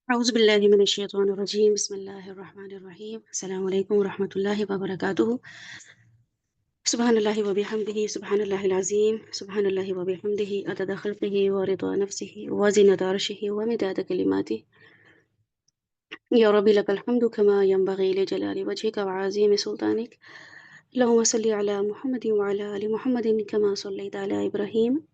أعوذ بالله من الشيطان الرجيم بسم الله الرحمن الرحيم السلام عليكم ورحمة الله وبركاته سبحان الله وبحمده سبحان الله العظيم سبحان الله وبحمده عدد خلقه ورضا نفسه وزنة عرشه ومداد كلماته يا رب لك الحمد كما ينبغي لجلال وجهك وعظيم سلطانك اللهم صل على محمد وعلى آل محمد كما صليت على إبراهيم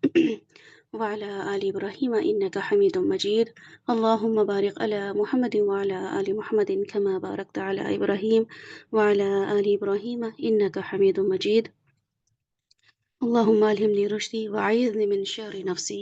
وعلى آل إبراهيم إنك حميد مجيد اللهم بارك على محمد وعلى آل محمد كما باركت على إبراهيم وعلى آل إبراهيم إنك حميد مجيد اللهم ألهمني رشدي وأعيذني من شر نفسي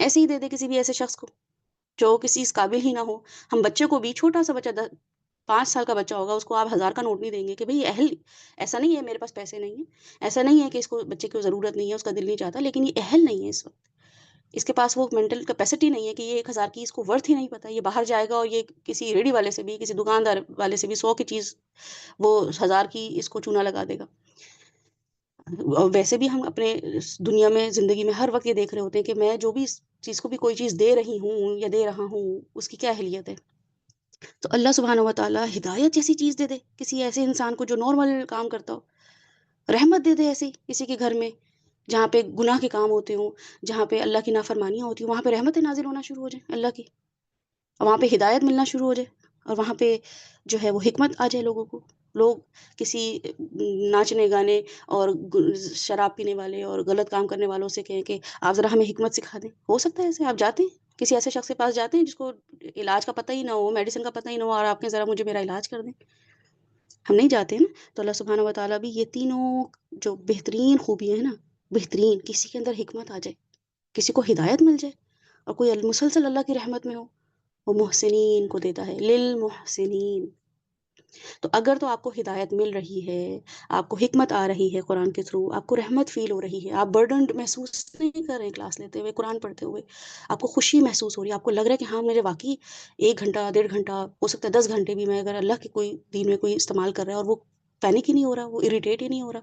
ایسے ہی دے دے کسی بھی ایسے شخص کو جو کسی اس قابل ہی نہ ہو. ہم بچے کو بھی، چھوٹا سا بچہ 5 سال کا بچہ ہوگا، اس کو آپ 1000 کا نوٹ نہیں دیں گے کہ بھئی اہل. ایسا نہیں ہے میرے پاس پیسے نہیں ہیں، ایسا نہیں ہے کہ اس کو بچے کو ضرورت نہیں ہے، اس کا دل نہیں چاہتا، لیکن یہ اہل نہیں ہے اس وقت. اس کے پاس وہ مینٹل کیپیسٹی نہیں ہے کہ یہ 1000 کی اس کو ورتھ ہی نہیں پتا. یہ باہر جائے گا اور یہ کسی ریڑھی والے سے بھی، کسی دکاندار والے سے بھی 100 کی چیز وہ 1000 کی اس کو چونا لگا دے گا. اور ویسے بھی ہم اپنے دنیا میں زندگی میں ہر وقت یہ دیکھ رہے ہوتے ہیں کہ میں جو بھی اس چیز کو بھی کوئی چیز دے رہی ہوں یا دے رہا ہوں، اس کی کیا اہلیت ہے. تو اللہ سبحانہ و تعالیٰ ہدایت جیسی چیز دے دے کسی ایسے انسان کو جو نارمل کام کرتا ہو. رحمت دے دے ایسی کسی کے گھر میں جہاں پہ گناہ کے کام ہوتے ہوں، جہاں پہ اللہ کی نافرمانیاں ہوتی ہوں، وہاں پہ رحمتیں نازل ہونا شروع ہو جائیں اللہ کی، اور وہاں پہ ہدایت ملنا شروع ہو جائے. اور وہاں پہ جو ہے وہ حکمت آ جائے لوگوں کو. لوگ کسی ناچنے گانے اور شراب پینے والے اور غلط کام کرنے والوں سے کہیں کہ آپ ذرا ہمیں حکمت سکھا دیں. ہو سکتا ہے ایسے آپ جاتے ہیں کسی ایسے شخص کے پاس، جاتے ہیں جس کو علاج کا پتہ ہی نہ ہو، میڈیسن کا پتہ ہی نہ ہو، اور آپ کے ذرا مجھے میرا علاج کر دیں. ہم نہیں جاتے ہیں نا. تو اللہ سبحانہ و تعالیٰ بھی یہ تینوں جو بہترین خوبیاں ہیں نا، بہترین، کسی کے اندر حکمت آ جائے، کسی کو ہدایت مل جائے، اور کوئی مسلسل اللہ کی رحمت میں ہو، وہ محسنین کو دیتا ہے، للمحسنین. تو اگر تو آپ کو ہدایت مل رہی ہے، آپ کو حکمت آ رہی ہے قرآن کے تھرو، آپ کو رحمت فیل ہو رہی ہے، آپ برڈنڈ محسوس نہیں کر رہے ہیں کلاس لیتے ہوئے، قرآن پڑھتے ہوئے، آپ کو خوشی محسوس ہو رہی ہے، آپ کو لگ رہا ہے کہ ہاں میرے واقعی 1 گھنٹہ 1.5 گھنٹہ ہو سکتا ہے 10 گھنٹے بھی میں اگر اللہ کے کوئی دین میں کوئی استعمال کر رہا ہے اور وہ پینک ہی نہیں ہو رہا، وہ اریٹیٹ ہی نہیں ہو رہا،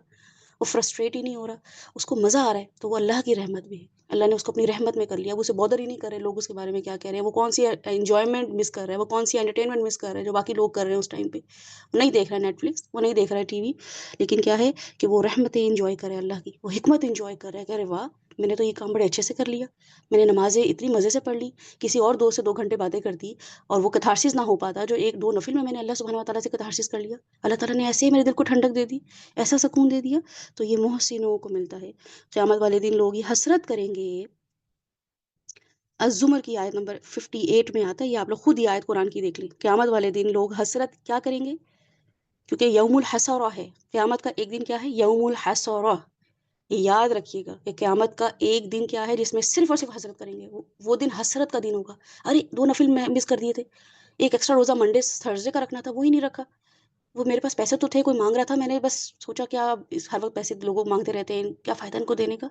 وہ فرسٹریٹ ہی نہیں ہو رہا، اس کو مزہ آ رہا ہے، تو وہ اللہ کی رحمت بھی ہے. اللہ نے اس کو اپنی رحمت میں کر لیا. وہ اسے بادر ہی نہیں کر رہے لوگ اس کے بارے میں کیا کہہ رہے ہیں، وہ کون سی انجوائمنٹ مس کر رہا ہے، وہ کون سی انٹرٹینمنٹ مس کر رہا ہے جو باقی لوگ کر رہے ہیں اس ٹائم پہ. وہ نہیں دیکھ رہا ہے نیٹ فلکس، وہ نہیں دیکھ رہا ہے ٹی وی، لیکن کیا ہے کہ وہ رحمتیں انجوائے کر رہا ہے اللہ کی، وہ حکمت انجوائے کر رہا ہے کہ ارے واہ، میں نے تو یہ کام بڑے اچھے سے کر لیا، میں نے نمازیں اتنی مزے سے پڑھ لی. کسی اور 2 سے 2 گھنٹے باتیں کرتی اور وہ کتھارسس نہ ہو پاتا جو 1 2 نفل میں نے اللہ سبحانہ و تعالیٰ سے کتھارسس کر لیا. اللہ تعالیٰ نے ایسے ہی میرے دل کو ٹھنڈک دے دی، ایسا سکون دے دیا. تو یہ محسنوں کو ملتا ہے. قیامت والے دن لوگ یہ حسرت کریں گے. الزمر کی آیت نمبر 58 میں آتا ہے، یہ آپ لوگ خود یہ آیت قرآن کی دیکھ لیں. قیامت والے دن لوگ حسرت کیا کریں گے؟ کیونکہ یوم الحسرہ ہے، قیامت کا ایک دن کیا ہے؟ یوم الحسرہ. یہ یاد رکھیے گا کہ قیامت کا ایک دن کیا ہے جس میں صرف اور صرف حسرت کریں گے. وہ دن حسرت کا دن ہوگا. ارے 2 نفل میں مس کر دیے تھے، ایک ایکسٹرا روزہ منڈے تھرسڈے کا رکھنا تھا، وہی نہیں رکھا. وہ میرے پاس پیسے تو تھے، کوئی مانگ رہا تھا، میں نے بس سوچا کیا ہر وقت پیسے لوگوں مانگتے رہتے ہیں، کیا فائدہ ان کو دینے کا.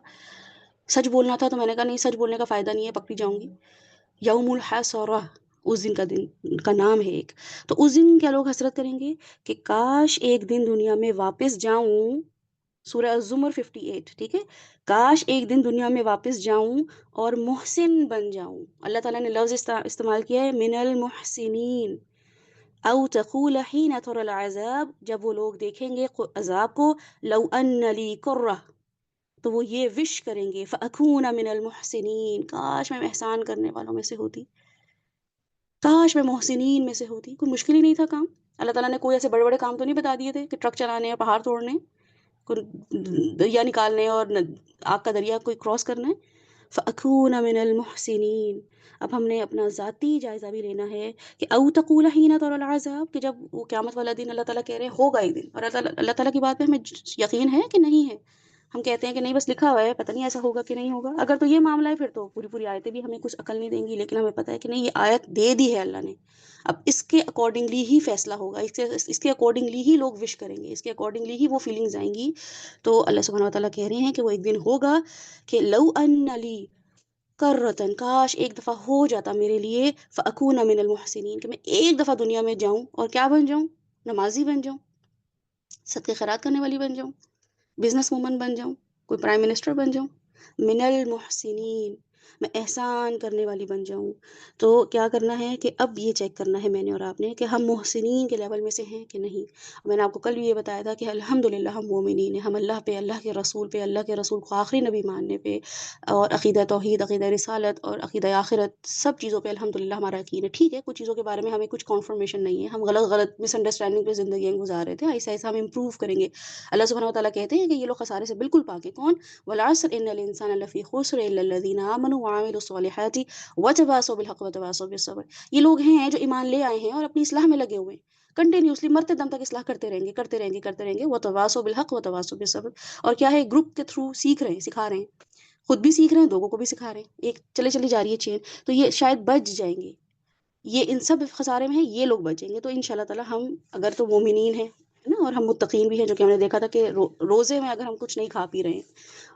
سچ بولنا تھا تو میں نے کہا نہیں، سچ بولنے کا فائدہ نہیں ہے، پکڑی جاؤں گی. یوم الحسرہ اس دن کا، دن کا نام ہے ایک. تو اس دن کیا لوگ حسرت کریں گے کہ کاش ایک دن دنیا میں واپس جاؤں. سورہ الزمر 58، ٹھیک ہے. کاش ایک دن دنیا میں واپس جاؤں اور محسن بن جاؤں. اللہ تعالیٰ نے لفظ استعمال کیا ہے من المحسنین. او تقول حین تر العذاب، جب وہ لوگ دیکھیں گے عذاب کو، لو ان لی کرہ، تو وہ یہ وش کریں گے فَأَكُونَ مِنَ الْمُحْسِنِينَ، کاش میں احسان کرنے والوں میں سے ہوتی، کاش میں محسنین میں سے ہوتی. کوئی مشکل ہی نہیں تھا کام. اللہ تعالیٰ نے کوئی ایسے بڑے بڑے کام تو نہیں بتا دیے تھے کہ ٹرک چلانے ہیں، پہاڑ توڑنے ہیں، کوئی دریا نکالنے اور آگ کا دریا کوئی کراس کرنا ہے. فَأَكُونَ مِنَ الْمُحْسِنِينَ. اب ہم نے اپنا ذاتی جائزہ بھی لینا ہے کہ او تقول حین تر العذاب، کہ جب وہ قیامت والا دن اللہ تعالیٰ کہہ رہے ہیں ہوگا ایک دن، اور اللہ تعالیٰ کی بات پہ ہمیں یقین ہے کہ نہیں ہے. ہم کہتے ہیں کہ نہیں بس لکھا ہوا ہے، پتہ نہیں ایسا ہوگا کہ نہیں ہوگا. اگر تو یہ معاملہ ہے پھر تو پوری پوری آیتیں بھی ہمیں کچھ عقل نہیں دیں گی، لیکن ہمیں پتہ ہے کہ نہیں، یہ آیت دے دی ہے اللہ نے، اب اس کے اکارڈنگلی ہی فیصلہ ہوگا، اس کے اکارڈنگلی ہی لوگ وش کریں گے، اس کے اکارڈنگلی ہی وہ فیلنگز آئیں گی. تو اللہ سبحانہ و تعالیٰ کہہ رہے ہیں کہ وہ ایک دن ہوگا کہ لو ان لی کرتن، کاش ایک دفعہ ہو جاتا میرے لیے، فاکون من المحسنین، کہ میں ایک دفعہ دنیا میں جاؤں اور کیا بن جاؤں؟ نمازی بن جاؤں، صدقے خیرات کرنے والی بن جاؤں، بزنس وومن بن جاؤں، کوئی پرائم منسٹر بن جاؤں. من المحسنین، میں احسان کرنے والی بن جاؤں. تو کیا کرنا ہے کہ اب یہ چیک کرنا ہے میں نے اور آپ نے کہ ہم محسنین کے لیول میں سے ہیں کہ نہیں. میں نے آپ کو کل بھی یہ بتایا تھا کہ الحمدللہ ہم مومنین ہیں، ہم اللہ پہ، اللہ کے رسول پہ، اللہ کے رسول کو آخری نبی ماننے پہ، اور عقیدہ توحید، عقیدہ رسالت اور عقیدہ آخرت، سب چیزوں پہ الحمدللہ ہمارا یقین ہے. ٹھیک ہے کچھ چیزوں کے بارے میں ہمیں کچھ کنفرمیشن نہیں ہے، ہم غلط غلط مس انڈرسٹینڈنگ پہ زندگیاں گزار رہے تھے، ایسا ایسا ہم امپروو کریں گے. اللہ سبحانہ و تعالیٰ کہتے ہیں کہ یہ لوگ خسارے سے بالکل پاک ہیں. کون؟ والعصر ان الانسان لفی خسر الا الذین آمنوا وعملوا الصالحات وتواصوا بالحق وتواصوا بالصبر. یہ لوگ ہیں جو ایمان لے آئے ہیں اور اپنی اصلاح میں لگے ہوئے ہیں، کنٹینیوسلی مرتے دم تک اصلاح کرتے رہیں گے، کرتے رہیں گے، کرتے رہیں گے. وتواصوا بالحق وتواصوا بالصبر. اور کیا ہے، گروپ کے تھرو سیکھ رہے ہیں، سکھا رہے ہیں. خود بھی سیکھ رہے ہیں، لوگوں کو بھی سکھا رہے ہیں، ایک چلے چلی جا رہی ہے چین، تو یہ شاید بچ جائیں گے، یہ ان سب خسارے میں ہے، یہ لوگ بچیں گے، تو ان شاء اللہ تعالیٰ ہم اگر تو مومنین ہیں ہے نا، اور ہم متقین بھی ہیں، جو کہ ہم نے دیکھا تھا کہ روزے میں اگر ہم کچھ نہیں کھا پی رہے ہیں،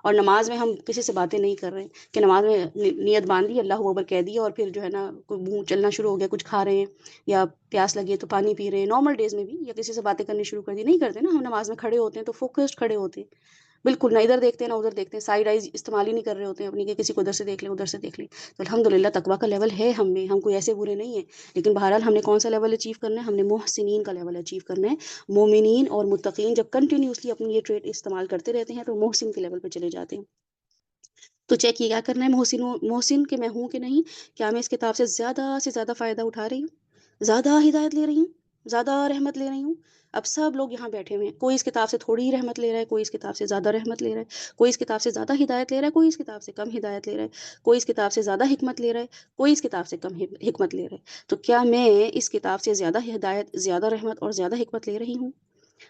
اور نماز میں ہم کسی سے باتیں نہیں کر رہے ہیں، کہ نماز میں نیت باندھی، اللہ اکبر کہہ دی، اور پھر جو ہے نا کوئی منہ چلنا شروع ہو گیا، کچھ کھا رہے ہیں یا پیاس لگی ہے تو پانی پی رہے ہیں، نارمل ڈیز میں بھی، یا کسی سے باتیں کرنی شروع کر دی، نہیں کرتے نا، ہم نماز میں کھڑے ہوتے ہیں تو فوکسڈ کھڑے ہوتے ہیں، بالکل نہ ادھر دیکھتے ہیں نہ ادھر دیکھتے ہیں، سائڈ آئیز استعمال ہی نہیں کر رہے ہوتے ہیں اپنی، کہ کسی کو ادھر سے دیکھ لیں ادھر سے دیکھ لیں، تو الحمد للہ تقویٰ کا لیول ہے ہم میں، ہم کوئی ایسے برے نہیں ہیں، لیکن بہرحال ہم نے کون سا لیول اچیو کرنا ہے، ہم نے محسنین کا لیول اچیو کرنا ہے، مومنین اور متقین جب کنٹینیوسلی اپنی یہ ٹریٹ استعمال کرتے رہتے ہیں تو محسن کے لیول پہ چلے جاتے ہیں۔ تو چیک یہ کیا کرنا ہے، محسن کہ میں ہوں کہ نہیں، کیا میں اس کتاب سے زیادہ فائدہ اٹھا رہی ہوں، زیادہ ہدایت لے رہی ہوں، زیادہ رحمت لے رہی ہوں؟ اب سب لوگ یہاں بیٹھے ہوئے ہیں، کوئی اس کتاب سے تھوڑی ہی رحمت لے رہا ہے، کوئی اس کتاب سے زیادہ رحمت لے رہا ہے، کوئی اس کتاب سے زیادہ ہدایت لے رہا ہے، کوئی اس کتاب سے کم ہدایت لے رہا ہے، کوئی اس کتاب سے زیادہ حکمت لے رہا ہے، کوئی اس کتاب سے کم حکمت لے رہا ہے، تو کیا میں اس کتاب سے زیادہ ہدایت، زیادہ رحمت اور زیادہ حکمت لے رہی ہوں؟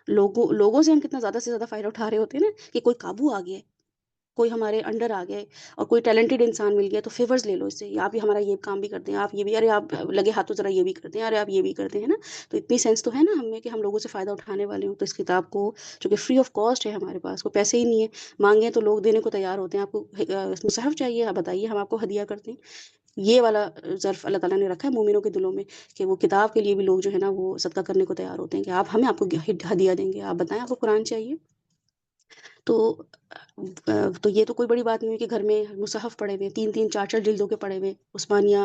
لوگوں سے ہم کتنا زیادہ سے زیادہ فائدہ اٹھا رہے ہوتے ہیں نا، کہ کوئی قابو آ گیا ہے، کوئی ہمارے انڈر آ گئے، اور کوئی ٹیلنٹڈ انسان مل گیا، تو فیورز لے لو اس سے، آپ یہ ہمارا یہ کام بھی کرتے ہیں، آپ یہ بھی، ارے آپ لگے ہاتھوں ذرا یہ بھی کرتے ہیں، ارے آپ یہ بھی کرتے ہیں نا، تو اتنی سینس تو ہے نا ہم میں کہ ہم لوگوں سے فائدہ اٹھانے والے ہوں، تو اس کتاب کو جو کہ فری آف کاسٹ ہے، ہمارے پاس کوئی پیسے ہی نہیں ہے، مانگیں تو لوگ دینے کو تیار ہوتے ہیں، آپ کو مصحف چاہیے آپ بتائیے، ہم آپ کو ہدیہ کرتے ہیں، یہ والا ظرف اللہ تعالیٰ نے رکھا ہے مومنوں کے دلوں میں، کہ وہ کتاب کے لیے بھی لوگ جو ہے نا وہ صدقہ کرنے کو تیار ہوتے ہیں، کہ آپ ہمیں، آپ کو ہدیہ دیں گے، آپ بتائیں آپ کو قرآن چاہیے، تو تو یہ تو کوئی بڑی بات نہیں ہوئی کہ گھر میں مصحف پڑھے ہوئے، تین تین چار چار جلدوں کے پڑھے ہوئے، عثمانیہ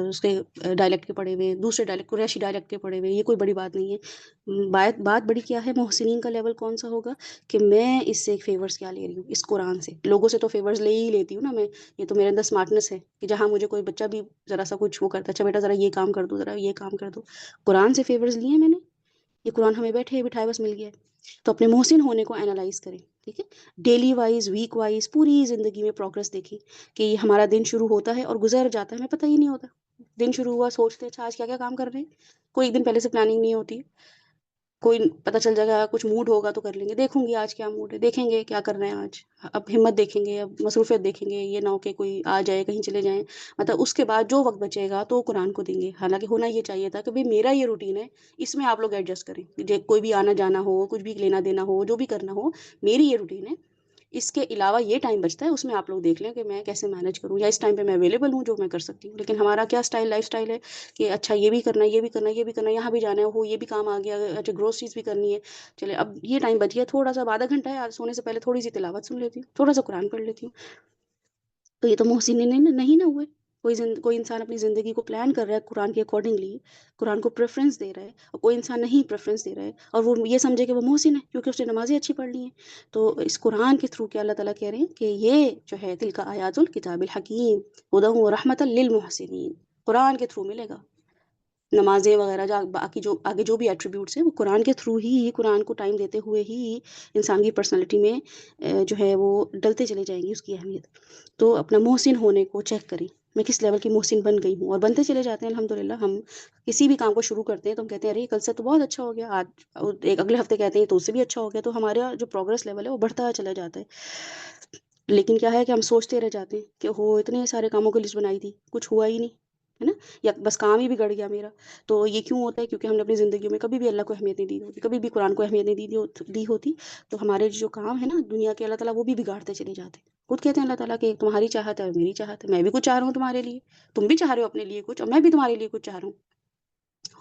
اس کے ڈائلیکٹ کے پڑھے ہوئے، دوسرے ڈائلیکٹ قریشی ڈائلیکٹ کے پڑھے ہوئے، یہ کوئی بڑی بات نہیں ہے، بات بڑی کیا ہے، محسنین کا لیول کون سا ہوگا، کہ میں اس سے فیورز کیا لے رہی ہوں، اس قرآن سے، لوگوں سے تو فیورز لے ہی لیتی ہوں نا میں، یہ تو میرے اندر اسمارٹنس ہے، کہ جہاں مجھے کوئی بچہ بھی ذرا سا کچھ وہ کرتا ہے، اچھا بیٹا ذرا یہ کام کر دو، ذرا یہ کام کر دو، قرآن سے فیورز لیے ہیں میں نے، یہ قرآن ہمیں بیٹھے بٹھائے بس مل گیا ہے، تو اپنے محسن ہونے کو انالائز کریں، ٹھیک ہے، ڈیلی وائز، ویک وائز، پوری زندگی میں پروگرس دیکھیں، کہ یہ ہمارا دن شروع ہوتا ہے اور گزر جاتا ہے، ہمیں پتہ ہی نہیں ہوتا، دن شروع ہوا سوچتے ہیں اچھا آج کیا کیا کام کر رہے ہیں، کوئی ایک دن پہلے سے پلاننگ نہیں ہوتی، کوئی پتہ چل جائے گا کچھ موڈ ہوگا تو کر لیں گے، دیکھوں گی آج کیا موڈ ہے، دیکھیں گے کیا کر رہے ہیں آج، اب ہمت دیکھیں گے، اب مصروفیت دیکھیں گے، یہ نہ ہو کہ کوئی آ جائے کہیں چلے جائیں، مطلب اس کے بعد جو وقت بچے گا تو قرآن کو دیں گے، حالانکہ ہونا یہ چاہیے تھا کہ بھئی میرا یہ روٹین ہے، اس میں آپ لوگ ایڈجسٹ کریں، کوئی بھی آنا جانا ہو، کچھ بھی لینا دینا ہو، جو بھی کرنا ہو، میری یہ روٹین ہے، اس کے علاوہ یہ ٹائم بچتا ہے، اس میں آپ لوگ دیکھ لیں کہ میں کیسے مینیج کروں، یا اس ٹائم پہ میں اویلیبل ہوں جو میں کر سکتی ہوں، لیکن ہمارا کیا لائف اسٹائل ہے، کہ اچھا یہ بھی کرنا ہے، یہ بھی کرنا ہے، یہ بھی کرنا ہے، یہاں بھی جانا ہے، وہ یہ بھی کام آ گیا، اچھا گروسریز بھی کرنی ہے، چلے اب یہ ٹائم بچ گیا، تھوڑا سا آدھا گھنٹہ ہے، آج سونے سے پہلے تھوڑی سی تلاوت سن لیتی ہوں، تھوڑا سا قرآن پڑھ لیتی ہوں، تو یہ تو محسن نہیں نہ ہوئے، کوئی انسان اپنی زندگی کو پلان کر رہا ہے قرآن کے اکارڈنگلی، قرآن کو پریفرنس دے رہا ہے، اور کوئی انسان نہیں پریفرنس دے رہا ہے، اور وہ یہ سمجھے کہ وہ محسن ہے کیونکہ اس نے نمازیں اچھی پڑھ لی ہیں، تو اس قرآن کے تھرو کیا اللہ تعالیٰ کہہ رہے ہیں کہ یہ جو ہے تلک آیات الکتاب الحکیم ہدی و رحمۃ للمحسنین، قرآن کے تھرو ملے گا، نمازیں وغیرہ باقی جو آگے جو بھی ایٹریبیوٹس ہیں وہ قرآن کے تھرو ہی، قرآن کو ٹائم دیتے ہوئے ہی انسان کی پرسنالٹی میں جو ہے وہ ڈلتے چلے جائیں گی اس کی اہمیت، تو اپنا محسن ہونے کو چیک کریں، میں کس لیول کی محسن بن گئی ہوں، اور بنتے چلے جاتے ہیں الحمدللہ، ہم کسی بھی کام کو شروع کرتے ہیں تو ہم کہتے ہیں ارے کل سے تو بہت اچھا ہو گیا، آج ایک اگلے ہفتے کہتے ہیں تو اس سے بھی اچھا ہو گیا، تو ہمارا جو پروگرس لیول ہے وہ بڑھتا چلا جاتا ہے، لیکن کیا ہے کہ ہم سوچتے رہ جاتے ہیں کہ ہو اتنے سارے کاموں کی لسٹ بنائی تھی کچھ ہوا ہی نہیں، ہے نا، یا بس کام ہی بگڑ گیا میرا، تو یہ کیوں ہوتا ہے، کیونکہ ہم نے اپنی زندگی میں کبھی بھی اللہ کو اہمیت نہیں دی ہوتی، کبھی بھی قرآن کو اہمیت نہیں دی ہوتی، تو ہمارے جو کام ہے نا دنیا کے، اللہ تعالیٰ وہ بھی بگاڑتے چلے جاتے ہیں، خود کہتے ہیں اللہ تعالیٰ کہ تمہاری چاہت ہے اور میری چاہت ہے، میں بھی کچھ چاہ رہا ہوں تمہارے لیے، تم بھی چاہ رہے ہو اپنے لیے کچھ، اور میں بھی تمہارے لیے کچھ چاہ رہا ہوں،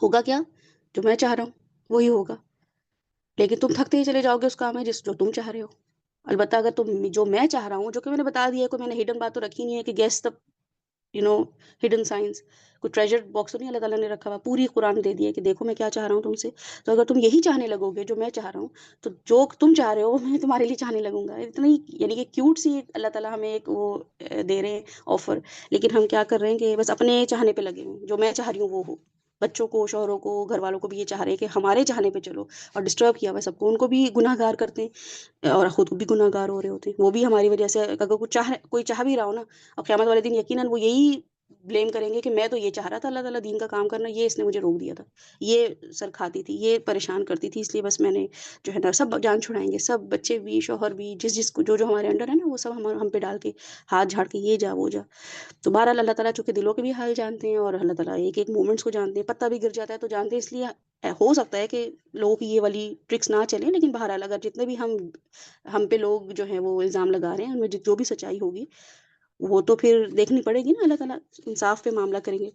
ہوگا کیا، جو میں چاہ رہا ہوں وہی ہوگا، لیکن تم تھکتے ہی چلے جاؤ گے اس کام میں جو تم چاہ رہے ہو، البتہ اگر تم جو میں چاہ رہا ہوں، جو کہ میں نے بتا دیا ہے، کوئی میں نے ہڈن بات تو رکھی نہیں ہے کہ گیس دا ہڈن سائنس، کوئی ٹریجر باکس تو نہیں اللہ تعالیٰ نے رکھا ہوا، پوری قرآن دے دی ہے کہ دیکھو میں کیا چاہ رہا ہوں تم سے، تو اگر تم یہی چاہنے لگو گے جو میں چاہ رہا ہوں، تو جو تم چاہ رہے ہو وہ میں تمہارے لیے چاہنے لگوں گا، اتنی یعنی کہ کیوٹ سی اللہ تعالیٰ ہمیں ایک وہ دے رہے ہیں آفر، لیکن ہم کیا کر رہے ہیں کہ بس اپنے چاہنے پہ لگے ہوئے ہیں، جو میں چاہ رہی ہوں وہ ہو، بچوں کو، شوہروں کو، گھر والوں کو بھی یہ چاہ رہے ہیں کہ ہمارے چاہنے پہ چلو، اور ڈسٹرب کیا ہوا ہے سب کو، ان کو بھی گناہ گار کرتے ہیں اور خود بھی گناہ گار ہو رہے ہوتے ہیں، وہ بھی ہماری وجہ سے، اگر کوئی چاہ بھی رہا ہو نا، اور قیامت والے دن یقیناً وہ یہی بلیم کریں گے کہ میں تو یہ چاہ رہا تھا اللہ تعالیٰ دین کا کام کرنا، یہ اس نے مجھے روک دیا تھا، یہ سر کھاتی تھی، یہ پریشان کرتی تھی، اس لیے بس میں نے جو ہے نا سب جان چھڑائیں گے، سب بچے بھی، شوہر بھی، جس کو جو ہمارے انڈر ہے نا وہ سب ہم پہ ڈال کے ہاتھ جھاڑ کے یہ جا وہ جا۔ تو بہرحال اللہ تعالیٰ چونکہ دلوں کے بھی حال جانتے ہیں اور اللہ تعالیٰ ایک ایک مومنٹس کو جانتے ہیں، پتہ بھی گر جاتا ہے تو جانتے ہیں، اس لیے ہو سکتا ہے کہ لوگوں کی یہ والی ٹرکس نہ چلیں، لیکن بہرحال اگر جتنے بھی ہم پہ لوگ جو ہیں وہ الزام لگا رہے ہیں ان میں جو بھی سچائی ہوگی وہ تو پھر دیکھنی پڑے گی نا، اللہ تعالیٰ انصاف پہ معاملہ کریں گے۔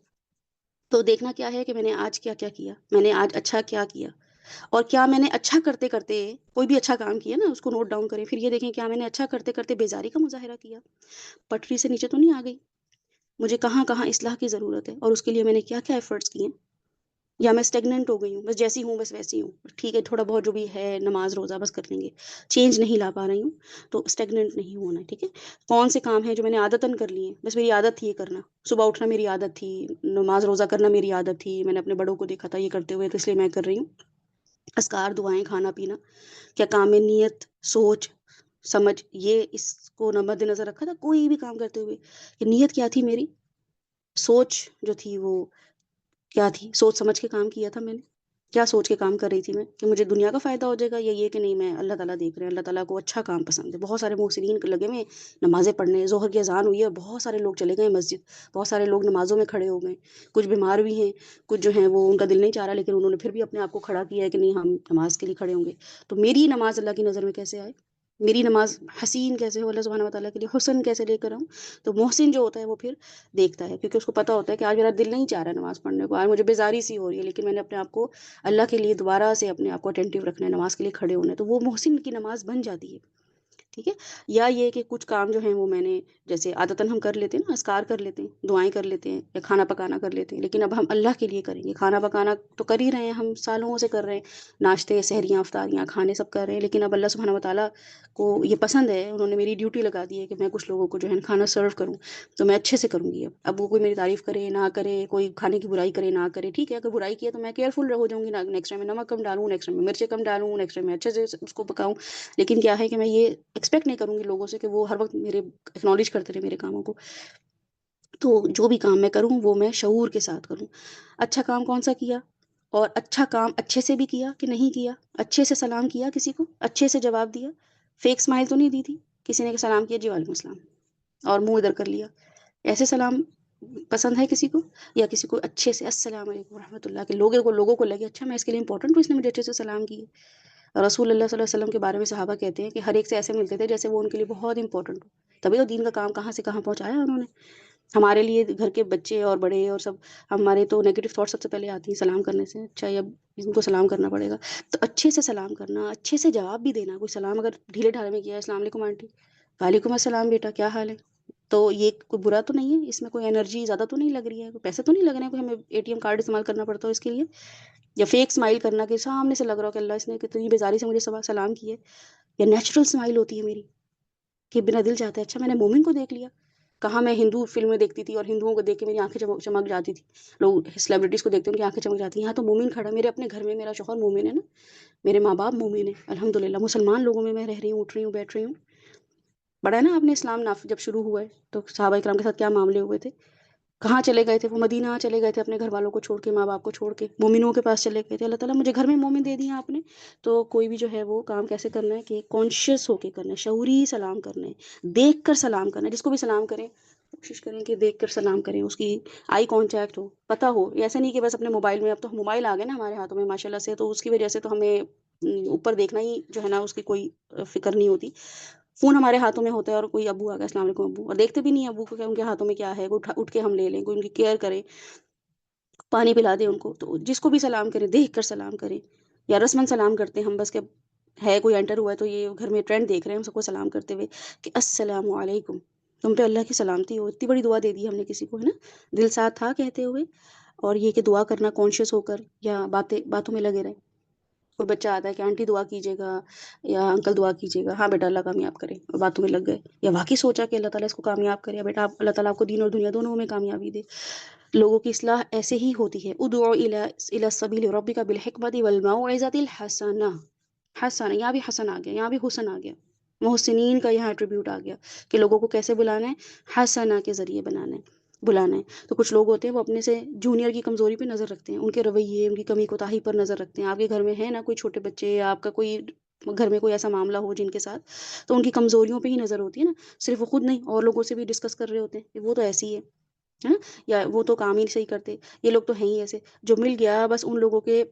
تو دیکھنا کیا ہے کہ میں نے آج کیا کیا کیا، میں نے آج اچھا کیا کیا، اور کیا میں نے اچھا کرتے کرتے کوئی بھی اچھا کام کیا نا اس کو نوٹ ڈاؤن کریں، پھر یہ دیکھیں کیا میں نے اچھا کرتے کرتے بیزاری کا مظاہرہ کیا، پٹری سے نیچے تو نہیں آ گئی، مجھے کہاں کہاں اصلاح کی ضرورت ہے اور اس کے لیے میں نے کیا کیا ایفرٹس کیے، یا میں اسٹیگننٹ ہو گئی ہوں، بس جیسی ہوں بس ویسی ہوں، ٹھیک ہے تھوڑا بہت جو بھی ہے نماز روزہ بس کر لیں گے، چینج نہیں لا پا رہی ہوں، تو اسٹیگننٹ نہیں ہونا ہے، ٹھیک ہے۔ کون سے کام ہیں جو میں نے عادتاً کر لیے ہیں، بس میری عادت تھی یہ کرنا، صبح اٹھنا میری عادت تھی، نماز روزہ کرنا میری عادت تھی، میں نے اپنے بڑوں کو دیکھا تھا یہ کرتے ہوئے تو اس لیے میں کر رہی ہوں، اذکار دعائیں کھانا پینا، کیا کام میں نیت سوچ سمجھ یہ اس کو مد نظر رکھا تھا کوئی بھی کام کرتے ہوئے، کہ نیت کیا تھی میری، سوچ جو تھی وہ کیا تھی، سوچ سمجھ کے کام کیا تھا میں نے، کیا سوچ کے کام کر رہی تھی میں، کہ مجھے دنیا کا فائدہ ہو جائے گا یا یہ کہ نہیں میں اللہ تعالیٰ دیکھ رہے ہیں، اللہ تعالیٰ کو اچھا کام پسند ہے، بہت سارے محسنین کے لگے ہوئے نمازیں پڑھنے، ظہر کی اذان ہوئی ہے بہت سارے لوگ چلے گئے مسجد، بہت سارے لوگ نمازوں میں کھڑے ہو گئے، کچھ بیمار بھی ہیں، کچھ جو ہیں وہ ان کا دل نہیں چاہ رہا لیکن انہوں نے پھر بھی اپنے آپ کو کھڑا کیا ہے کہ نہیں ہم نماز کے لیے کھڑے ہوں گے، تو میری نماز اللہ کی نظر میں کیسے آئے، میری نماز حسین کیسے ہو، اللہ سبحانہ وتعالیٰ کے لیے حسن کیسے لے کر آؤں، تو محسن جو ہوتا ہے وہ پھر دیکھتا ہے، کیونکہ اس کو پتہ ہوتا ہے کہ آج میرا دل نہیں چاہ رہا ہے نماز پڑھنے کو، آج مجھے بیزاری سی ہو رہی ہے، لیکن میں نے اپنے آپ کو اللہ کے لیے دوبارہ سے اپنے آپ کو اٹینٹیو رکھنا ہے، نماز کے لیے کھڑے ہونا ہے، تو وہ محسن کی نماز بن جاتی ہے، ٹھیک ہے۔ یا یہ کہ کچھ کام جو ہیں وہ میں نے جیسے عادتاً ہم کر لیتے ہیں نا، اذکار کر لیتے ہیں، دعائیں کر لیتے ہیں یا کھانا پکانا کر لیتے ہیں، لیکن اب ہم اللہ کے لیے کریں گے، کھانا پکانا تو کر ہی رہے ہیں ہم سالوں سے کر رہے ہیں، ناشتے سحریاں افطاریاں کھانے سب کر رہے ہیں، لیکن اب اللہ سبحانہ وتعالیٰ کو یہ پسند ہے، انہوں نے میری ڈیوٹی لگا دی ہے کہ میں کچھ لوگوں کو جو ہے کھانا سرو کروں، تو میں اچھے سے کروں گی، اب وہ کوئی میری تعریف کرے نہ کرے، کوئی کھانے کی برائی کرے نہ کرے، ٹھیک ہے، اگر برائی کی ہے تو میں کیئرفل ہو جاؤں گی، نیکسٹ ٹائم میں نمک کم ڈالوں، نیکسٹ ٹائم میں مرچیں کم ڈالوں، نیکسٹ ٹائم میں اچھے سے اس کو پکاؤں، لیکن کیا ہے کہ میں یہ ایکسپیکٹ نہیں کروں گی لوگوں سے کہ وہ ہر وقت میرے اکنالج کرتے رہے میرے کاموں کو، تو جو بھی کام میں کروں وہ میں شعور کے ساتھ کروں، اچھا کام کون سا کیا، اور اچھا کام اچھے سے بھی کیا کہ نہیں کیا، اچھے سے سلام کیا کسی کو، اچھے سے جواب دیا، فیک اسمائل تو نہیں دی تھی، کسی نے سلام کیا جی وعلیکم السلام اور منہ ادھر کر لیا، ایسے سلام پسند ہے کسی کو، یا کسی کو اچھے سے السلام علیکم ورحمۃ اللہ کے لوگوں کو لگے اچھا میں اس کے لیے امپورٹنٹ ہوں، اس نے مجھے اچھے سے سلام کی ہے، رسول اللہ صلی اللہ علیہ وسلم کے بارے میں صحابہ کہتے ہیں کہ ہر ایک سے ایسے ملتے تھے جیسے وہ ان کے لیے بہت امپورٹنٹ ہو، تبھی تو دین کا کام کہاں سے کہاں پہنچایا انہوں نے، ہمارے لیے گھر کے بچے اور بڑے اور سب ہمارے تو نیگیٹو تھاٹ سب سے پہلے آتی ہیں سلام کرنے سے، اچھا اب ان کو سلام کرنا پڑے گا، تو اچھے سے سلام کرنا، اچھے سے جواب بھی دینا، کوئی سلام اگر ڈھیلے ڈھالے میں کیا ہے السلام علیکم آنٹی، وعلیکم السلام بیٹا کیا حال ہے، تو یہ کوئی برا تو نہیں ہے، اس میں کوئی انرجی زیادہ تو نہیں لگ رہی ہے، کوئی پیسے تو نہیں لگ رہے ہیں، کوئی ہمیں اے ٹی ایم کارڈ استعمال کرنا پڑتا ہو اس کے لیے، یا فیک اسمائل کرنا کہ سامنے سے لگ رہا ہو کہ اللہ اس نے کتنی بیزاری سے مجھے سلام کی ہے، یا نیچرل اسمائل ہوتی ہے میری کہ بنا دل چاہتا ہے اچھا میں نے مومن کو دیکھ لیا، کہاں میں ہندو فلمیں دیکھتی تھی اور ہندوؤں کو دیکھ کے میری آنکھیں چمک جاتی تھی، لوگ سیلیبریٹیز کو دیکھتے ہیں ان کی آنکھیں چمک جاتی ہیں، یہاں تو مومن کھڑا ہے میرے اپنے گھر میں، میرا شوہر مومن ہے نا، میرے ماں باپ مومن ہیں الحمدللہ، مسلمان لوگوں میں رہ رہی ہوں، اٹھ رہی ہوں بیٹھ رہی ہوں، بڑا ہے نا آپ نے اسلام جب شروع ہوا ہے تو صحابہ کرام کے ساتھ کیا معاملے ہوئے تھے، کہاں چلے گئے تھے وہ، مدینہ چلے گئے تھے اپنے گھر والوں کو چھوڑ کے، ماں باپ کو چھوڑ کے، مومنوں کے پاس چلے گئے تھے، اللہ تعالیٰ مجھے گھر میں مومن دے دیا آپ نے، تو کوئی بھی جو ہے وہ کام کیسے کرنا ہے کہ کانشیس ہو کے کرنا ہے، شعوری سلام کرنا ہے، دیکھ کر سلام کرنا ہے، جس کو بھی سلام کریں کوشش کریں کہ دیکھ کر سلام کریں، اس کی آئی کانٹیکٹ ہو، پتہ ہو، ایسا نہیں کہ بس اپنے موبائل میں، اب تو موبائل آ گئے نا ہمارے ہاتھوں میں ماشاء اللہ سے، تو اس کی وجہ سے تو ہمیں اوپر دیکھنا ہی جو ہے نا اس کی کوئی فکر نہیں ہوتی، فون ہمارے ہاتھوں میں ہوتا ہے اور کوئی ابو آ گیا السلام علیکم ابو، اور دیکھتے بھی نہیں ابو کو کہ ان کے ہاتھوں میں کیا ہے، اٹھ کے ہم لے لیں، کوئی ان کی کیئر کرے، پانی پلا دیں ان کو، تو جس کو بھی سلام کریں دیکھ کر سلام کریں، یا رسمن سلام کرتے ہیں ہم بس کہ ہے کوئی انٹر ہوا ہے تو یہ گھر میں ٹرینڈ دیکھ رہے ہیں ہم سب کو سلام کرتے ہوئے کہ السلام علیکم، تم پہ اللہ کی سلامتی ہو، اتنی بڑی دعا دے دی ہم نے کسی کو، ہے نا، دل ساتھ تھا کہتے ہوئے، اور یہ کہ دعا کرنا کانشیس ہو کر، یا باتوں میں لگے رہے، کوئی بچہ آتا ہے کہ آنٹی دعا کیجیے گا یا انکل دعا کیجیے گا، ہاں بیٹا اللہ کامیاب کرے، اور باتوں میں لگ گئے، یا واقعی سوچا کہ اللہ تعالیٰ اس کو کامیاب کرے، یا بیٹا اللہ تعالیٰ آپ کو دین اور دنیا دونوں میں کامیابی دے، لوگوں کی اصلاح ایسے ہی ہوتی ہے، ادعو الی سبیل ربک بالحکمت والموعظۃ الحسنہ، حسن یہاں بھی حسن آ گیا، یہاں بھی حسن آ گیا، محسنین کا یہاں ایٹریبیوٹ آ گیا کہ لوگوں کو کیسے بلانا ہے، حسنہ کے ذریعے بنانا ہے، بلانا ہے. تو کچھ لوگ ہوتے ہیں وہ اپنے سے جونیئر کی کمزوری پہ نظر رکھتے ہیں، ان کے رویے، ان کی کمی کوتاہی پر نظر رکھتے ہیں. آپ کے گھر میں ہے نا کوئی چھوٹے بچے، یا آپ کا کوئی گھر میں کوئی ایسا معاملہ ہو جن کے ساتھ، تو ان کی کمزوریوں پہ ہی نظر ہوتی ہے نا. صرف وہ خود نہیں، اور لوگوں سے بھی ڈسکس کر رہے ہوتے ہیں کہ وہ تو ایسی ہے نا، یا وہ تو کام ہی صحیح کرتے، یہ لوگ تو ہیں ہی ایسے. جو مل گیا بس ان لوگوں کے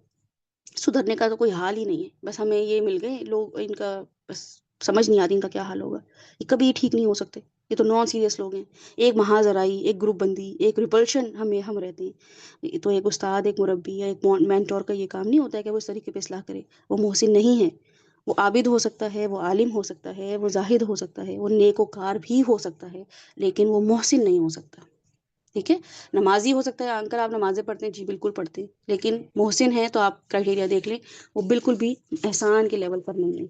سدھرنے کا تو کوئی حال ہی نہیں ہے. بس ہمیں یہ مل گئے لوگ، ان کا بس سمجھ نہیں آتی ان کا کیا حال ہوگا، یہ کبھی ٹھیک نہیں ہو سکتے. یہ تو نان سیریس لوگ ہیں. ایک محاذرائی، ایک گروپ بندی، ایک ریپلشن ہم رہتے ہیں. تو ایک استاد، ایک مربی یا ایک مینٹور کا یہ کام نہیں ہوتا ہے کہ وہ اس طریقے پہ اصلاح کرے. وہ محسن نہیں ہے. وہ عابد ہو سکتا ہے، وہ عالم ہو سکتا ہے، وہ زاہد ہو سکتا ہے، وہ نیک و کار بھی ہو سکتا ہے، لیکن وہ محسن نہیں ہو سکتا. ٹھیک ہے. نمازی ہو سکتا ہے، انکل آپ نمازیں پڑھتے ہیں، جی بالکل پڑھتے ہیں، لیکن محسن ہے تو آپ کرائٹیریا دیکھ لیں، وہ بالکل بھی احسان کے لیول پر نہیں ہے.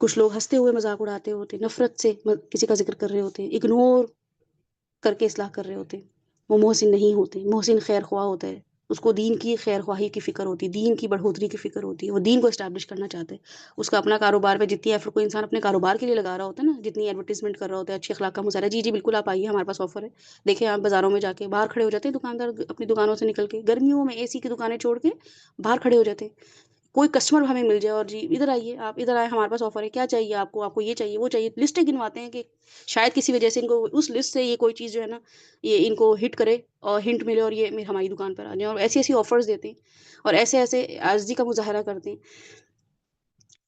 کچھ لوگ ہنستے ہوئے مذاق اڑاتے ہوتے، نفرت سے کسی کا ذکر کر رہے ہوتے، اگنور کر کے اصلاح کر رہے ہوتے، وہ محسن نہیں ہوتے. محسن خیر خواہ ہوتا ہے، اس کو دین کی خیر خواہی کی فکر ہوتی ہے، دین کی بڑھوتری کی فکر ہوتی ہے، وہ دین کو اسٹیبلش کرنا چاہتے ہیں. اس کا اپنا کاروبار پہ جتنی ایفرٹ کوئی انسان اپنے کاروبار کے لیے لگا رہا ہوتا ہے نا، جتنی ایڈورٹیزمنٹ کر رہا ہوتا ہے، اچھے اخلاق کا مظاہرہ، جی جی بالکل آپ آئیے ہمارے پاس آفر ہے. دیکھیں آپ بازاروں میں جا کے باہر کھڑے ہو جاتے ہیں دکاندار، اپنی دکانوں سے نکل کے گرمیوں میں اے سی کی دکانیں چھوڑ کے باہر کھڑے ہو جاتے ہیں. کوئی کسٹمر ہمیں مل جائے اور جی ادھر آئیے، آپ ادھر آئے، ہمارے پاس آفر ہے، کیا چاہیے آپ کو یہ چاہیے وہ چاہیے، لسٹیں گنواتے ہیں کہ شاید کسی وجہ سے ان کو اس لسٹ سے یہ کوئی چیز جو ہے نا یہ ان کو ہٹ کرے اور ہنٹ ملے اور یہ ہماری دکان پر آ جائیں، اور ایسی ایسی آفرز دیتے ہیں اور ایسے ایسے عاجزی کا مظاہرہ کرتے ہیں.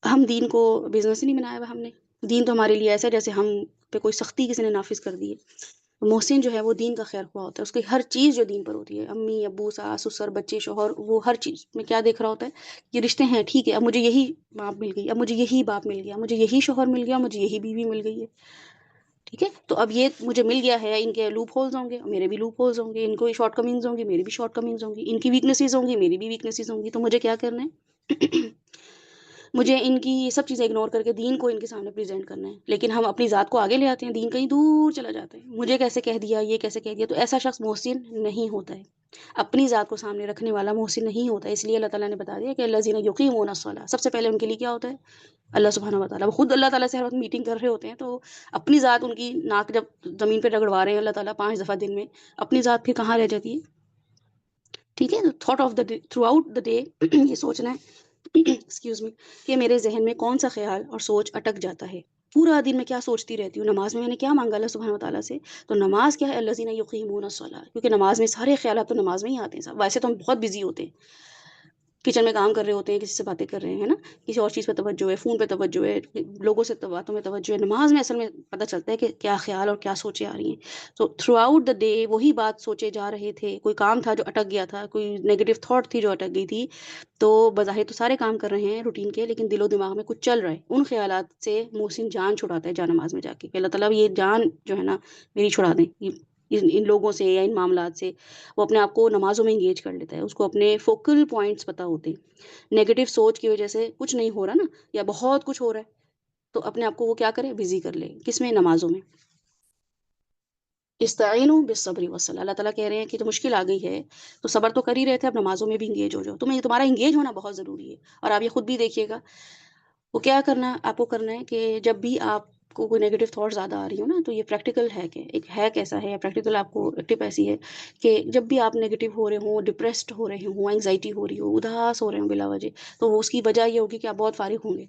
ہم دین کو بزنس ہی نہیں بنایا ہوا ہم نے. دین تو ہمارے لیے ایسا ہے جیسے ہم پہ کوئی سختی کسی نے نافذ کر دی ہے. محسن جو ہے وہ دین کا خیر خواہ ہوتا ہے، اس کی ہر چیز جو دین پر ہوتی ہے، امی ابو ساس سسر بچے شوہر، وہ ہر چیز میں کیا دیکھ رہا ہوتا ہے، یہ رشتے ہیں ٹھیک ہے، اب مجھے یہی باپ مل گئی، اب مجھے یہی باپ مل گیا، مجھے یہی شوہر مل گیا، مجھے یہی بیوی مل گئی ہے. ٹھیک ہے. تو اب یہ مجھے مل گیا ہے، ان کے لوپ ہولز ہوں گے، میرے بھی لوپ ہولز ہوں گے، ان کو شارٹ کمنگز ہوں گی، میری بھی شارٹ کمنگز ہوں گی، ان کی ویکنیسز ہوں گی، میری بھی ویکنیسز ہوں گی. تو مجھے کیا کرنا ہے مجھے ان کی یہ سب چیزیں اگنور کر کے دین کو ان کے سامنے پریزنٹ کرنا ہے. لیکن ہم اپنی ذات کو آگے لے آتے ہیں، دین کہیں دور چلا جاتا ہے. مجھے کیسے کہہ دیا، یہ کیسے کہہ دیا. تو ایسا شخص محسن نہیں ہوتا ہے، اپنی ذات کو سامنے رکھنے والا محسن نہیں ہوتا ہے. اس لیے اللہ تعالیٰ نے بتا دیا کہ الذین یقیمون الصلاۃ، سب سے پہلے ان کے لیے کیا ہوتا ہے، اللہ سبحانہ و تعالیٰ. وہ خود اللہ تعالیٰ سے ہر وقت میٹنگ کر رہے ہوتے ہیں، تو اپنی ذات ان کی ناک جب زمین پہ رگڑوا رہے ہیں اللہ تعالیٰ 5 دفعہ دن میں، اپنی ذات پھر کہاں رہ جاتی ہے. ٹھیک ہے. Thought of the day, through out the day یہ سوچنا ہے ایکسکیوز می کہ میرے ذہن میں کون سا خیال اور سوچ اٹک جاتا ہے. پورا دن میں کیا سوچتی رہتی ہوں، نماز میں نے کیا مانگا اللہ سبحانہ و تعالیٰ سے. تو نماز کیا ہے، الذین یقیمون الصلاۃ، کیونکہ نماز میں سارے خیالات تو نماز میں ہی آتے ہیں. ویسے تو ہم بہت بزی ہوتے ہیں، کچن میں کام کر رہے ہوتے ہیں، کسی سے باتیں کر رہے ہیں، ہے نا، کسی اور چیز پہ توجہ ہے، فون پہ توجہ ہے، لوگوں سے باتوں میں توجہ ہے. نماز میں اصل میں پتہ چلتا ہے کہ کیا خیال اور کیا سوچیں آ رہی ہیں. تو تھرو آؤٹ دا ڈے وہی بات سوچے جا رہے تھے. کوئی کام تھا جو اٹک گیا تھا، کوئی نیگیٹو تھاٹ تھی جو اٹک گئی تھی، تو بظاہر تو سارے کام کر رہے ہیں روٹین کے، لیکن دل و دماغ میں کچھ چل رہا ہے. ان خیالات سے محسن جان چھڑاتا ہے جا نماز میں جا کے کہ اللہ تعالیٰ یہ جان جو ہے نا میری چھڑا دیں ان لوگوں سے یا ان معاملات سے. وہ اپنے آپ کو نمازوں میں انگیج کر لیتا ہے، اس کو اپنے فوکل پوائنٹس پتہ ہوتے ہیں. نیگیٹو سوچ کی وجہ سے کچھ نہیں ہو رہا نا، یا بہت کچھ ہو رہا ہے، تو اپنے آپ کو وہ کیا کرے، بزی کر لے. کس میں، نمازوں میں. استعینوا بالصبر والصلاۃ، اللہ تعالیٰ کہہ رہے ہیں کہ جو مشکل آ گئی ہے تو صبر تو کر ہی رہے تھے، اب نمازوں میں بھی انگیج ہو جاؤ. تمہارا انگیج ہونا بہت ضروری ہے. اور آپ یہ خود بھی دیکھیے گا، وہ کیا کرنا آپ کو کرنا ہے کہ جب بھی آپ کو کوئی نیگیٹو تھاٹ زیادہ آ رہی ہو نا، تو یہ پریکٹیکل ہے کہ ایک ہے کیسا ہے، پریکٹیکل آپ کو ٹپ ایسی ہے کہ جب بھی آپ نیگیٹو ہو رہے ہوں، ڈپریسڈ ہو رہے ہوں، انگزائٹی ہو رہی ہو، اداس ہو رہے ہوں بلا وجہ، تو وہ اس کی وجہ یہ ہوگی کہ آپ بہت فارغ ہوں گے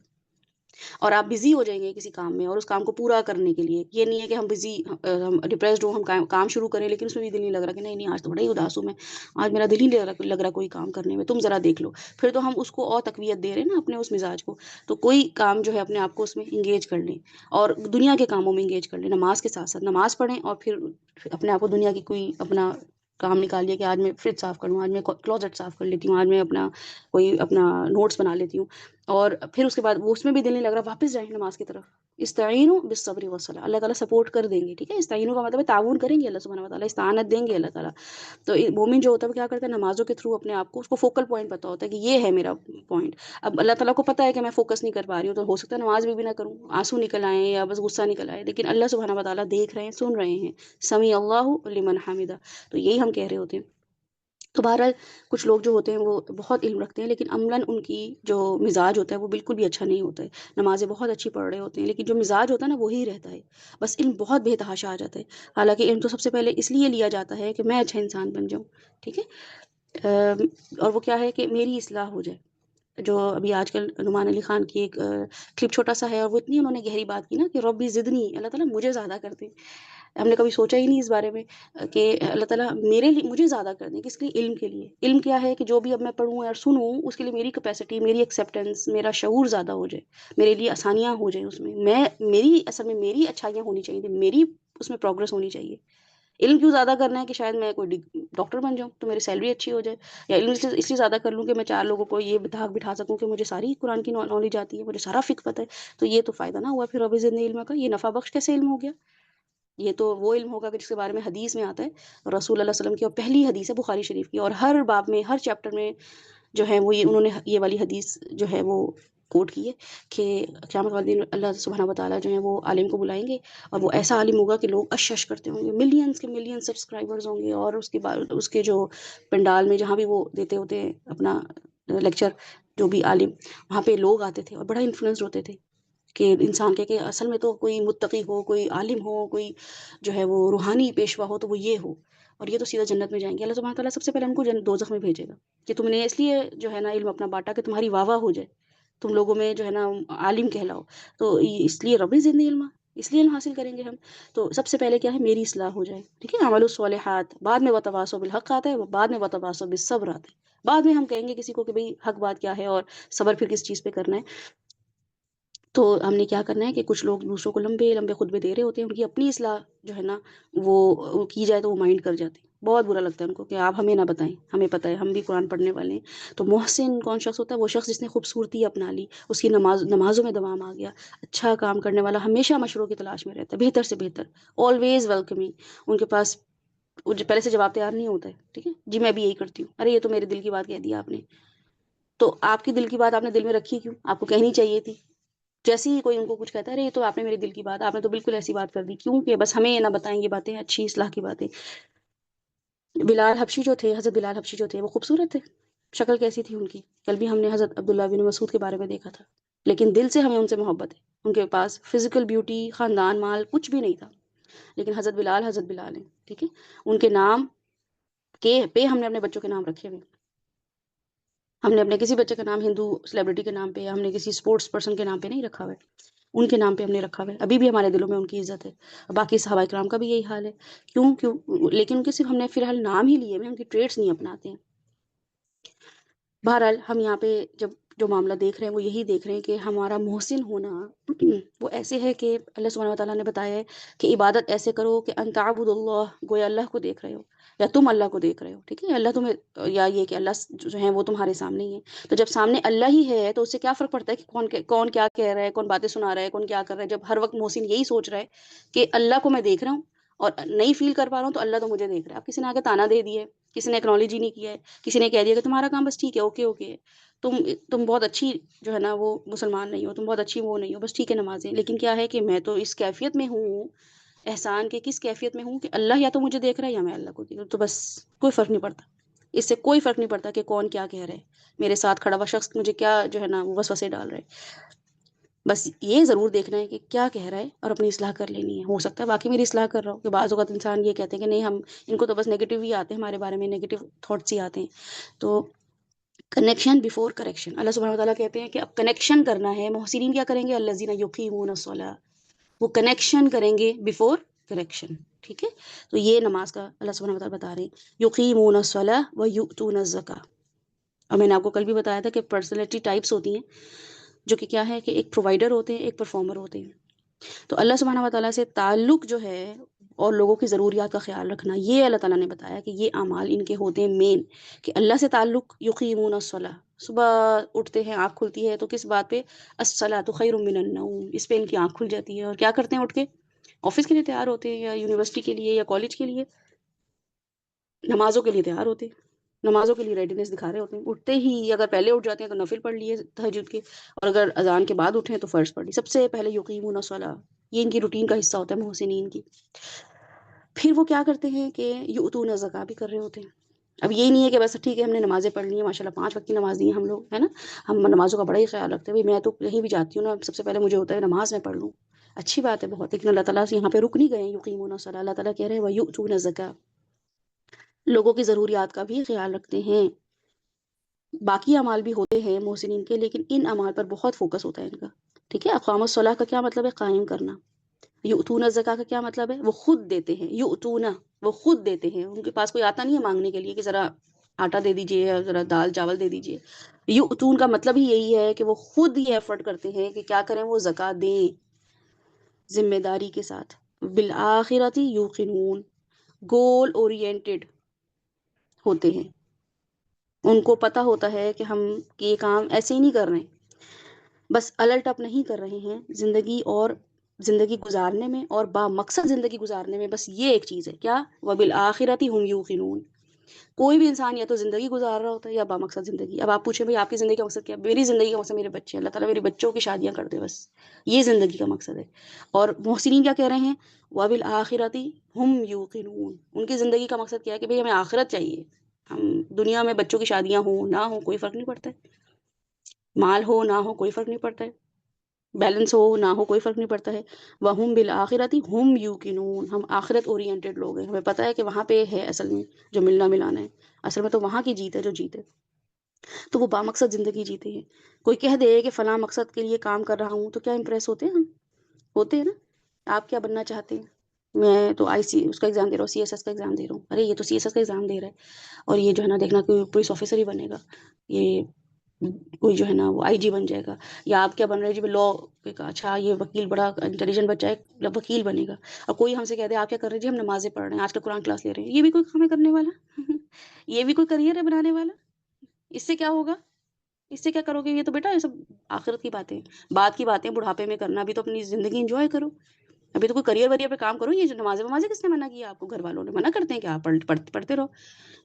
اور آپ بزی ہو جائیں گے کسی کام میں، اور اس کام کو پورا کرنے کے لیے. یہ نہیں ہے کہ ہم بزی، ہم ڈپریسڈ ہوں، ہم کام شروع کریں لیکن اس میں بھی دل نہیں لگ رہا کہ نہیں نہیں آج تو بڑا ہی اداس ہوں میں، آج میرا دل ہی نہیں لگ رہا کوئی کام کرنے میں، تم ذرا دیکھ لو. پھر تو ہم اس کو اور تقویت دے رہے ہیں نا اپنے اس مزاج کو. تو کوئی کام جو ہے اپنے آپ کو اس میں انگیج کر لیں، اور دنیا کے کاموں میں انگیج کر لیں. نماز کے ساتھ ساتھ نماز پڑھیں، اور پھر اپنے آپ کو دنیا کی کوئی اپنا کام نکال لیا کہ آج میں فریج صاف کر لوں، آج میں کلوزٹ صاف کر لیتی ہوں، آج میں اپنا نوٹس بنا لیتی ہوں. اور پھر اس کے بعد وہ اس میں بھی دل نہیں لگ رہا، واپس جائیں نماز کی طرف. استعینوا بالصبر والصلاۃ، اللہ تعالیٰ سپورٹ کر دیں گے. ٹھیک ہے. استعینوا کا مطلب ہے تعاون کریں گے اللہ سبحانہ و تعالیٰ، استعانت دیں گے اللہ تعالیٰ. تو مومن جو ہوتا ہے وہ کیا کرتا ہے، نمازوں کے تھرو اپنے آپ کو، اس کو فوکل پوائنٹ پتا ہوتا ہے کہ یہ ہے میرا پوائنٹ. اب اللہ تعالیٰ کو پتا ہے کہ میں فوکس نہیں کر پا رہی ہوں، تو ہو سکتا ہے نماز میں بھی نہ کروں، آنسو نکل آئیں یا بس غصہ نکل آئے، لیکن اللہ سبحانہ و تعالیٰ دیکھ رہے ہیں، سن رہے ہیں. سمیع اللہ لمن حمدہ. تو یہی ہم کہہ رہے ہوتے ہیں تو بہرحال کچھ لوگ جو ہوتے ہیں وہ بہت علم رکھتے ہیں، لیکن عملاً ان کی جو مزاج ہوتا ہے وہ بالکل بھی اچھا نہیں ہوتا ہے، نمازیں بہت اچھی پڑھ رہے ہوتے ہیں لیکن جو مزاج ہوتا ہے نا وہی رہتا ہے، بس علم بہت بے تحاشا آ جاتا ہے۔ حالانکہ علم تو سب سے پہلے اس لیے لیا جاتا ہے کہ میں اچھا انسان بن جاؤں، ٹھیک ہے؟ اور وہ کیا ہے کہ میری اصلاح ہو جائے۔ جو ابھی آج کل نعمان علی خان کی ایک کلپ چھوٹا سا ہے، اور وہ اتنی انہوں نے گہری بات کی نا کہ ربی زدنی، اللہ تعالیٰ مجھے زیادہ کر دے۔ ہم نے کبھی سوچا ہی نہیں اس بارے میں کہ اللہ تعالیٰ میرے لیے مجھے زیادہ کر دیں، کس لیے؟ علم کے لیے۔ علم کیا ہے کہ جو بھی اب میں پڑھوں اور سنوں اس کے لیے میری کیپیسٹی، میری ایکسیپٹنس، میرا شعور زیادہ ہو جائے، میرے لیے آسانیاں ہو جائیں اس میں میری اصل میں میری اچھائیاں ہونی چاہیے، میری اس میں پروگرس ہونی چاہیے۔ علم کیوں زیادہ کرنا ہے کہ شاید میں کوئی ڈاکٹر بن جاؤں تو میری سیلری اچھی ہو جائے، یا علم اس لیے زیادہ کر لوں کہ میں 4 لوگوں کو یہ بٹھا سکوں کہ مجھے ساری قرآن کی نالج آتی ہے، مجھے سارا فقہ پتہ ہے۔ تو یہ تو فائدہ نہ ہوا پھر رب زدنی علم کا، یہ نفع بخش کیسے علم ہو گیا؟ یہ تو وہ علم ہوگا کہ جس کے بارے میں حدیث میں آتا ہے، رسول اللہ صلی اللہ علیہ وسلم کی، اور پہلی حدیث ہے بخاری شریف کی، اور ہر باب میں ہر چیپٹر میں جو ہے وہ انہوں نے یہ والی حدیث جو ہے وہ کوٹ کی ہے کہ قیامت والے دن اللہ سبحانہ وتعالیٰ جو ہے وہ عالم کو بلائیں گے، اور وہ ایسا عالم ہوگا کہ لوگ اشش کرتے ہوں گے، ملینز کے ملین سبسکرائبرز ہوں گے، اور اس کے بعد اس کے جو پنڈال میں جہاں بھی وہ دیتے ہوتے ہیں اپنا لیکچر، جو بھی عالم، وہاں پہ لوگ آتے تھے اور بڑا انفلوئنس ہوتے تھے کہ انسان کہ اصل میں تو کوئی متقی ہو، کوئی عالم ہو، کوئی جو ہے وہ روحانی پیشوا ہو تو وہ یہ ہو، اور یہ تو سیدھا جنت میں جائیں گے۔ اللہ سبحانہ تعالیٰ سب سے پہلے ہم کو دوزخ میں بھیجے گا کہ تم نے اس لیے جو ہے نا علم اپنا بانٹا کہ تمہاری واہ واہ ہو جائے، تم لوگوں میں جو ہے نا عالم کہلاؤ، تو اس لیے ربی زدنی علما، اس لیے علم حاصل کریں گے ہم۔ تو سب سے پہلے کیا ہے؟ میری اصلاح ہو جائے، ٹھیک ہے؟ عمل الصالحات، بعد میں وتواصوا بالحق آتا ہے، بعد میں وتواصوا بالصبر آتا ہے، بعد میں ہم کہیں گے کسی کو کہ بھئی حق بات کیا ہے اور صبر پھر کس چیز پہ کرنا ہے۔ تو ہم نے کیا کرنا ہے کہ کچھ لوگ دوسروں کو لمبے لمبے خطبے دے رہے ہوتے ہیں، ان کی اپنی اصلاح جو ہے نا وہ کی جائے تو وہ مائنڈ کر جاتے ہیں، بہت برا لگتا ہے ان کو کہ آپ ہمیں نہ بتائیں، ہمیں پتہ ہے، ہم بھی قرآن پڑھنے والے ہیں۔ تو محسن کون شخص ہوتا ہے؟ وہ شخص جس نے خوبصورتی اپنا لی، اس کی نمازوں میں دوام آ گیا، اچھا کام کرنے والا، ہمیشہ مشوروں کی تلاش میں رہتا ہے، بہتر سے بہتر، آلویز ویلکمنگ، ان کے پاس وہ جو پہلے سے جواب تیار نہیں ہوتا ہے، ٹھیک ہے جی میں بھی یہی کرتی ہوں، ارے یہ تو میرے دل کی بات کہہ دی آپ نے، تو آپ کی دل کی بات آپ نے دل میں رکھی کیوں؟ آپ کو کہنی چاہیے تھی۔ جیسے ہی کوئی ان کو کچھ کہتا ہے، ارے یہ تو آپ نے میرے دل کی بات، آپ نے تو بالکل ایسی بات کر دی، کیوں کہ بس ہمیں یہ نہ بتائیں یہ باتیں، اچھی اصلاح کی باتیں۔ بلال حبشی جو تھے، حضرت بلال حبشی جو تھے، وہ خوبصورت تھے، شکل کیسی تھی ان کی؟ کل بھی ہم نے حضرت عبداللہ بن مسعود کے بارے میں دیکھا تھا، لیکن دل سے ہمیں ان سے محبت ہے، ان کے پاس فزیکل بیوٹی، خاندان، مال کچھ بھی نہیں تھا، لیکن حضرت بلال ہیں، ٹھیک ہے؟ ان کے نام کے پہ ہم نے اپنے بچوں کے نام رکھے ہوئے، ہم نے اپنے کسی بچے کا نام ہندو سیلیبریٹی کے نام پہ، یا ہم نے کسی اسپورٹس پرسن کے نام پہ نہیں رکھا ہوا ہے، ان کے نام پہ ہم نے رکھا ہوا ہے، ابھی بھی ہمارے دلوں میں ان کی عزت ہے، باقی صحابہ کرام کا بھی یہی حال ہے، کیوں لیکن ان کے صرف ہم نے فی الحال نام ہی لیے ہوئے، ان کی ٹریٹس نہیں اپناتے ہیں۔ بہرحال ہم یہاں پہ جب جو معاملہ دیکھ رہے ہیں وہ یہی دیکھ رہے ہیں کہ ہمارا محسن ہونا وہ ایسے ہے کہ اللہ سبحانہ وتعالیٰ نے بتایا ہے کہ عبادت ایسے کرو کہ ان تعبد اللہ، گویا اللہ کو دیکھ رہے ہو، یا تم اللہ کو دیکھ رہے ہو، ٹھیک ہے؟ اللہ تمہیں، یا یہ کہ اللہ جو ہیں وہ تمہارے سامنے ہی ہے، تو جب سامنے اللہ ہی ہے تو اس سے کیا فرق پڑتا ہے کہ کون کیا کہہ رہا ہے، کون باتیں سنا رہا ہے، کون کیا کر رہا ہے، جب ہر وقت محسن یہی سوچ رہا ہے کہ اللہ کو میں دیکھ رہا ہوں اور نہیں فیل کر پا رہا ہوں تو اللہ تو مجھے دیکھ رہا ہے۔ اب کسی نے آگے تانا دے دیا ہے، کسی نے اکنالج ہی نہیں کیا ہے، کسی نے کہہ دیا کہ تمہارا کام بس ٹھیک ہے، اوکے اوکے ہے، تم بہت اچھی جو ہے نا وہ مسلمان نہیں ہو، تم بہت اچھی وہ نہیں ہو، بس ٹھیک ہے نمازیں، لیکن کیا ہے کہ میں تو اس کیفیت میں ہوں، احسان کے کس کیفیت میں ہوں کہ اللہ یا تو مجھے دیکھ رہا ہے یا میں اللہ کو دیکھ رہا ہوں، تو بس کوئی فرق نہیں پڑتا، اس سے کوئی فرق نہیں پڑتا کہ کون کیا کہہ رہا ہے، میرے ساتھ کھڑا ہوا شخص مجھے کیا جو ہے نا وہ وسوسے ڈال رہا ہے، بس یہ ضرور دیکھنا ہے کہ کیا کہہ رہا ہے اور اپنی اصلاح کر لینی ہے، ہو سکتا ہے باقی میری اصلاح کر رہا ہو، کہ بعض اوقات انسان یہ کہتے ہیں کہ نہیں ہم ان کو تو بس نیگیٹو ہی آتے ہیں، ہمارے بارے میں نیگیٹو تھاٹس ہی آتے ہیں، تو کنیکشن بیفور کریکشن، اللہ سبحانہ وتعالیٰ کہتے ہیں کہ اب کنیکشن کرنا ہے، محسنین کیا کریں گے؟ الذین یقیمون الصلاۃ، وہ کنیکشن کریں گے بیفور کریکشن، ٹھیک ہے؟ تو یہ نماز کا اللہ سبحانہ وتعالیٰ بتا رہے ہیں، یقیمون الصلاۃ ویؤتون الزکاۃ، اور میں نے آپ کو کل بھی بتایا تھا کہ پرسنالٹی ٹائپس ہوتی ہیں، جو کہ کیا ہے کہ ایک پرووائڈر ہوتے ہیں، ایک پرفارمر ہوتے ہیں، تو اللہ سبحانہ وتعالیٰ سے تعلق جو ہے اور لوگوں کی ضروریات کا خیال رکھنا، یہ اللہ تعالیٰ نے بتایا کہ یہ اعمال ان کے ہوتے ہیں مین، کہ اللہ سے تعلق، یقیمون الصلاۃ، صبح اٹھتے ہیں آنکھ کھلتی ہے تو کس بات پہ؟ الصلاۃ خیر من النوم، اس پہ ان کی آنکھ کھل جاتی ہے، اور کیا کرتے ہیں اٹھ کے؟ آفس کے لیے تیار ہوتے ہیں، یا یونیورسٹی کے لیے، یا کالج کے لیے، نمازوں کے لیے تیار ہوتے ہیں، نمازوں کے لیے ریڈینس دکھا رہے ہوتے ہیں، اٹھتے ہی اگر پہلے اٹھ جاتے ہیں تو نفل پڑھ لیے تہجد کے، اور اگر اذان کے بعد اٹھیں تو فرض پڑھ لی، سب سے پہلے یقیمون الصلاۃ، یہ ان کی روٹین کا حصہ ہوتا ہے محسنین کی۔ پھر وہ کیا کرتے ہیں کہ یؤتون الزکاۃ بھی کر رہے ہوتے ہیں، اب یہ نہیں ہے کہ بس ٹھیک ہے ہم نے نمازیں پڑھ لی ہیں ماشاء اللہ 5 وقت کی نماز دی ہیں ہم لوگ، ہے نا، ہم نمازوں کا بڑا ہی خیال رکھتے ہیں، بھائی میں تو کہیں بھی جاتی ہوں نا سب سے پہلے مجھے ہوتا ہے نماز میں پڑھ لوں، اچھی بات ہے بہت، لیکن اللہ تعالیٰ سے یہاں پہ رک نہیں گئے ہیں، یقیمون الصلاۃ، اللہ تعالیٰ کہہ رہے ہیں وَيُؤْتُونَ الزَّکاۃ، لوگوں کی ضروریات کا بھی خیال رکھتے ہیں۔ باقی اعمال بھی ہوتے ہیں محسنین کے، لیکن ان اعمال پر بہت فوکس ہوتا ہے ان کا، ٹھیک ہے۔ اقام الصلاح کا کیا مطلب ہے؟ قائم کرنا۔ یؤتون الزکاۃ کا کیا مطلب ہے؟ وہ خود دیتے ہیں، یؤتون، وہ خود دیتے ہیں، ان کے پاس کوئی آتا نہیں ہے مانگنے کے لیے کہ ذرا آٹا دے دیجئے یا ذرا دال چاول دے دیجئے۔ یؤتون کا مطلب ہی یہی ہے کہ وہ خود یہ ایفرٹ کرتے ہیں کہ کیا کریں، وہ زکوٰۃ دیں ذمہ داری کے ساتھ۔ بالآخرۃ یوقنون، گول اورینٹڈ ہوتے ہیں، ان کو پتہ ہوتا ہے کہ ہم یہ کام ایسے ہی نہیں کر رہے ہیں، بس الٹ اپ نہیں کر رہے ہیں زندگی، اور زندگی گزارنے میں اور با مقصد زندگی گزارنے میں بس یہ ایک چیز ہے، کیا؟ وَبِالْآخِرَةِ هُمْ يُوقِنُونَ۔ کوئی بھی انسان یا تو زندگی گزار رہا ہوتا ہے یا با مقصد زندگی۔ اب آپ پوچھیں بھائی آپ کی زندگی کا مقصد کیا ہے؟ میری زندگی کا مقصد میرے بچے، اللہ تعالیٰ میرے بچوں کی شادیاں کر دے، بس یہ زندگی کا مقصد ہے۔ اور محسنین کیا کہہ رہے ہیں؟ وَبِالْآخِرَةِ هُمْ يُوقِنُونَ، ان کی زندگی کا مقصد کیا ہے کہ بھئی ہمیں آخرت چاہیے، ہم دنیا میں بچوں کی شادیاں ہوں نہ ہوں کوئی فرق نہیں پڑتا ہے، مال ہو نہ ہو کوئی فرق نہیں پڑتا ہے، بیلنس ہو نہ ہو کوئی فرق نہیں پڑتا ہے۔ وَهُمْ بِالْآخِرَةِ هُمْ يُوقِنُونَ، ہم آخرت اورینٹڈ لوگ ہیں، ہمیں پتہ ہے کہ وہاں پہ ہے اصل میں جو ملنا ملانا ہے، اصل میں تو وہاں کی جیت ہے جو جیت ہے، تو وہ بامقصد زندگی جیتے ہیں۔ کوئی کہہ دے کہ فلاں مقصد کے لیے کام کر رہا ہوں تو کیا امپریس ہوتے ہیں ہم؟ ہوتے ہیں نا۔ آپ کیا بننا چاہتے ہیں؟ میں تو آئی سی اس کا ایگزام دے رہا ہوں، سی ایس ایس کا ایگزام دے رہا ہوں، ارے یہ تو سی ایس ایس کا ایگزام دے رہا ہے اور یہ جو ہے نا دیکھنا کوئی پولیس آفیسر ہی بنے گا، یہ کوئی جو ہے نا وہ آئی جی بن جائے گا، یا آپ کیا بن رہے ہیں جی لا، اچھا یہ وکیل بڑا انٹیلیجنٹ بچہ ہے وکیل بنے گا، اور کوئی ہم سے کہہ دے آپ کیا کر رہے ہیں جی ہم نمازیں پڑھ رہے ہیں آج کل قرآن کلاس لے رہے ہیں، یہ بھی کوئی کام ہے کرنے والا؟ یہ بھی کوئی کریئر ہے بنانے والا؟ اس سے کیا ہوگا؟ اس سے کیا کرو گے؟ یہ تو بیٹا یہ سب آخرت کی باتیں، بعد کی باتیں بڑھاپے میں کرنا، ابھی تو اپنی زندگی انجوائے کرو، ابھی تو کوئی کریئر وریئر پہ کام کرو۔ یہ جو نمازیں ومازیں کس نے منع کیا آپ کو؟ گھر والوں نے منع کرتے ہیں کہ آپ پڑھتے رہو؟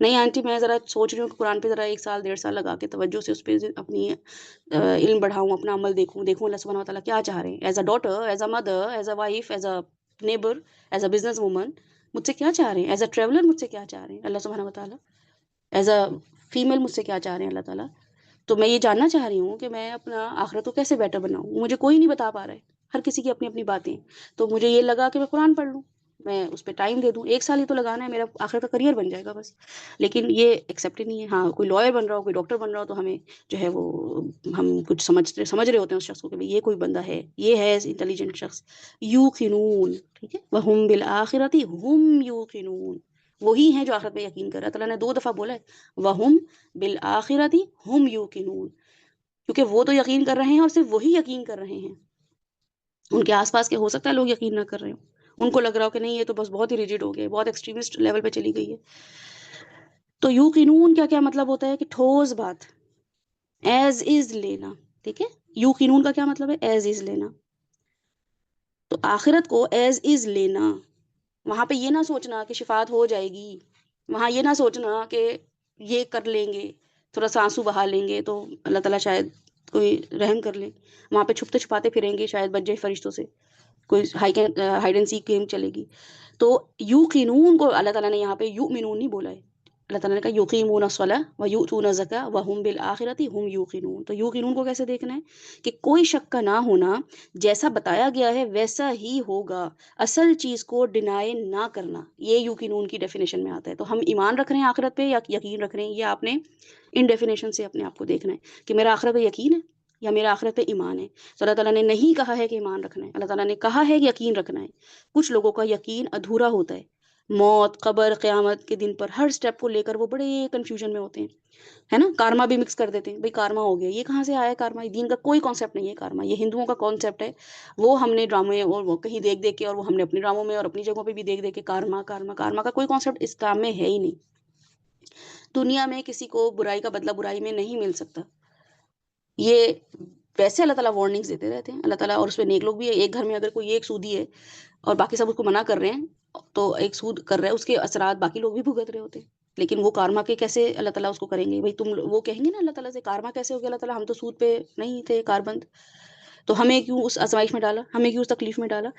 نہیں آنٹی میں ذرا سوچ رہی ہوں کہ قرآن پہ ذرا 1 سال 1.5 سال لگا کے توجہ سے اس پہ اپنی علم بڑھاؤں، اپنا عمل دیکھوں اللہ سبحانہ و تعالیٰ کیا چاہ رہے ہیں، as a daughter, as a mother, as a wife, as a neighbour, as a business woman مجھ سے کیا چاہ رہے ہیں، ایز اے ٹریولر مجھ سے کیا چاہ رہے ہیں اللہ سبحانہ و تعالیٰ، ایز اے فیمیل مجھ سے کیا چاہ رہے ہیں اللہ تعالیٰ۔ تو میں یہ جاننا چاہ رہی ہوں کہ میں اپنا آخرت کو کیسے بیٹر بناؤں، مجھے کوئی نہیں بتا پا رہا ہے، ہر کسی کی اپنی اپنی باتیں، تو مجھے یہ لگا کہ میں قرآن پڑھ لوں، میں اس پہ ٹائم دے دوں، 1 سال ہی تو لگانا ہے، میرا آخرت کا کریئر بن جائے گا بس۔ لیکن یہ ایکسیپٹ ہی نہیں ہے۔ ہاں کوئی لائر بن رہا ہو، کوئی ڈاکٹر بن رہا ہو تو ہمیں جو ہے وہ ہم کچھ سمجھ رہے ہوتے ہیں اس شخص کو کہ بھئی یہ کوئی بندہ ہے، یہ ہے انٹیلیجنٹ شخص۔ یوقنون، ٹھیک ہے، وَهُمْ بِالْآخِرَةِ هُمْ یوقنون، وہی ہیں جو آخرت پہ یقین کر رہا ہے۔ اللہ تعالیٰ نے 2 دفعہ بولا ہے وَهُمْ بِالْآخِرَةِ هُمْ یوقنون، کیونکہ وہ تو یقین کر رہے ہیں اور صرف وہی یقین کر رہے ہیں، ان کے آس پاس کے ہو سکتا ہے لوگ یقین نہ کر رہے ہوں، ان کو لگ رہا ہو کہ نہیں یہ تو بس بہت ہی ریجڈ ہو گیا، بہت ایکسٹریمسٹ لیول پہ چلی گئی ہے۔ تو یوقنون کیا کیا مطلب ہوتا ہے کہ ٹھوس بات، ایز از لینا، ٹھیک ہے۔ یوقنون کا کیا مطلب ہے؟ ایز از لینا، تو آخرت کو ایز از لینا، وہاں پہ یہ نہ سوچنا کہ شفاعت ہو جائے گی، وہاں یہ نہ سوچنا کہ یہ کر لیں گے، تھوڑا سا آنسو بہا لیں گے تو اللہ تعالیٰ شاید کوئی رحم کر لے، وہاں پہ چھپتے چھپاتے پھریں گے شاید بچ جائے فرشتوں سے، کوئی ہائیڈ اینڈ سیک گیم چلے گی۔ تو یوقنون کو اللہ تعالیٰ نے یہاں پہ یؤمنون نہیں بولا ہے، اللہ تعالیٰ نے کہا یقیمون الصلاۃ ویؤتون الزکاۃ وہم بالآخرۃ ہم یوقنون۔ تو یوقنون کو کیسے دیکھنا ہے کہ کوئی شک کا نہ ہونا، جیسا بتایا گیا ہے ویسا ہی ہوگا، اصل چیز کو ڈینائی نہ کرنا، یہ یوقنون کی ڈیفینیشن میں آتا ہے۔ تو ہم ایمان رکھ رہے ہیں آخرت پہ یا یقین رکھ رہے ہیں، یہ آپ نے ان ڈیفینیشن سے اپنے آپ کو دیکھنا ہے کہ میرا آخرت پہ یقین ہے یا میرا آخرت پہ ایمان ہے۔ تو اللہ تعالیٰ نے نہیں کہا ہے کہ ایمان رکھنا ہے، اللہ تعالیٰ نے کہا ہے یقین رکھنا ہے۔ کچھ لوگوں کا یقین ادھورا ہوتا ہے، موت، قبر، قیامت کے دن پر ہر سٹیپ کو لے کر وہ بڑے کنفیوژن میں ہوتے ہیں، ہے نا، کارما بھی مکس کر دیتے ہیں، بھئی کارما ہو گیا، یہ کہاں سے آیا ہے کارما؟ دین کا کوئی کانسیپٹ نہیں ہے کارما، یہ ہندوؤں کا کانسیپٹ ہے، وہ ہم نے ڈرامے اور وہ کہیں دیکھ دیکھ کے، اور وہ ہم نے اپنے ڈراموں میں اور اپنی جگہوں پہ بھی دیکھ دیکھ کے کارما کارما کارما کا کوئی کانسیپٹ اسلام میں ہے ہی نہیں۔ دنیا میں کسی کو برائی کا بدلہ برائی میں نہیں مل سکتا، یہ ویسے اللہ تعالیٰ وارننگز دیتے رہتے ہیں اللہ تعالیٰ، اور اس میں نیک لوگ بھی ہے، ایک گھر میں اگر کوئی ایک سودی ہے اور باقی سب اس کو منع کر رہے ہیں تو ایک سود کر رہا ہے، اس کے اثرات باقی لوگ بھی بھگت رہے ہوتے ہیں، لیکن وہ کارما کے کیسے اللہ تعالیٰ اس کو کریں گے؟ بھائی تم وہ کہیں گے نا اللہ تعالیٰ سے کارما کیسے ہو گیا اللہ تعالیٰ، ہم تو سود پہ نہیں تھے کاربند، تو ہمیں کیوں اس آزمائش میں ڈالا، ہمیں کیوں اس تکلیف میں ڈالا؟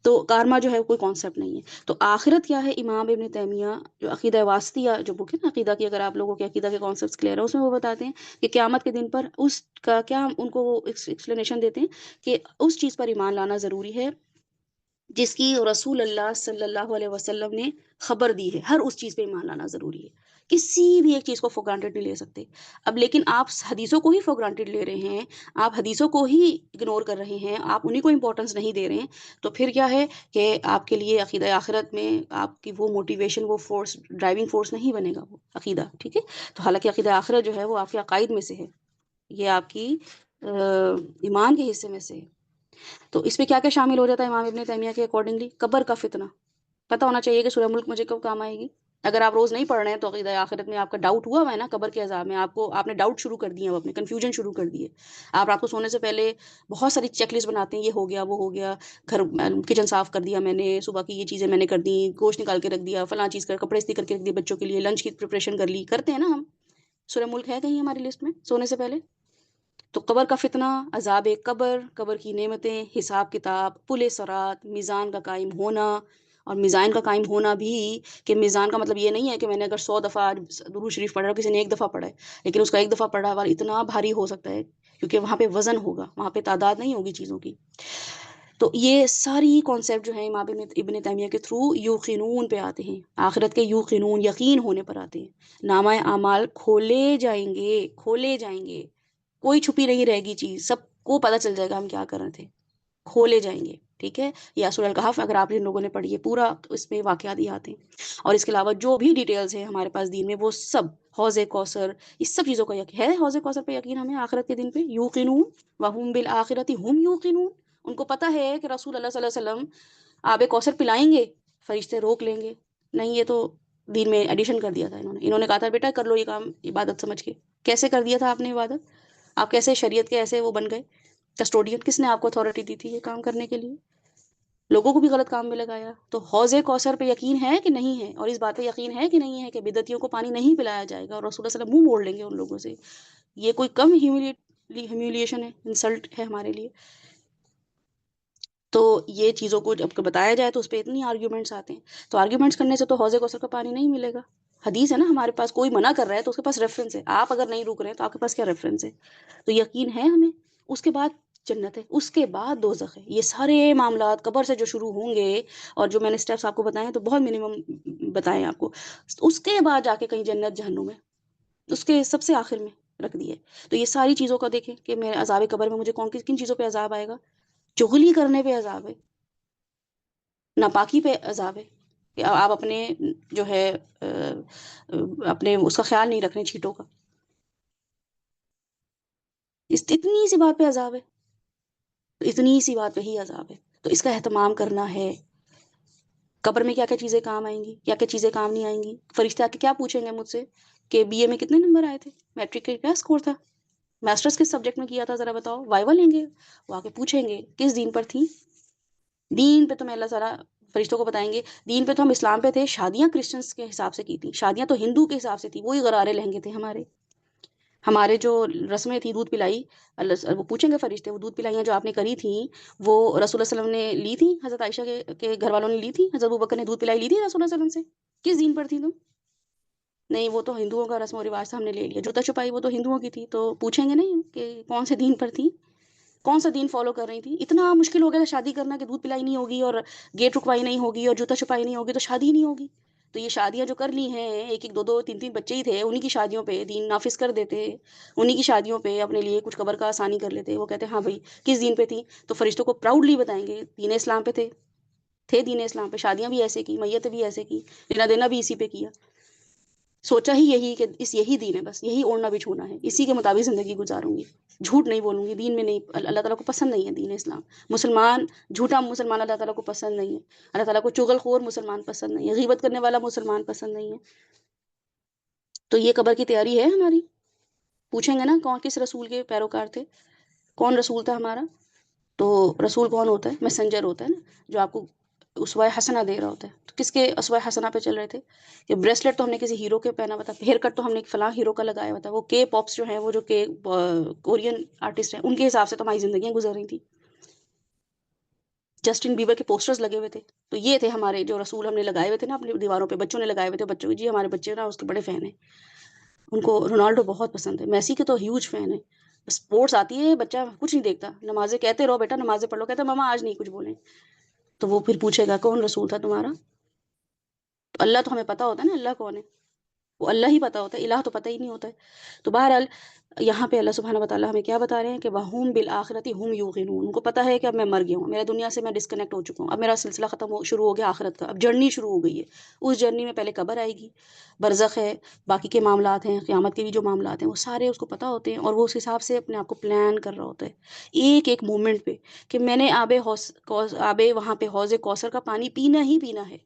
تو کارما جو ہے کوئی کانسیپٹ نہیں ہے. تو آخرت کیا ہے؟ امام ابن تیمیہ جو عقیدہ واسطیہ جو بک ہے نا عقیدہ کی، اگر آپ لوگوں کے عقیدہ کے کانسیپٹس کلیئر ہے، اس میں وہ بتاتے ہیں کہ قیامت کے دن پر اس کا کیا، ان کو وہ ایکسپلینیشن دیتے ہیں کہ اس چیز پر ایمان لانا ضروری ہے جس کی رسول اللہ صلی اللہ علیہ وسلم نے خبر دی ہے. ہر اس چیز پہ ایمان لانا ضروری ہے، کسی بھی ایک چیز کو فور گرانٹیڈ نہیں لے سکتے. اب لیکن آپ حدیثوں کو ہی فور گرانٹیڈ لے رہے ہیں، آپ حدیثوں کو ہی اگنور کر رہے ہیں، آپ انہیں کو امپورٹنس نہیں دے رہے ہیں، تو پھر کیا ہے کہ آپ کے لیے عقیدہ آخرت میں آپ کی وہ موٹیویشن، وہ فورس، ڈرائیونگ فورس نہیں بنے گا وہ عقیدہ. ٹھیک ہے؟ تو حالانکہ عقیدہ آخرت جو ہے وہ آپ کے عقائد میں سے ہے، یہ آپ کی ایمان کے حصے میں سے ہے. تو اس میں کیا کیا شامل ہو جاتا ہے امام ابن تیمیہ کے اکارڈنگلی؟ قبر کا فتنہ. پتہ ہونا چاہیے کہ سورہ ملک مجھے کب کام آئے گی. اگر آپ روز نہیں پڑھ رہے ہیں تو عقیدہ آخرت میں آپ کا ڈاؤٹ ہوا ہوا ہے نا قبر کے عذاب میں، آپ نے ڈاؤٹ شروع کر دیے، اپنے کنفیوژن شروع کر دیے. آپ رات کو سونے سے پہلے بہت ساری چیک لسٹ بناتے ہیں، یہ ہو گیا، وہ ہو گیا، گھر کچن صاف کر دیا میں نے، صبح کی یہ چیزیں میں نے کر دی، گوشت نکال کے رکھ دیا، فلاں چیز کر، کپڑے استری کر کے رکھ دیے بچوں کے لیے، لنچ کی پریپریشن کر لی، کرتے ہیں نا ہم. سورہ ملک ہے کہیں ہماری لسٹ میں سونے سے پہلے؟ تو قبر کا فتنہ، عذاب قبر، قبر کی نعمتیں، حساب کتاب، پل صراط، میزان کا قائم ہونا. اور میزان کا قائم ہونا بھی، کہ میزان کا مطلب یہ نہیں ہے کہ میں نے اگر 100 دفعہ درود شریف پڑھا، کسی نے 1 دفعہ پڑھا ہے، لیکن اس کا 1 دفعہ پڑھا ہوا اتنا بھاری ہو سکتا ہے کیونکہ وہاں پہ وزن ہوگا، وہاں پہ تعداد نہیں ہوگی چیزوں کی. تو یہ ساری کانسیپٹ جو ہیں امام ابن تیمیہ کے تھرو یوقنون پہ آتے ہیں، آخرت کے یوقنون، یقین ہونے پر آتے ہیں. نامہ اعمال کھولے جائیں گے، کھولے جائیں گے، کوئی چھپی نہیں رہے گی چیز، سب کو پتہ چل جائے گا ہم کیا کر رہے تھے، کھولے جائیں گے. ٹھیک ہے؟ یا سورہ الکہف اگر آپ جن لوگوں نے پڑھی ہے پورا، تو اس میں واقعات ہی آتے ہیں. اور اس کے علاوہ جو بھی ڈیٹیلز ہیں ہمارے پاس دین میں، وہ سب، حوض کوثر، اس سب چیزوں کا یقین ہے. حوض کوثر پہ یقین ہمیں آخرت کے دن پہ، یوقنون وہم بالآخرۃ ہم یوقنون. ان کو پتہ ہے کہ رسول اللہ صلی اللہ علیہ وسلم آب کوثر پلائیں گے، فرشتے روک لیں گے. نہیں، یہ تو دین میں ایڈیشن کر دیا تھا انہوں نے کہا تھا بیٹا کر لو یہ کام عبادت سمجھ کے. کیسے کر دیا تھا آپ نے عبادت؟ آپ کیسے شریعت کے ایسے وہ بن گئے کسٹوڈین؟ کس نے آپ کو اتھارٹی دی تھی یہ کام کرنے کے لیے؟ لوگوں کو بھی غلط کام میں لگایا. تو حوض کوثر پہ یقین ہے کہ نہیں ہے؟ اور اس بات پہ یقین ہے کہ نہیں ہے کہ بدعتیوں کو پانی نہیں پلایا جائے گا اور رسول اللہ صلی اللہ علیہ وسلم منہ موڑ لیں گے ان لوگوں سے؟ یہ کوئی کم ہیومیلیشن ہے، انسلٹ ہے ہمارے لیے. تو یہ چیزوں کو جب بتایا جائے تو اس پہ اتنی آرگیومنٹس آتے ہیں. تو آرگیومنٹس کرنے سے تو حوض کوثر کا پانی نہیں ملے گا. حدیث ہے نا ہمارے پاس، کوئی منع کر رہا ہے تو اس کے پاس ریفرنس ہے. آپ اگر نہیں رک رہے ہیں تو آپ کے پاس کیا ریفرنس ہے؟ تو یقین ہے ہمیں. اس کے بعد جنت ہے، اس کے بعد دوزخ ہے. یہ سارے معاملات قبر سے جو شروع ہوں گے، اور جو میں نے سٹیپس آپ کو بتائے ہیں تو بہت منیمم بتائیں آپ کو، اس کے بعد جا کے کہیں جنت جہنم ہے، اس کے سب سے آخر میں رکھ دیے. تو یہ ساری چیزوں کا دیکھیں کہ میرے عذاب قبر میں مجھے کون کن چیزوں پہ عذاب آئے گا. چغلی کرنے پہ عذاب ہے، ناپاکی پہ عذاب ہے، کہ آپ اپنے جو ہے اپنے اس کا خیال نہیں رکھ رہے چھیٹوں کا، اتنی سی بات پہ عذاب ہے، اتنی سی بات پہ ہی عذاب ہے. تو اس کا اہتمام کرنا ہے. قبر میں کیا کیا چیزیں کام آئیں گی، کیا کیا چیزیں کام نہیں آئیں گی. فرشتے آ کے کیا پوچھیں گے مجھ سے کہ بی اے میں کتنے نمبر آئے تھے، میٹرک کا کیا اسکور تھا، ماسٹرز کس سبجیکٹ میں کیا تھا، ذرا بتاؤ. وائوا لیں گے، وہ آ کے پوچھیں گے کس دین پر تھی. دین پہ تو میں اللہ تعالیٰ فرشتوں کو بتائیں گے دین پہ تو ہم اسلام پہ تھے، شادیاں کرسچنس کے حساب سے کی تھیں، شادیاں تو ہندو کے حساب سے تھی، وہی غرارے لہنگے تھے ہمارے. ہمارے جو رسمیں تھی دودھ پلائی، اللہ وہ پوچھیں گے فرشتے، وہ دودھ پلائیاں جو آپ نے کری تھیں وہ رسول اللہ صلی اللہ علیہ وسلم نے لی تھی، حضرت عائشہ کے گھر والوں نے لی تھی، حضرت ابوبکر نے دودھ پلائی لی تھی رسول اللہ صلی اللہ علیہ وسلم سے؟ کس دین پر تھی تم؟ نہیں، وہ تو ہندوؤں کا رسم و رواج سے ہم نے لے لیا. جوتا چھپائی وہ تو ہندوؤں کی تھی، تو پوچھیں گے نہیں کہ کون سے دین پر تھی، کون سا دین فالو کر رہی تھی. اتنا مشکل ہو گیا تھا شادی کرنا کہ دودھ پلائی نہیں ہوگی اور گیٹ رکوائی نہیں ہوگی اور جوتا چھپائی نہیں ہوگی تو شادی نہیں ہوگی. تو یہ شادیاں جو کر لی ہیں، ایک ایک دو دو تین تین بچے ہی تھے، انہی کی شادیوں پہ دین نافذ کر دیتے، انہی کی شادیوں پہ اپنے لیے کچھ قبر کا آسانی کر لیتے. وہ کہتے ہیں ہاں بھائی کس دین پہ تھی، تو فرشتوں کو پراؤڈلی بتائیں گے دین اسلام پہ تھے دین اسلام پہ، شادیاں بھی ایسے کی، میت بھی ایسے کی، لینا دینا بھی اسی پہ کیا. سوچا ہی یہی کہ یہی دین ہے، بس یہی اوڑھنا بچھونا ہے، اسی کے مطابق زندگی گزاروں گی، جھوٹ نہیں بولوں گی. دین میں نہیں، اللہ تعالیٰ کو پسند نہیں ہے دین اسلام. مسلمان جھوٹا مسلمان اللہ تعالیٰ کو پسند نہیں ہے. اللہ تعالیٰ کو چغل خور مسلمان پسند نہیں ہے، غیبت کرنے والا مسلمان پسند نہیں ہے. تو یہ قبر کی تیاری ہے ہماری. پوچھیں گے نا کون کس رسول کے پیروکار تھے، کون رسول تھا ہمارا. تو رسول کون ہوتا ہے؟ میسنجر ہوتا ہے نا، جو آپ کو اسوہ حسنہ دے رہا ہوتا ہے. تو کس کے اسوہ حسنہ پہ چل رہے تھے؟ کہ بریسلیٹ تو ہم نے کسی ہیرو کے پہنا ہوا تھا، ہیئر کٹ تو ہم نے فلاں ہیرو کا لگایا ہوا تھا. وہ کے پاپس جو ہیں، وہ جو کے کورین آرٹسٹ ہیں، ان کے حساب سے تو ہماری زندگیاں گزر رہی تھیں. جسٹن بیبر کے پوسٹرز لگے ہوئے تھے. تو یہ تھے ہمارے جو رسول ہم نے لگائے ہوئے تھے نا اپنی دیواروں پہ، بچوں نے لگائے ہوئے تھے. بچوں جی ہمارے بچے نا اس کے بڑے فین ہیں، ان کو رونالڈو بہت پسند ہے، میسی کے تو ہیوج فین ہے. اسپورٹس آتی ہے بچہ کچھ نہیں دیکھتا، نمازیں کہتے رہو بیٹا نمازیں پڑھ لو، کہتا ماما آج نہیں کچھ بولیں. تو وہ پھر پوچھے گا کون رسول تھا تمہارا؟ تو اللہ تو ہمیں پتہ ہوتا ہے نا اللہ کون ہے، وہ اللہ ہی پتہ ہوتا ہے، الہ تو پتہ ہی نہیں ہوتا ہے. تو بہرحال یہاں پہ اللہ سبحانہ و تعالیٰ ہمیں کیا بتا رہے ہیں کہ وَهُمْ بِالْآخِرَةِ هُمْ يُوقِنُونَ. ان کو پتہ ہے کہ اب میں مر گیا ہوں، میرا دنیا سے میں ڈسکنیکٹ ہو چکا ہوں، اب میرا سلسلہ شروع ہو گیا آخرت کا، اب جرنی شروع ہو گئی ہے. اس جرنی میں پہلے قبر آئے گی، برزخ ہے، باقی کے معاملات ہیں، قیامت کے بھی جو معاملات ہیں، وہ سارے اس کو پتہ ہوتے ہیں. اور وہ اس حساب سے اپنے آپ کو پلان کر رہا ہوتا ہے ایک ایک مومنٹ پہ، کہ میں نے آب وہاں پہ حوض کوثر کا پانی پینا ہی پینا ہے.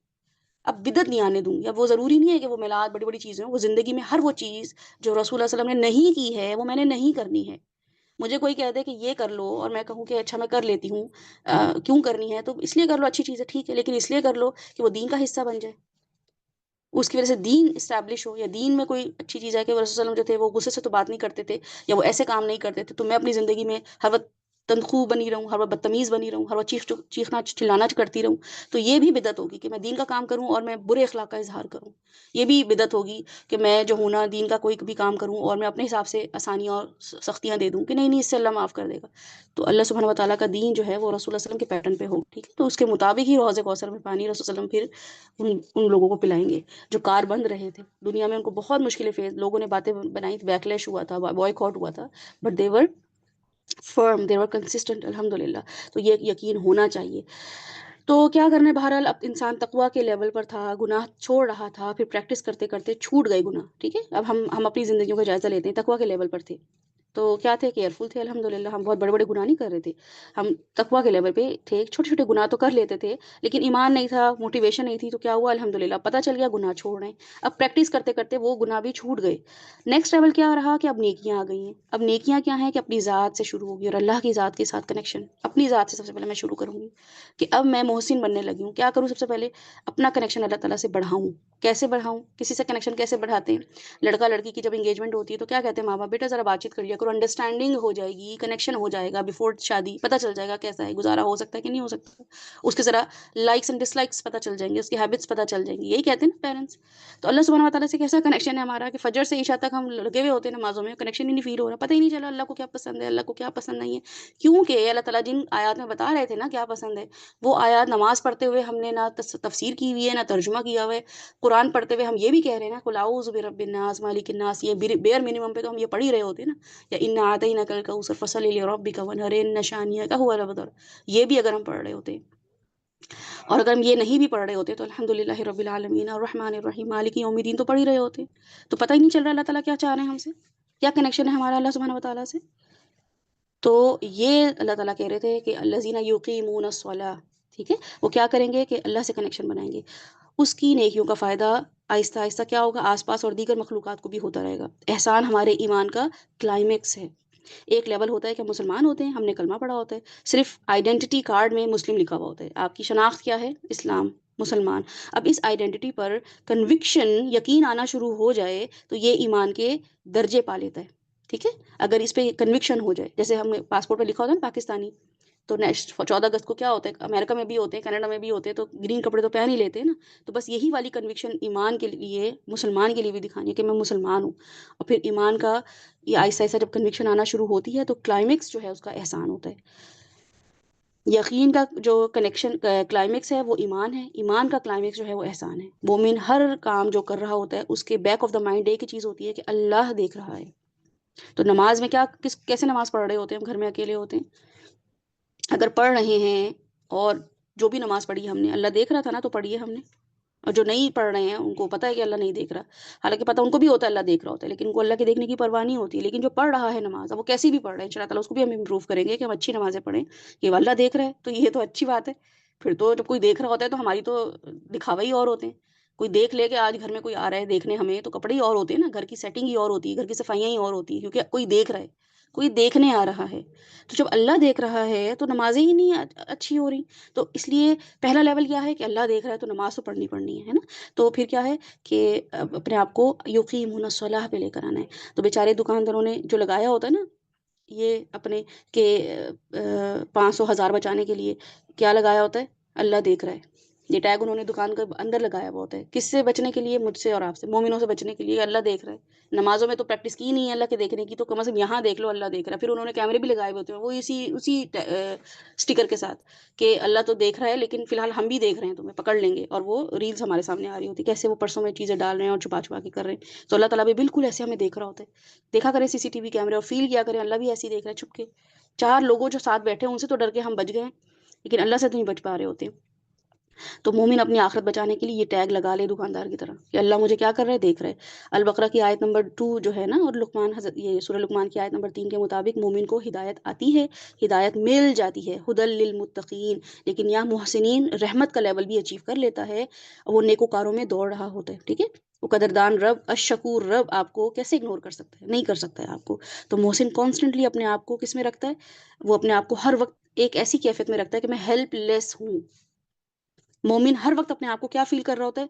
اب بدعت نہیں آنے دوں گی. اب وہ ضروری نہیں ہے کہ وہ میلاد بڑی بڑی چیزیں ہوں، وہ زندگی میں ہر وہ چیز جو رسول اللہ صلی اللہ علیہ وسلم نے نہیں کی ہے وہ میں نے نہیں کرنی ہے. مجھے کوئی کہہ دے کہ یہ کر لو اور میں کہوں کہ اچھا میں کر لیتی ہوں، کیوں کرنی ہے؟ تو اس لیے کر لو، اچھی چیز ہے ٹھیک ہے، لیکن اس لیے کر لو کہ وہ دین کا حصہ بن جائے، اس کی وجہ سے دین اسٹیبلش ہو، یا دین میں کوئی اچھی چیز ہے کہ وہ رسول صلی اللہ علیہ وسلم جو تھے وہ غصے سے تو بات نہیں کرتے تھے، یا وہ ایسے کام نہیں کرتے تھے، تو میں اپنی زندگی میں ہر وقت تندخو بنی رہوں، ہر وقت بدتمیز بنی رہوں، ہر وقت چیخنا چلانا کرتی رہوں. تو یہ بھی بدعت ہوگی کہ میں دین کا کام کروں اور میں برے اخلاق کا اظہار کروں. یہ بھی بدعت ہوگی کہ میں جو ہوں نا دین کا کوئی بھی کام کروں اور میں اپنے حساب سے آسانیاں اور سختیاں دے دوں کہ نہیں نہیں اس سے اللہ معاف کر دے گا. تو اللہ سبحانہ و تعالیٰ کا دین جو ہے وہ رسول اللہ علیہ وسلم کے پیٹرن پہ ہو، ٹھیک ہے، تو اس کے مطابق ہی حوض کوثر میں پانی رسول صلی اللہ علیہ وسلم پھر ان لوگوں کو پلائیں گے جو کار بند رہے تھے دنیا میں. ان کو بہت مشکلیں فیس، لوگوں نے باتیں بنائی، بیکلیش ہوا تھا، بوائے ہوا تھا، but they were firm, they were consistent الحمد للہ. تو یہ یقین ہونا چاہیے. تو کیا کرنا ہے؟ بہرحال اب انسان تقویٰ کے لیول پر تھا، گناہ چھوڑ رہا تھا، پھر پریکٹس کرتے کرتے چھوٹ گئے گناہ، ٹھیک ہے. اب ہم اپنی زندگیوں کا جائزہ لیتے ہیں، تقویٰ کے لیول پر تھے تو کیا تھے؟ کیئرفل تھے الحمدللہ. ہم بہت بڑے بڑے گناہ نہیں کر رہے تھے، ہم تقویٰ کے لیول پہ تھے، چھوٹے چھوٹے گناہ تو کر لیتے تھے لیکن ایمان نہیں تھا، موٹیویشن نہیں تھی. تو کیا ہوا؟ الحمدللہ پتہ چل گیا گناہ چھوڑ رہے ہیں. اب پریکٹس کرتے کرتے وہ گناہ بھی چھوٹ گئے. نیکسٹ لیول کیا رہا کہ اب نیکیاں آ گئی ہیں. اب نیکیاں کیا ہیں کہ اپنی ذات سے شروع ہوگی، اور اللہ کی ذات کے ساتھ کنیکشن اپنی ذات سے سب سے پہلے میں شروع کروں گی کہ اب میں محسن بننے لگی ہوں. کیا کروں؟ سب سے پہلے اپنا کنیکشن اللہ تعالیٰ سے بڑھاؤں. کیسے بڑھاؤں؟ کسی سے کنیکشن کیسے بڑھاتے ہیں؟ لڑکا لڑکی کی جب انگیجمنٹ ہوتی ہے تو کیا کہتے ہیں ماں باپ؟ بیٹا ذرا بات چیت کر لیا کرو، انڈرسٹینڈنگ ہو جائے گی، کنیکشن ہو جائے گا بیفور شادی، پتہ چل جائے گا کیسا ہے، گزارا ہو سکتا ہے کہ نہیں ہو سکتا، اس کے ذرا لائکس اینڈ ڈس لائکس پتہ چل جائیں گے، اس کی ہیبٹس پتہ چل جائیں گی. یہی کہتے ہیں نا پیرنٹس. تو اللہ سبحانہ و تعالیٰ سے کیسا کنیکشن ہے ہمارا کہ فجر سے عشاء تک ہم لگے ہوئے ہوتے ہیں نمازوں میں، کنیکشن ہی نہیں فیل ہو رہا، پتہ ہی نہیں چلا اللہ کو کیا پسند ہے، اللہ کو کیا پسند نہیں ہے. کیونکہ اللہ تعالیٰ جن آیات میں بتا رہے تھے نا کیا پسند ہے، وہ آیات نماز پڑھتے ہوئے ہم نے نہ تفسیر کی ہوئی ہے نہ ترجمہ کیا ہوا ہے. قرآن پڑھتے ہوئے ہم یہ بھی کہہ رہے ہیں نا قل اعوذ برب الناس مالک الناس، یہ بیئر منیمم پہ تو ہم یہ پڑھ ہی رہے ہوتے ہیں نا. یا انا اعطیناک الکوثر فصلی لربک وانحر ان شانئک هو الابتر، یہ بھی اگر ہم پڑھ رہے ہوتے ہیں. اور اگر ہم یہ نہیں بھی پڑھ رہے ہوتے تو الحمدللہ رب العالمین الرحمن الرحیم مالک یوم الدین تو پڑھ ہی رہے ہوتے. تو پتہ ہی نہیں چل رہا اللہ تعالیٰ کیا چاہ رہے ہیں ہم سے، کیا کنیکشن ہے ہمارا اللہ سبحانہ و تعالیٰ سے. تو یہ اللہ تعالیٰ کہہ رہے تھے کہ الذین یقیمون الصلاۃ، ٹھیک ہے، وہ کیا کریں گے کہ اللہ سے کنیکشن بنائیں گے. اس کی نیکیوں کا فائدہ آہستہ آہستہ کیا ہوگا؟ آس پاس اور دیگر مخلوقات کو بھی ہوتا رہے گا. احسان ہمارے ایمان کا کلائمیکس ہے. ایک لیول ہوتا ہے کہ مسلمان ہوتے ہیں، ہم نے کلمہ پڑھا ہوتا ہے، صرف آئیڈینٹی کارڈ میں مسلم لکھا ہوا ہوتا ہے، آپ کی شناخت کیا ہے؟ اسلام، مسلمان. اب اس آئیڈینٹی پر کنوکشن، یقین آنا شروع ہو جائے تو یہ ایمان کے درجے پا لیتا ہے، ٹھیک ہے. اگر اس پہ کنوکشن ہو جائے، جیسے ہم نے پاسپورٹ پہ لکھا ہوتا ہے نا پاکستانی، تو نیکسٹ 14 اگست کو کیا ہوتا ہے، امریکہ میں بھی ہوتے ہیں، کینیڈا میں بھی ہوتے ہیں، تو گرین کپڑے تو پہن ہی لیتے ہیں نا. تو بس یہی والی کنوکشن ایمان کے لیے، مسلمان کے لیے بھی دکھانی ہے کہ میں مسلمان ہوں. اور پھر ایمان کا یہ آہستہ آہستہ جب کنوکشن آنا شروع ہوتی ہے تو کلائمیکس جو ہے اس کا احسان ہوتا ہے. یقین کا جو کنیکشن کلائمیکس ہے وہ ایمان ہے، ایمان کا کلائمیکس جو ہے وہ احسان ہے. مومن ہر کام جو کر رہا ہوتا ہے اس کے بیک آف دا مائنڈ ایک ہی چیز ہوتی ہے کہ اللہ دیکھ رہا ہے. تو نماز میں کیسے نماز پڑھ رہے ہوتے ہیں؟ ہم گھر میں اکیلے ہوتے ہیں، اگر پڑھ رہے ہیں اور جو بھی نماز پڑھی ہم نے اللہ دیکھ رہا تھا نا تو پڑھی ہے ہم نے. اور جو نہیں پڑھ رہے ہیں ان کو پتہ ہے کہ اللہ نہیں دیکھ رہا، حالانکہ پتہ ان کو بھی ہوتا ہے اللہ دیکھ رہا ہوتا ہے، لیکن ان کو اللہ کے دیکھنے کی پرواہ نہیں ہوتی. لیکن جو پڑھ رہا ہے نماز، اب وہ کیسی بھی پڑھ رہے ہیں، انشاء اللہ تعالیٰ اس کو بھی ہم امپروو کریں گے کہ ہم اچھی نمازیں پڑھیں کہ اللہ دیکھ رہا ہے تو یہ تو اچھی بات ہے. پھر تو جب کوئی دیکھ رہا ہوتا ہے تو ہماری تو دکھاوا ہی اور ہوتے ہیں. کوئی دیکھ لے کہ آج گھر میں کوئی آ رہا ہے دیکھنے ہمیں، تو کپڑے ہی اور ہوتے ہیں نا، گھر کی سیٹنگ ہی اور ہوتی ہے، گھر کی صفائیاں ہی اور ہوتی ہیں، کیونکہ کوئی دیکھ رہا ہے. کوئی دیکھنے آ رہا ہے. تو جب اللہ دیکھ رہا ہے تو نمازیں ہی نہیں اچھی ہو رہی. تو اس لیے پہلا لیول کیا ہے کہ اللہ دیکھ رہا ہے تو نماز تو پڑھنی پڑنی ہے نا. تو پھر کیا ہے کہ اپنے آپ کو یقیمون الصلاح پہ لے کر آنا ہے. تو بیچارے دکانداروں نے جو لگایا ہوتا ہے نا یہ اپنے کہ 500 1000 بچانے کے لیے کیا لگایا ہوتا ہے؟ اللہ دیکھ رہا ہے. یہ ٹیگ انہوں نے دکان کے اندر لگایا ہوا ہوتا ہے. کس سے بچنے کے لیے؟ مجھ سے اور آپ سے، مومنوں سے بچنے کے لیے. اللہ دیکھ رہا ہے. نمازوں میں تو پریکٹس کی نہیں ہے اللہ کے دیکھنے کی، تو کم از کم یہاں دیکھ لو اللہ دیکھ رہا ہے. پھر انہوں نے کیمرے بھی لگائے ہوتے ہیں وہ اسی اسٹیکر کے ساتھ کہ اللہ تو دیکھ رہا ہے لیکن فی الحال ہم بھی دیکھ رہے ہیں، تمہیں پکڑ لیں گے. اور وہ ریلز ہمارے سامنے آ رہی ہوتی کیسے وہ پرسوں میں چیزیں ڈال رہے ہیں اور چھپا چھپا کے کر رہے ہیں. تو اللہ تعالیٰ بھی بالکل ایسے ہمیں دیکھ رہا ہوتا ہے. دیکھا کریں CCTV کیمرے اور فیل کیا کریں اللہ بھی ایسے ہی دیکھ رہا ہے چھپ کے. 4 لوگوں جو ساتھ بیٹھے ہیں ان سے تو ڈر کے ہم بچ گئے ہیں، لیکن اللہ سے تو نہیں بچ پا رہے ہوتے. تو مومن اپنی آخرت بچانے کے لیے یہ ٹیگ لگا لے دکاندار کی طرح کہ اللہ مجھے کیا کر رہا ہے، دیکھ رہا ہے. البقرہ کی آیت نمبر 2 جو ہے نا، اور لقمان حضرت یہ سورہ لقمان کی آیت نمبر 3 کے مطابق مومن کو ہدایت آتی ہے، ہدایت مل جاتی ہے، ہدی للمتقین. لیکن یا محسنین رحمت کا لیول بھی اچیو کر لیتا ہے، وہ نیکوکاروں میں دوڑ رہا ہوتا ہے. ٹھیک ہے. وہ قدردان رب الشکور رب آپ کو کیسے اگنور کر سکتا ہے؟ نہیں کر سکتا ہے آپ کو. تو محسن کانسٹنٹلی اپنے آپ کو کس میں رکھتا ہے؟ وہ اپنے آپ کو ہر وقت ایک ایسی کیفیت میں رکھتا ہے کہ میں ہیلپ لیس ہوں. مومن ہر وقت اپنے آپ کو کیا فیل کر رہا ہوتا ہے؟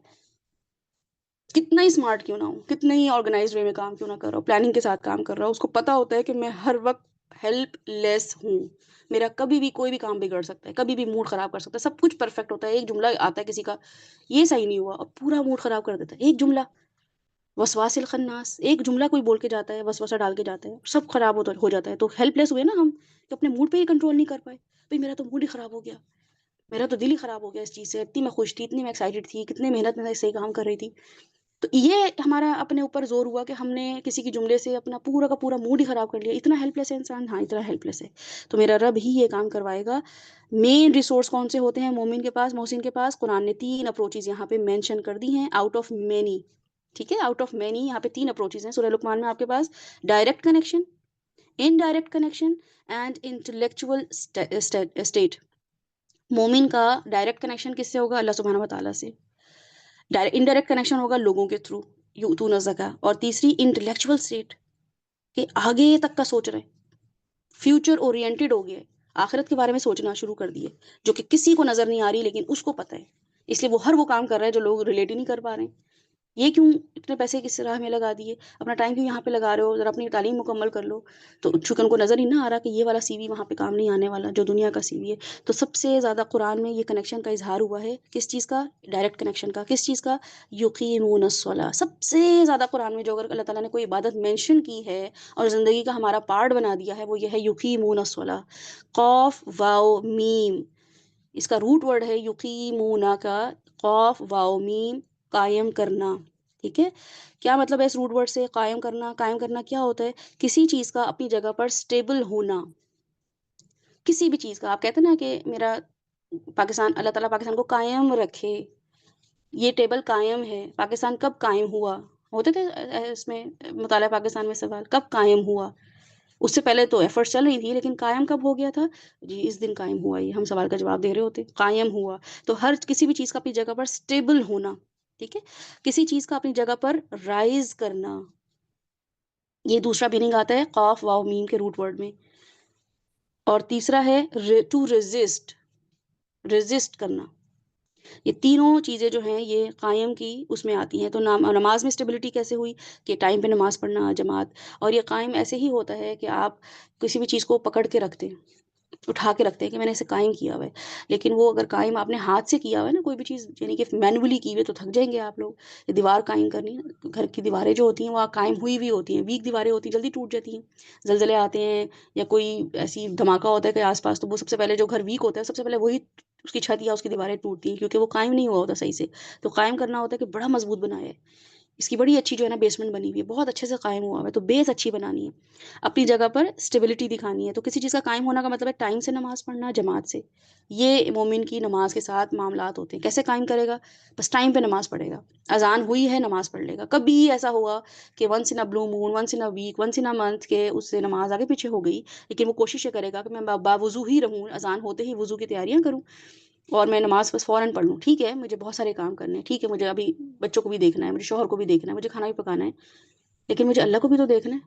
کتنا ہی اسمارٹ کیوں نہ ہوں، کتنا ہی آرگنائزڈ وے میں کام کیوں نہ کر رہا ہوں، پلاننگ کے ساتھ کام کر رہا ہوں، اس کو پتا ہوتا ہے کہ میں ہر وقت ہیلپ لیس ہوں. میرا کبھی بھی کوئی بھی کام بگڑ سکتا ہے، کبھی بھی موڈ خراب کر سکتا ہے. سب کچھ پرفیکٹ ہوتا ہے، ایک جملہ آتا ہے کسی کا یہ صحیح نہیں ہوا اور پورا موڈ خراب کر دیتا ہے. ایک جملہ وسواس الخناس، ایک جملہ کوئی بول کے جاتا ہے، وسوسہ ڈال کے جاتا ہے، سب خراب ہو جاتا ہے. تو ہیلپ لیس ہوئے نا ہم کہ اپنے موڈ پہ ہی کنٹرول نہیں کر پائے. بھئی میرا تو موڈ ہی خراب ہو گیا، میرا تو دل ہی خراب ہو گیا اس چیز سے. اتنی میں خوش تھی، اتنی میں ایکسائٹڈ تھی، کتنے محنت میں صحیح کام کر رہی تھی. تو یہ ہمارا اپنے اوپر زور ہوا کہ ہم نے کسی کی جملے سے اپنا پورا کا پورا موڈ ہی خراب کر لیا. اتنا ہیلپ لیس ہے انسان، ہاں اتنا ہیلپ لیس ہے. تو میرا رب ہی یہ کام کروائے گا. مین ریسورس کون سے ہوتے ہیں مومن کے پاس، محسن کے پاس؟ قرآن نے 3 اپروچز یہاں پہ مینشن کر دی ہیں آؤٹ آف مینی. ٹھیک ہے، آؤٹ آف مینی یہاں پہ 3 اپروچز ہیں سورہ لقمان میں آپ کے پاس. Direct connection, indirect connection and intellectual state. مومن کا ڈائریکٹ کنیکشن کس سے ہوگا؟ اللہ سبحانہ و تعالیٰ سے. انڈائریکٹ کنیکشن ہوگا لوگوں کے تھرو، یؤتون الزکاۃ. اور تیسری انٹلیکچوئل اسٹیٹ کہ آگے تک کا سوچ رہے ہیں، فیوچر اورینٹیڈ ہو گیا ہے، آخرت کے بارے میں سوچنا شروع کر دیے، جو کہ کسی کو نظر نہیں آ رہی لیکن اس کو پتہ ہے. اس لیے وہ ہر وہ کام کر رہا ہے جو لوگ ریلیٹ ہی نہیں کر پا رہے ہیں. یہ کیوں اتنے پیسے کس راہ میں لگا دیے، اپنا ٹائم کیوں یہاں پہ لگا رہے ہو، ذرا اپنی تعلیم مکمل کر لو. تو چونکہ ان کو نظر ہی نہ آ رہا کہ یہ والا CV وہاں پہ کام نہیں آنے والا جو دنیا کا CV ہے. تو سب سے زیادہ قرآن میں یہ کنیکشن کا اظہار ہوا ہے کس چیز کا؟ ڈائریکٹ کنیکشن کا. کس چیز کا؟ یقیمون الصلاۃ. سب سے زیادہ قرآن میں جو اگر اللہ تعالیٰ نے کوئی عبادت مینشن کی ہے اور زندگی کا ہمارا پارٹ بنا دیا ہے وہ یہ ہے یقیمون الصلاۃ. قاف واو میم، اس کا روٹ ورڈ ہے یقیمون کا، قاف واو میم، قائم کرنا. ٹھیک ہے. کیا مطلب ہے اس روٹ ورڈ سے قائم کرنا؟ قائم کرنا کیا ہوتا ہے؟ کسی چیز کا اپنی جگہ پر سٹیبل ہونا. کسی بھی چیز کا آپ کہتے ہیں نا کہ میرا پاکستان، اللہ تعالیٰ پاکستان کو قائم رکھے، یہ ٹیبل قائم ہے. پاکستان کب قائم ہوا؟ ہوتے تھے اس میں مطالعہ پاکستان میں سوال، کب قائم ہوا؟ اس سے پہلے تو ایفرٹس چل رہی تھی لیکن قائم کب ہو گیا تھا؟ جی اس دن قائم ہوا. یہ ہم سوال کا جواب دے رہے ہوتے، قائم ہوا. تو ہر کسی بھی چیز کا اپنی جگہ پر سٹیبل ہونا. ٹھیک ہے. کسی چیز کا اپنی جگہ پر رائز کرنا، یہ دوسرا میننگ آتا ہے قاف واو میم کے روٹ ورڈ میں. اور تیسرا ہے ٹو ریزسٹ، ریزسٹ کرنا. یہ تینوں چیزیں جو ہیں یہ قائم کی اس میں آتی ہیں. تو نماز میں اسٹیبلٹی کیسے ہوئی؟ کہ ٹائم پہ نماز پڑھنا، جماعت. اور یہ قائم ایسے ہی ہوتا ہے کہ آپ کسی بھی چیز کو پکڑ کے رکھتے ہیں، اٹھا کے رکھتے ہیں کہ میں نے اسے قائم کیا ہوا ہے. لیکن وہ اگر قائم آپ نے ہاتھ سے کیا ہوا ہے نا کوئی بھی چیز، یعنی کہ مینولی کی ہوئی، تو تھک جائیں گے آپ لوگ. یہ دیوار قائم کرنی، گھر کی دیواریں جو ہوتی ہیں وہ قائم ہوئی ہوئی ہوتی ہیں، ویک دیواریں ہوتی ہیں، جلدی ٹوٹ جاتی ہیں. زلزلے آتے ہیں یا کوئی ایسی دھماکہ ہوتا ہے کہ آس پاس، تو وہ سب سے پہلے جو گھر ویک ہوتا ہے سب سے پہلے وہی اس کی چھت یا اس کی دیواریں ٹوٹتی ہیں کیونکہ وہ قائم نہیں ہوا ہوتا صحیح سے. تو قائم کرنا ہوتا ہے کہ بڑا مضبوط بنایا ہے، اس کی بڑی اچھی جو ہے نا بیسمنٹ بنی ہوئی ہے، بہت اچھے سے قائم ہوا ہوا ہے. تو بیس اچھی بنانی ہے، اپنی جگہ پر اسٹیبلٹی دکھانی ہے. تو کسی چیز کا قائم ہونا کا مطلب ہے ٹائم سے نماز پڑھنا، جماعت سے. یہ مومن کی نماز کے ساتھ معاملات ہوتے ہیں. کیسے قائم کرے گا؟ بس ٹائم پہ نماز پڑھے گا، اذان ہوئی ہے نماز پڑھ لے گا. کبھی ایسا ہوا کہ once in blue moon, once in week, once in month کے اس سے نماز آگے پیچھے ہو گئی، لیکن وہ کوشش یہ کرے گا کہ میں باوضو ہی رہوں، اذان ہوتے ہی وضو کی تیاریاں کروں اور میں نماز بس فوراً پڑھ لوں. ٹھیک ہے مجھے بہت سارے کام کرنے ہیں، ٹھیک ہے مجھے ابھی بچوں کو بھی دیکھنا ہے، مجھے شوہر کو بھی دیکھنا ہے، مجھے کھانا بھی پکانا ہے، لیکن مجھے اللہ کو بھی تو دیکھنا ہے.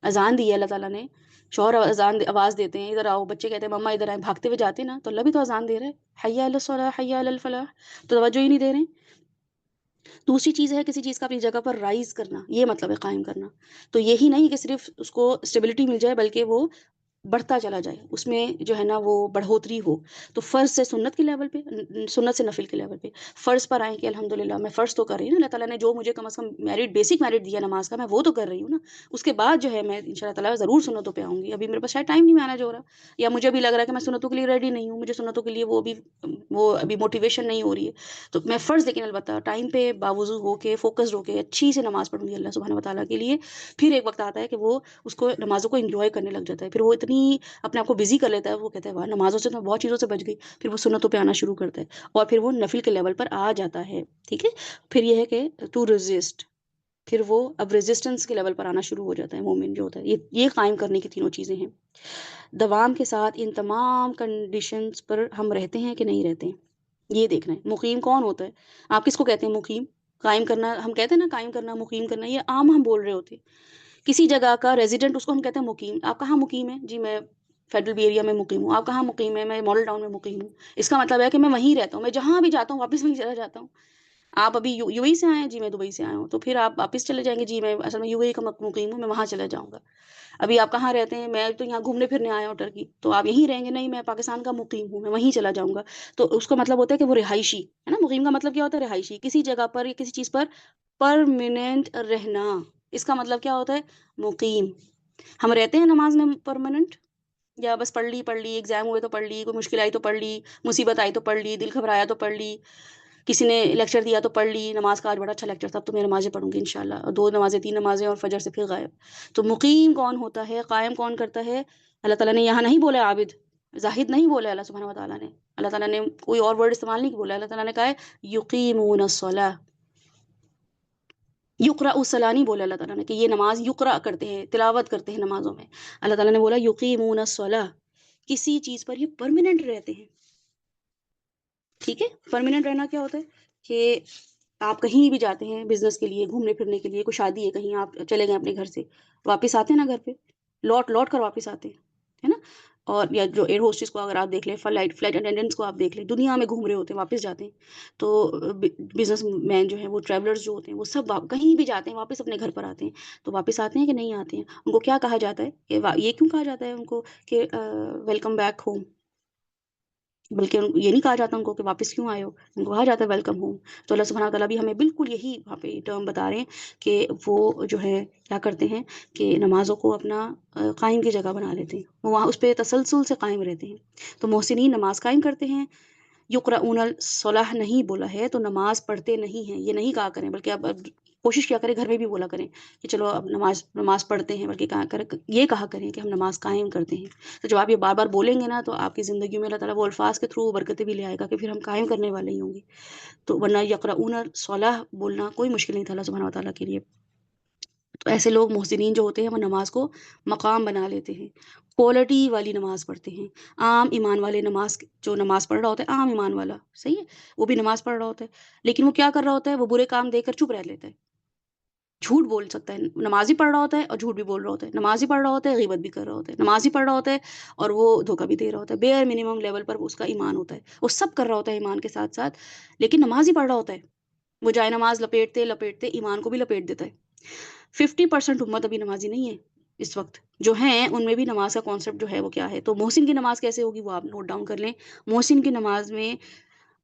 اذان دی ہے اللہ تعالیٰ نے، شوہر آواز دیتے ہیں ادھر آؤ، بچے کہتے ہیں مما ادھر آئیں، بھاگتے ہوئے جاتے ہیں نا، تو اللہ بھی تو اذان دے رہا ہے، حی علی الصلاح حی علی الفلاح، تو توجہ ہی نہیں دے رہے ہیں۔ دوسری چیز ہے کسی چیز کا اپنی جگہ پر رائز کرنا، یہ مطلب ہے قائم کرنا۔ تو یہی نہیں کہ صرف اس کو اسٹیبلٹی مل جائے، بلکہ وہ بڑھتا چلا جائے، اس میں جو ہے نا وہ بڑھوتری ہو۔ تو فرض سے سنت کے لیول پہ، سنت سے نفل کے لیول پہ، فرض پر آئیں کہ الحمدللہ میں فرض تو کر رہی ہوں نا، اللہ تعالیٰ نے جو مجھے کم از کم میرٹ، بیسک میرٹ دیا نماز کا، میں وہ تو کر رہی ہوں نا۔ اس کے بعد جو ہے میں ان شاء اللہ تعالیٰ ضرور سنتوں پہ آؤں گی، ابھی میرے پاس شاید ٹائم نہیں مینیج ہو رہا، یا مجھے بھی لگ رہا ہے کہ میں سنتوں کے لیے ریڈی نہیں ہوں، مجھے سنتوں کے لیے وہ ابھی موٹیویشن نہیں ہو رہی ہے، تو میں فرض لیکن البتہ ٹائم پہ باوضو ہو کے فوکسڈ ہو کے اچھی سے نماز پڑھوں گی اللہ سبحانہ و تعالیٰ کے لیے۔ پھر ایک وقت آتا ہے کہ وہ اس کو نمازوں کو انجوائے کرنے لگ جاتا ہے، پھر وہ اتنی اپنے آپ کو بزی کر لیتا ہے، وہ کہتا ہے واہ نمازوں سے تو بہت چیزوں سے بچ گئی، پھر وہ سنتوں پہ آنا شروع کرتا ہے، اور پھر وہ نفل کے لیول پر آ جاتا ہے، ٹھیک ہے۔ پھر یہ ہے کہ ٹو ریزسٹ، پھر وہ اب ریزسٹنس کے لیول پر آنا شروع ہو جاتا ہے مومن جو ہوتا ہے، یہ قائم کرنے کی تینوں چیزیں ہیں۔ دوام کے ساتھ ان تمام کنڈیشنز پر ہم رہتے ہیں کہ نہیں رہتے ہیں، یہ دیکھنا ہے۔ مقیم کون ہوتا ہے؟ آپ کس کو کہتے ہیں مقیم؟ قائم کرنا، ہم کہتے ہیں نا قائم کرنا، مقیم کرنا، یہ عام ہم بول رہے ہوتے ہیں۔ کسی جگہ کا ریزیڈنٹ، اس کو ہم کہتے ہیں مقیم۔ آپ کہاں مقیم ہیں؟ جی میں فیڈرل بی ایریا میں مقیم ہوں۔ آپ کہاں مقیم ہے؟ میں ماڈل ٹاؤن میں مقیم ہوں۔ اس کا مطلب ہے کہ میں وہیں رہتا ہوں، میں جہاں بھی جاتا ہوں واپس وہیں چلا جاتا ہوں۔ آپ ابھی یو اے سے آئے ہیں؟ جی میں دبئی سے آیا ہوں، تو پھر آپ واپس چلے جائیں گے، جی میں اصل میں یو اے کا مقیم ہوں، میں وہاں چلا جاؤں گا۔ ابھی آپ کہاں رہتے ہیں؟ میں تو یہاں گھومنے پھرنے آیا ہوں ٹرکی، تو آپ یہیں رہیں گے؟ نہیں میں پاکستان کا مقیم ہوں، میں وہیں چلا جاؤں گا۔ تو اس کا مطلب ہوتا ہے کہ وہ رہائشی ہے نا، مقیم کا مطلب کیا ہوتا ہے؟ رہائشی، کسی جگہ پر یا کسی چیز پر پرماننٹ رہنا، اس کا مطلب کیا ہوتا ہے؟ مقیم۔ ہم رہتے ہیں نماز میں پرماننٹ، یا بس پڑھ لی ایگزام ہوئے تو پڑھ لی، کوئی مشکل آئی تو پڑھ لی، مصیبت آئی تو پڑھ لی، دل گھبرایا تو پڑھ لی، کسی نے لیکچر دیا تو پڑھ لی، نماز کا آج بڑا اچھا لیکچر تھا، اب تو میں نمازیں پڑھوں گی انشاءاللہ، اور 2 نمازیں 3 نمازیں اور فجر سے پھر غائب۔ تو مقیم کون ہوتا ہے؟ قائم کون کرتا ہے؟ اللہ تعالیٰ نے یہاں نہیں بولا عابد، زاہد نہیں بولا اللہ سبحانہ و تعالیٰ نے، اللہ تعالیٰ نے کوئی اور ورڈ استعمال نہیں بولا، اللہ تعالیٰ نے کہا ہے یقیمون الصلاۃ، یقرأ الصلاۃ نہیں بولا اللہ تعالیٰ نے کہ یہ نماز یقرأ کرتے ہیں، تلاوت کرتے ہیں نمازوں میں، اللہ تعالیٰ نے بولا یقیمون الصلاۃ، کسی چیز پر یہ پرماننٹ رہتے ہیں، ٹھیک ہے۔ پرماننٹ رہنا کیا ہوتا ہے کہ آپ کہیں بھی جاتے ہیں بزنس کے لیے، گھومنے پھرنے کے لیے، کوئی شادی ہے کہیں، آپ چلے گئے اپنے گھر سے، واپس آتے ہیں نا گھر پہ، لوٹ لوٹ کر واپس آتے ہیں، ہے نا۔ اور یا جو ایئر ہوسٹس کو اگر آپ دیکھ لیں، فلائٹ اٹینڈنٹس کو آپ دیکھ لیں، دنیا میں گھوم رہے ہوتے ہیں واپس جاتے ہیں، تو بزنس مین جو ہیں، وہ ٹریولرز جو ہوتے ہیں، وہ سب کہیں بھی جاتے ہیں واپس اپنے گھر پر آتے ہیں، تو واپس آتے ہیں کہ نہیں آتے ہیں؟ ان کو کیا کہا جاتا ہے کہ یہ کیوں کہا جاتا ہے ان کو کہ ویلکم بیک ہوم؟ بلکہ یہ نہیں کہا جاتا ان کو کہ واپس کیوں آئے ہو، ان کو کہا جاتا ہے ویلکم ہوم۔ تو اللہ سبحانہ تعالیٰ بھی ہمیں بالکل یہی وہاں پہ ٹرم بتا رہے ہیں کہ وہ جو ہے کیا کرتے ہیں کہ نمازوں کو اپنا قائم کی جگہ بنا لیتے ہیں، وہ وہاں اس پہ تسلسل سے قائم رہتے ہیں۔ تو محسنین نماز قائم کرتے ہیں، یقرؤون الصلاح نہیں بولا ہے تو نماز پڑھتے نہیں ہیں، یہ نہیں کہا کریں، بلکہ اب کوشش کیا کریں گھر میں بھی بولا کریں کہ چلو اب نماز پڑھتے ہیں، بلکہ یہ کہا کریں کہ ہم نماز قائم کرتے ہیں۔ تو جب آپ یہ بار بار بولیں گے نا، تو آپ کی زندگی میں اللہ تعالیٰ وہ الفاظ کے تھرو برکتیں بھی لے آئے گا کہ پھر ہم قائم کرنے والے ہی ہوں گے۔ تو ورنہ یقرؤون الصلاح بولنا کوئی مشکل نہیں تھا اللہ سبحانہ و تعالیٰ کے لیے۔ تو ایسے لوگ محسنین جو ہوتے ہیں وہ نماز کو مقام بنا لیتے ہیں، کوالٹی والی نماز پڑھتے ہیں، عام ایمان والے جو نماز پڑھ رہا ہوتا ہے، عام ایمان والا صحیح ہے، وہ بھی نماز پڑھ رہا ہوتا ہے، لیکن وہ کیا کر رہا ہوتا ہے؟ وہ برے کام دیکھ کر چپ رہ لیتا ہے، جھوٹ بول سکتا ہے، نماز ہی پڑھ رہا ہوتا ہے اور جھوٹ بھی بول رہا ہوتا ہے، نماز ہی پڑھ رہا ہوتا ہے غیبت بھی کر رہا ہوتا ہے، نماز ہی پڑھ رہا ہوتا ہے اور وہ دھوکہ بھی دے رہا ہوتا ہے، بیئر منیمم لیول پر اس کا ایمان ہوتا ہے، وہ سب کر رہا ہوتا ہے ایمان کے ساتھ ساتھ، لیکن نماز ہی پڑھ رہا ہوتا ہے، وہ جائے نماز لپیٹتے لپیٹتے ایمان کو بھی لپیٹ دیتا ہے۔ 50% امت ابھی نمازی نہیں ہے اس وقت، جو ہیں ان میں بھی نماز کا کانسیپٹ جو ہے وہ کیا ہے۔ تو محسن کی نماز کیسے ہوگی وہ آپ نوٹ ڈاؤن کر لیں۔ محسن کی نماز میں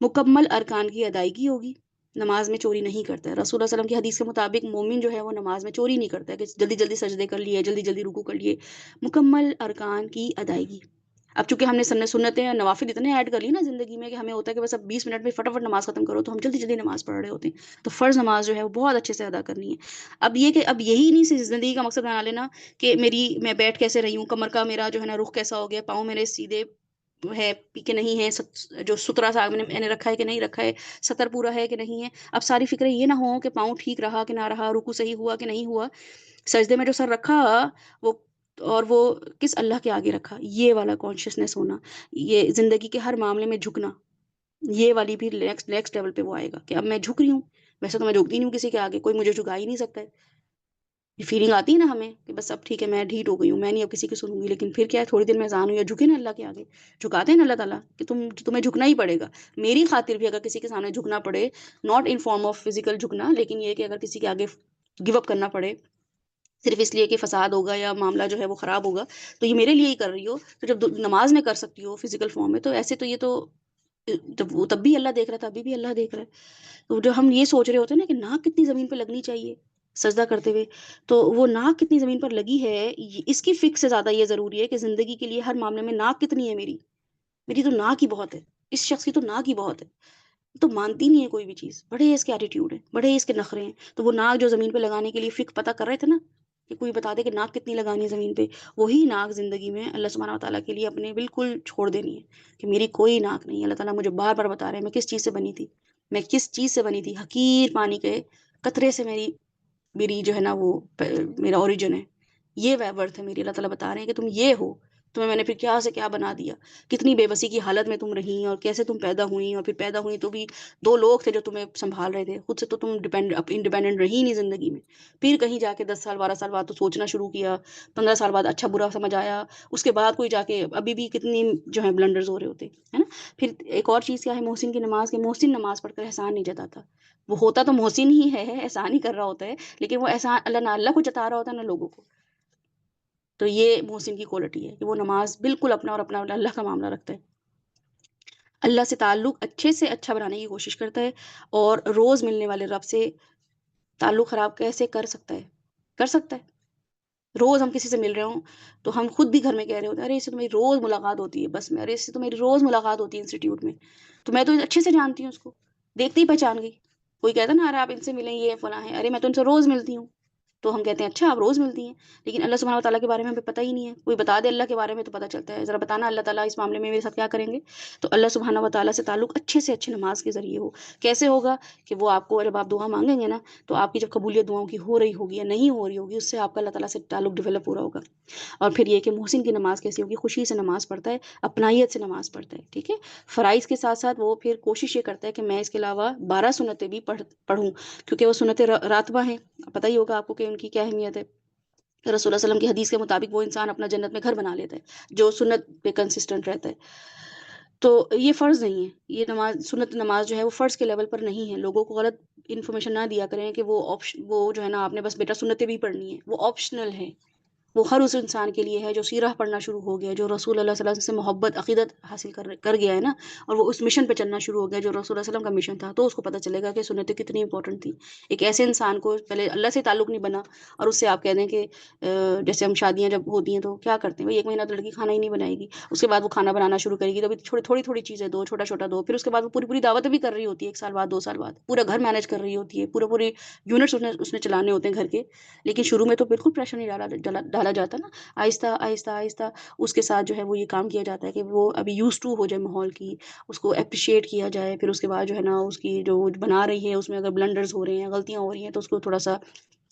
مکمل ارکان کی ادائیگی ہوگی، نماز میں چوری نہیں کرتا ہے، رسول اللہ صلی اللہ علیہ وسلم کی حدیث کے مطابق مومن جو ہے وہ نماز میں چوری نہیں کرتا ہے کہ جلدی جلدی سجدے کر لیے، جلدی جلدی رکوع کر لیے، مکمل ارکان کی ادائیگی۔ اب چونکہ ہم نے سنتیں اور نوافل اتنے ایڈ کر لی نا زندگی میں کہ ہمیں ہوتا ہے کہ بس اب 20 منٹ میں فٹافٹ نماز ختم کرو، تو ہم جلدی جلدی نماز پڑھ رہے ہوتے ہیں، تو فرض نماز جو ہے وہ بہت اچھے سے ادا کرنی ہے۔ اب یہ کہ اب یہی نہیں صرف زندگی کا مقصد بنا لینا کہ میں بیٹھ کیسے رہی ہوں، کمر کا میرا جو ہے نا رخ کیسا ہو گیا، پاؤں میرے سیدھے ہے کہ نہیں ہے، جو سترا سا میں نے رکھا ہے کہ نہیں رکھا ہے، سطر پورا ہے کہ نہیں ہے۔ اب ساری فکریں یہ نہ ہوں کہ پاؤں ٹھیک رہا کہ نہ رہا، رکوع صحیح ہوا کہ نہیں ہوا، سجدے میں جو سر رکھا وہ وہ کس اللہ کے آگے رکھا، یہ والا کانشیسنیس ہونا، یہ زندگی کے ہر معاملے میں جھکنا، یہ والی بھی نیکسٹ لیول پہ وہ آئے گا کہ اب میں جھک رہی ہوں، ویسے تو میں جھکتی نہیں ہوں کسی کے آگے، کوئی مجھے جھکا ہی نہیں سکتا ہے، یہ فیلنگ آتی ہے نا ہمیں کہ بس اب ٹھیک ہے میں ڈھیٹ ہو گئی ہوں، میں نہیں اب کسی کی سنوں گی، لیکن پھر کیا ہے تھوڑی دیر میں اذان ہوئی یا جھکے نا اللہ کے آگے، جھکاتے ہیں نا اللہ تعالیٰ کہ تمہیں جھکنا ہی پڑے گا میری خاطر بھی، اگر کسی کے سامنے جھکنا پڑے، not in form of physical جھکنا، لیکن یہ کہ اگر کسی کے آگے گیو اپ کرنا پڑے صرف اس لیے کہ فساد ہوگا یا معاملہ جو ہے وہ خراب ہوگا، تو یہ میرے لیے ہی کر رہی ہو، تو جب نماز میں کر سکتی ہو فزیکل فارم میں، تو ایسے تو یہ تو تب بھی اللہ دیکھ رہا تھا، ابھی بھی اللہ دیکھ رہا ہے۔ تو جو ہم یہ سوچ رہے ہوتے ہیں نا کہ ناک کتنی زمین پہ لگنی چاہیے سجدہ کرتے ہوئے، تو وہ ناک کتنی زمین پر لگی ہے اس کی فکر سے زیادہ یہ ضروری ہے کہ زندگی کے لیے ہر معاملے میں ناک کتنی ہے میری، میری تو ناک ہی بہت ہے، اس شخص کی تو ناک ہی بہت ہے، تو مانتی نہیں ہے کوئی بھی چیز، بڑے اس کے ایٹیٹیوڈ ہیں، بڑے اس کے نخرے ہیں، تو وہ ناک جو زمین پہ لگانے کے لیے فکر پتہ کر رہے تھے نا کہ کوئی بتا دے کہ ناک کتنی لگانی ہے زمین پہ، وہی ناک زندگی میں اللہ سبحانہ و تعالیٰ کے لیے اپنے بالکل چھوڑ دینی ہے کہ میری کوئی ناک نہیں ہے۔ اللہ تعالیٰ مجھے بار بار بتا رہے ہیں میں کس چیز سے بنی تھی، میں کس چیز سے بنی تھی، حقیر پانی کے قطرے سے میری میری جو ہے نا وہ میرا اوریجن ہے، یہ ورتھ ہے میری، اللہ تعالیٰ بتا رہے ہیں کہ تم یہ ہو، تمہیں میں نے پھر کیا سے کیا بنا دیا، کتنی بے بسی کی حالت میں تم رہی اور کیسے تم پیدا ہوئی، اور پھر پیدا ہوئی تو بھی دو لوگ تھے جو تمہیں سنبھال رہے تھے، خود سے تو تم انڈیپینڈنٹ رہی نہیں زندگی میں، پھر کہیں جا کے 10 سال 12 سال بعد تو سوچنا شروع کیا، 15 سال بعد اچھا برا سمجھ آیا، اس کے بعد کوئی جا کے ابھی بھی کتنی جو ہے بلنڈرز ہو رہے ہوتے ہے نا۔ پھر ایک اور چیز کیا ہے محسن کی نماز، کہ محسن نماز پڑھ کر احسان نہیں جتاتا، وہ ہوتا تو محسن ہی ہے، احسان ہی کر رہا ہوتا ہے، لیکن وہ احسان اللہ نہ اللہ کو جتا رہا ہوتا ہے نہ لوگوں کو، تو یہ محسن کی کوالٹی ہے کہ وہ نماز بالکل اپنا اور اپنا اللہ کا معاملہ رکھتا ہے، اللہ سے تعلق اچھے سے اچھا بنانے کی کوشش کرتا ہے، اور روز ملنے والے رب سے تعلق خراب کیسے کر سکتا ہے، کر سکتا ہے؟ روز ہم کسی سے مل رہے ہوں تو ہم خود بھی گھر میں کہہ رہے ہوتے ہیں ارے اس سے تو میری روز ملاقات ہوتی ہے بس میں، ارے اس سے تو میری روز ملاقات ہوتی ہے انسٹیٹیوٹ میں، تو میں تو اچھے سے جانتی ہوں اس کو، دیکھتے ہی پہچان گئی، کوئی کہتا ہے نا ارے آپ ان سے ملیں یہ فلاں ہے، ارے میں تو ان سے روز ملتی ہوں، تو ہم کہتے ہیں اچھا آپ روز ملتی ہیں، لیکن اللہ سبحانہ و تعالیٰ کے بارے میں ہمیں پتہ ہی نہیں ہے، کوئی بتا دے اللہ کے بارے میں تو پتہ چلتا ہے، ذرا بتانا اللہ تعالیٰ اس معاملے میں میرے ساتھ کیا کریں گے، تو اللہ سبحانہ و تعالیٰ سے تعلق اچھے سے اچھے نماز کے ذریعے ہو، کیسے ہوگا کہ وہ آپ کو جب آپ دعا مانگیں گے نا تو آپ کی جب قبولیت دعاؤں کی ہو رہی ہوگی یا نہیں ہو رہی ہوگی، اس سے آپ کا اللہ تعالیٰ سے تعلق ڈیولپ ہو رہا ہوگا۔ اور پھر یہ کہ محسن کی نماز کیسی ہوگی، خوشی سے نماز پڑھتا ہے، اپنائیت سے نماز پڑھتا ہے، ٹھیک ہے، فرائض کے ساتھ ساتھ وہ پھر کوشش یہ کرتا ہے کہ میں اس کے علاوہ 12 سنتیں بھی پڑھوں، کیونکہ وہ سنتیں راتبہ ہیں، پتہ ہی ہوگا آپ کو کہ ان کی کیا اہمیت ہے، رسول اللہ صلی اللہ علیہ وسلم کی حدیث کے مطابق وہ انسان اپنا جنت میں گھر بنا لیتا ہے جو سنت پہ کنسسٹنٹ رہتا ہے، تو یہ فرض نہیں ہے، یہ نماز سنت نماز جو ہے وہ فرض کے لیول پر نہیں ہے، لوگوں کو غلط انفارمیشن نہ دیا کریں کہ وہ جو ہے نا آپ نے بس بیٹا سنتیں بھی پڑھنی ہے، وہ آپشنل ہے، وہ ہر اس انسان کے لیے ہے جو سیرہ پڑھنا شروع ہو گیا، جو رسول اللہ صلی اللہ علیہ وسلم سے محبت عقیدت حاصل کر گیا ہے نا، اور وہ اس مشن پہ چلنا شروع ہو گیا جو رسول اللہ صلی اللہ علیہ وسلم کا مشن تھا، تو اس کو پتہ چلے گا کہ سنتیں کتنی امپورٹنٹ تھی۔ ایک ایسے انسان کو پہلے اللہ سے تعلق نہیں بنا اور اس سے آپ کہہ دیں کہ جیسے ہم شادیاں جب ہوتی ہیں تو کیا کرتے ہیں بھائی، 1 مہینہ تو لڑکی کھانا ہی نہیں بنائے گی، اس کے بعد وہ کھانا بنانا شروع کرے گی تو ابھی تھوڑی تھوڑی چیزیں دو، چھوٹا چھوٹا دو، پھر اس کے بعد وہ پوری پوری دعوتیں بھی کر رہی ہوتی ہے، 1 سال بعد 2 سال بعد پورا گھر مینیج کر رہی ہوتی ہے، پورے یونٹس اس نے چلانے ہوتے ہیں گھر کے، لیکن شروع میں تو بالکل پریشر نہیں ڈالا جاتا نا، آہستہ آہستہ آہستہ اس کے ساتھ جو ہے وہ یہ کام کیا جاتا ہے کہ وہ ابھی یوز ٹو ہو جائے ماحول کی، اس کو اپریشیٹ کیا جائے، پھر اس کے بعد جو ہے نا اس کی جو بنا رہی ہے اس میں اگر بلنڈرز ہو رہے ہیں، غلطیاں ہو رہی ہیں تو اس کو تھوڑا سا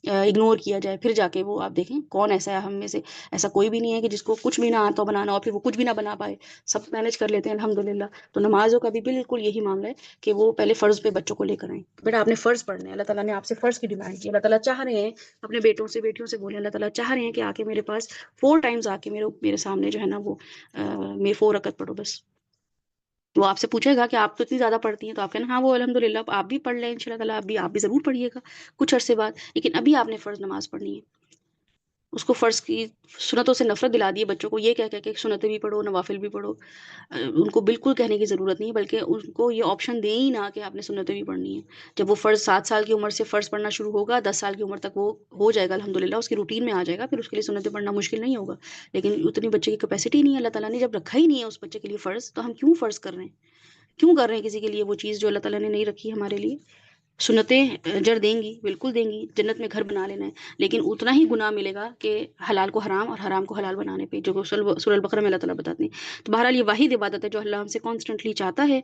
اگنور کیا جائے، پھر جا کے وہ آپ دیکھیں کون ایسا ہے ہم میں سے، ایسا کوئی بھی نہیں ہے کہ جس کو کچھ بھی نہ آتا ہو بنانا اور پھر وہ کچھ بھی نہ بنا پائے، سب مینیج کر لیتے ہیں الحمدللہ۔ تو نمازوں کا بھی بالکل یہی معاملہ ہے کہ وہ پہلے فرض پہ بچوں کو لے کر آئیں، بیٹا آپ نے فرض پڑھنا ہے، اللہ تعالیٰ نے آپ سے فرض کی ڈیمانڈ کی، اللہ تعالیٰ چاہ رہے ہیں اپنے بیٹوں سے بیٹیوں سے بولیں، اللہ تعالیٰ چاہ رہے ہیں کہ آ کے میرے پاس 4 ٹائمز آ کے میرے سامنے جو ہے نا وہ میں 4 رکعت پڑھو بس، وہ آپ سے پوچھے گا کہ آپ تو اتنی زیادہ پڑھتی ہیں تو آپ کہنا ہاں وہ الحمدللہ آپ بھی پڑھ لیں ان شاء اللہ تعالیٰ، آپ بھی ضرور پڑھیے گا کچھ عرصے بعد، لیکن ابھی آپ نے فرض نماز پڑھنی ہے، اس کو فرض کی سنتوں سے نفرت دلا دی ہے بچوں کو، یہ کہہ کہ سنتیں بھی پڑھو نوافل بھی پڑھو، ان کو بالکل کہنے کی ضرورت نہیں، بلکہ ان کو یہ آپشن دیں ہی نہ کہ آپ نے سنتیں بھی پڑھنی ہیں، جب وہ فرض 7 سال کی عمر سے فرض پڑھنا شروع ہوگا، 10 سال کی عمر تک وہ ہو جائے گا الحمدللہ، اس کی روٹین میں آ جائے گا، پھر اس کے لیے سنتیں پڑھنا مشکل نہیں ہوگا، لیکن اتنی بچے کی کیپیسٹی نہیں ہے، اللہ تعالیٰ نے جب رکھا ہی نہیں ہے اس بچے کے لیے فرض، تو ہم کیوں فرض کر رہے ہیں، کیوں کر رہے ہیں کسی کے لیے وہ چیز جو اللہ تعالیٰ نے نہیں رکھی ہمارے لیے۔ سنتیں اجر دیں گی، بالکل دیں گی، جنت میں گھر بنا لینا ہے، لیکن اتنا ہی گناہ ملے گا کہ حلال کو حرام اور حرام کو حلال بنانے پہ، جو سورہ البقرہ میں اللہ تعالیٰ بتاتے ہیں۔ تو بہرحال یہ واحد عبادت ہے جو اللہ ہم سے کانسٹنٹلی چاہتا ہے،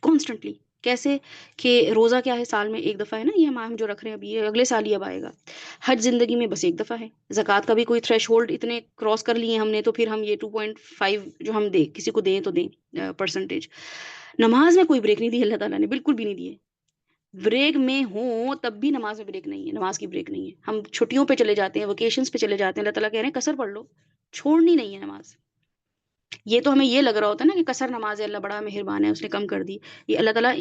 کانسٹنٹلی، کیسے کہ روزہ کیا ہے سال میں 1 دفعہ ہے نا، یہ ہم جو رکھ رہے ہیں ابھی، یہ اگلے سال ہی اب آئے گا، حج زندگی میں بس 1 دفعہ ہے، زکوٰۃ کا بھی کوئی تھریش ہولڈ اتنے کراس کر لیے ہم نے تو پھر ہم یہ 2.5 جو ہم دیں کسی کو دیں تو دیں پرسنٹیج، نماز میں کوئی بریک نہیں دی اللہ تعالیٰ نے، بالکل بھی نہیں دیے، بریک میں ہوں تب بھی نماز میں بریک نہیں ہے، نماز کی بریک نہیں ہے. ہم چھٹیوں پہ چلے جاتے ہیں، ویکیشنز پہ چلے جاتے ہیں، اللہ تعالیٰ کہہ رہے ہیں کثر پڑھ لو، چھوڑنی نہیں ہے نماز. یہ تو ہمیں یہ لگ رہا ہوتا ہے نا کہ کثر نماز ہے، اللہ بڑا مہربان ہے اس نے کم کر دی. یہ اللہ تعالیٰ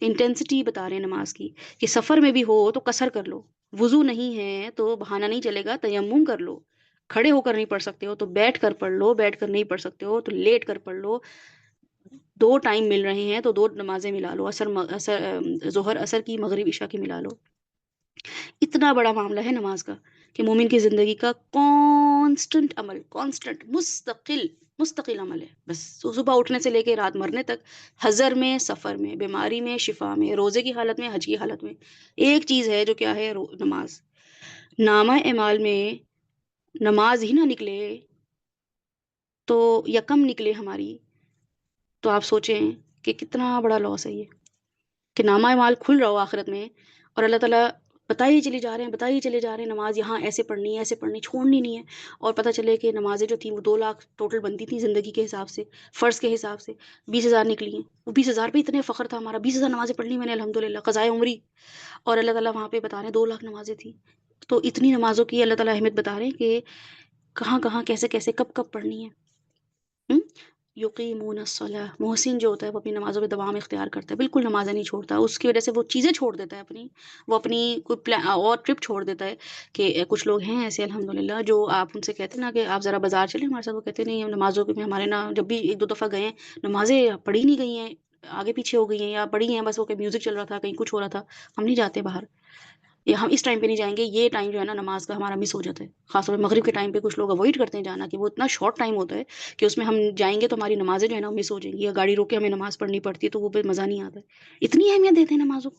انٹینسٹی بتا رہے ہیں نماز کی کہ سفر میں بھی ہو تو کثر کر لو. وضو نہیں ہے تو بہانہ نہیں چلے گا، تیمم کر لو. کھڑے ہو کر نہیں پڑھ سکتے ہو تو بیٹھ کر پڑھ لو، بیٹھ کر نہیں پڑھ سکتے ہو تو لیٹ کر پڑھ لو. دو ٹائم مل رہے ہیں تو دو نمازیں ملا لو، ظہر اثر کی، مغرب عشاء کی ملا لو. اتنا بڑا معاملہ ہے نماز کا کہ مومن کی زندگی کا کانسٹنٹ عمل، کانسٹنٹ مستقل مستقل عمل ہے. بس صبح اٹھنے سے لے کے رات مرنے تک، حضر میں، سفر میں، بیماری میں، شفا میں، روزے کی حالت میں، حج کی حالت میں، ایک چیز ہے جو کیا ہے، نماز. نامہ اعمال میں نماز ہی نہ نکلے تو یکم نکلے ہماری، تو آپ سوچیں کہ کتنا بڑا لاس ہے یہ، کہ نامہ اعمال کھل رہا ہو آخرت میں اور اللہ تعالیٰ بتائیے چلے جا رہے ہیں، بتائیے چلے جا رہے ہیں نماز یہاں ایسے پڑھنی ہے، ایسے پڑھنی، چھوڑنی نہیں ہے. اور پتہ چلے کہ نمازیں جو تھیں وہ 2 لاکھ ٹوٹل بنتی تھیں زندگی کے حساب سے، فرض کے حساب سے 20,000 نکلی ہیں. وہ 20,000 پہ اتنے فخر تھا ہمارا، 20,000 نمازیں پڑھ لی میں نے الحمدللہ قضائے عمری. اور اللہ تعالیٰ وہاں پہ بتا رہے ہیں 2 لاکھ نمازیں تھیں. تو اتنی نمازوں کی اللہ تعالیٰ اہمیت بتا رہے ہیں کہ کہاں کہاں کیسے کیسے کب کب پڑھنی ہے. یقیمون الصلاۃ، محسن جو ہوتا ہے وہ اپنی نمازوں میں دوام اختیار کرتا ہے، بالکل نمازیں نہیں چھوڑتا. اس کی وجہ سے وہ چیزیں چھوڑ دیتا ہے اپنی، وہ اپنی کوئی اور ٹرپ چھوڑ دیتا ہے. کہ کچھ لوگ ہیں ایسے الحمدللہ جو آپ ان سے کہتے ہیں نا کہ آپ ذرا بازار چلیں ہمارے ساتھ، وہ کہتے نہیں ہم نمازوں میں ہمارے نا جب بھی 1-2 دفعہ گئے ہیں نمازیں پڑھی نہیں گئی ہیں، آگے پیچھے ہو گئی ہیں یا پڑھی ہیں بس، وہ کہ میوزک چل رہا تھا، کہیں کچھ ہو رہا تھا، ہم نہیں جاتے باہر، یا ہم اس ٹائم پہ نہیں جائیں گے. یہ ٹائم جو ہے نا نماز کا ہمارا مس ہو جاتا ہے. خاص طور پہ مغرب کے ٹائم پہ کچھ لوگ اوائڈ کرتے ہیں جانا، کہ وہ اتنا شارٹ ٹائم ہوتا ہے کہ اس میں ہم جائیں گے تو ہماری نمازیں جو ہے نا مس ہو جائیں گی، یا گاڑی روک کے ہمیں نماز پڑھنی پڑتی ہے تو وہ پہ مزہ نہیں آتا ہے. اتنی اہمیت دیتے ہیں نمازوں کو.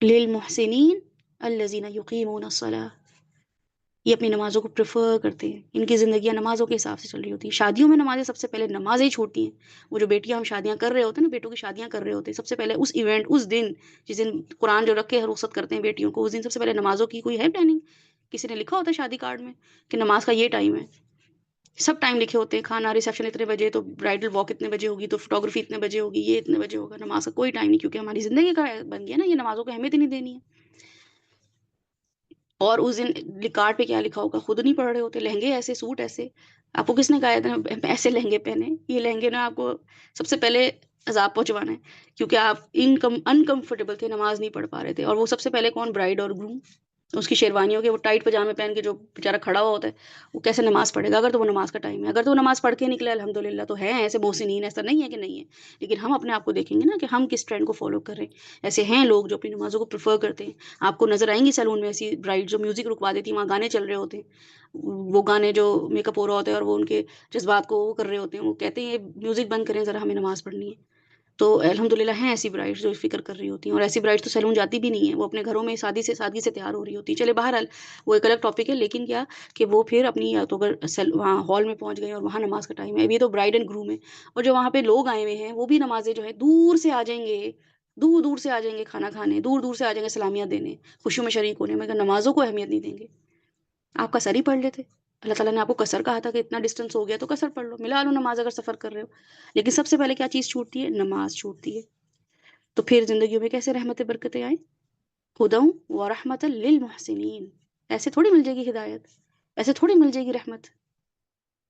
للمحسنین الذین یقیمون الصلاۃ، یہ اپنی نمازوں کو پریفر کرتے ہیں، ان کی زندگیاں نمازوں کے حساب سے چل رہی ہوتی ہیں. شادیوں میں نمازیں سب سے پہلے نمازیں ہی چھوٹی ہیں. وہ جو بیٹیاں ہم شادیاں کر رہے ہوتے ہیں نا، بیٹوں کی شادیاں کر رہے ہوتے ہیں، سب سے پہلے اس ایونٹ، اس دن جس دن قرآن جو رکھ کے رخصت کرتے ہیں بیٹیوں کو، اس دن سب سے پہلے نمازوں کی کوئی ہے پلاننگ؟ کسی نے لکھا ہوتا ہے شادی کارڈ میں کہ نماز کا یہ ٹائم ہے؟ سب ٹائم لکھے ہوتے ہیں، کھانا ریسیپشن اتنے بجے، تو برائڈل واک اتنے بجے ہوگی، تو فوٹوگرافی اتنے بجے ہوگی، یہ اتنے بجے ہوگا. نماز کا کوئی ٹائم نہیں، کیونکہ ہماری زندگی کا بن گیا نا یہ، نمازوں کو اہمیت ہی نہیں دینی ہے. اور اس دن کارڈ پہ کیا لکھا ہوگا خود نہیں پڑھ رہے ہوتے. لہنگے ایسے، سوٹ ایسے، آپ کو کس نے کہا ہے ایسے لہنگے پہنے؟ یہ لہنگے نا آپ کو سب سے پہلے عذاب پہنچوانا ہے، کیونکہ آپ انکمفرٹیبل تھے، نماز نہیں پڑھ پا رہے تھے. اور وہ سب سے پہلے کون؟ برائڈ اور گروم. اس کی شیروانیوں کے وہ ٹائٹ پجامے پہن کے جو بیچارہ کھڑا ہوا ہوتا ہے، وہ کیسے نماز پڑھے گا؟ اگر تو وہ نماز کا ٹائم ہے، اگر تو وہ نماز پڑھ کے نکلے الحمدللہ تو ہے ایسے محسنین، ایسا نہیں ہے کہ نہیں ہے. لیکن ہم اپنے آپ کو دیکھیں گے نا کہ ہم کس ٹرینڈ کو فالو کر رہے ہیں. ایسے ہیں لوگ جو اپنی نمازوں کو پریفر کرتے ہیں. آپ کو نظر آئیں گی سیلون میں ایسی برائڈ جو میوزک رکوا دیتی ہیں، وہاں گانے چل رہے ہوتے ہیں، وہ گانے جو میک اپ ہو رہا ہوتا ہے اور وہ ان کے جذبات کو وہ کر رہے ہوتے ہیں، وہ کہتے ہیں یہ میوزک بند کریں ذرا، ہمیں نماز پڑھنی ہے. تو الحمدللہ ہیں ایسی برائڈ جو فکر کر رہی ہوتی ہیں. اور ایسی برائڈ تو سیلون جاتی بھی نہیں ہے، وہ اپنے گھروں میں سادگی سے تیار ہو رہی ہوتی ہے. چلے بہرحال وہ ایک الگ ٹاپک ہے. لیکن کیا کہ وہ پھر اپنی، یا تو اگر وہاں ہال میں پہنچ گئے اور وہاں نماز کا ٹائم ہے، اب یہ تو برائڈ اینڈ گروم ہے، اور جو وہاں پہ لوگ آئے ہوئے ہیں وہ بھی نمازیں جو ہے دور سے آ جائیں گے، دور دور سے آ جائیں گے کھانا کھانے، دور دور سے آ جائیں گے سلامیاں دینے، خوشیوں میں شریک ہونے، مگر نمازوں کو اہمیت نہیں دیں گے. آپ قصر ہی پڑھ لیتے. اللہ تعالیٰ نے آپ کو قصر کہا تھا کہ اتنا ڈسٹینس ہو گیا تو قصر پڑھ لو، ملا لو نماز اگر سفر کر رہے ہو. لیکن سب سے پہلے کیا چیز چھوٹتی ہے؟ نماز چھوٹتی ہے. تو پھر زندگیوں میں کیسے رحمتیں برکتیں آئیں؟ ہدی ورحمۃ للمحسنین. ایسے تھوڑی مل جائے گی ہدایت، ایسے تھوڑی مل جائے گی رحمت.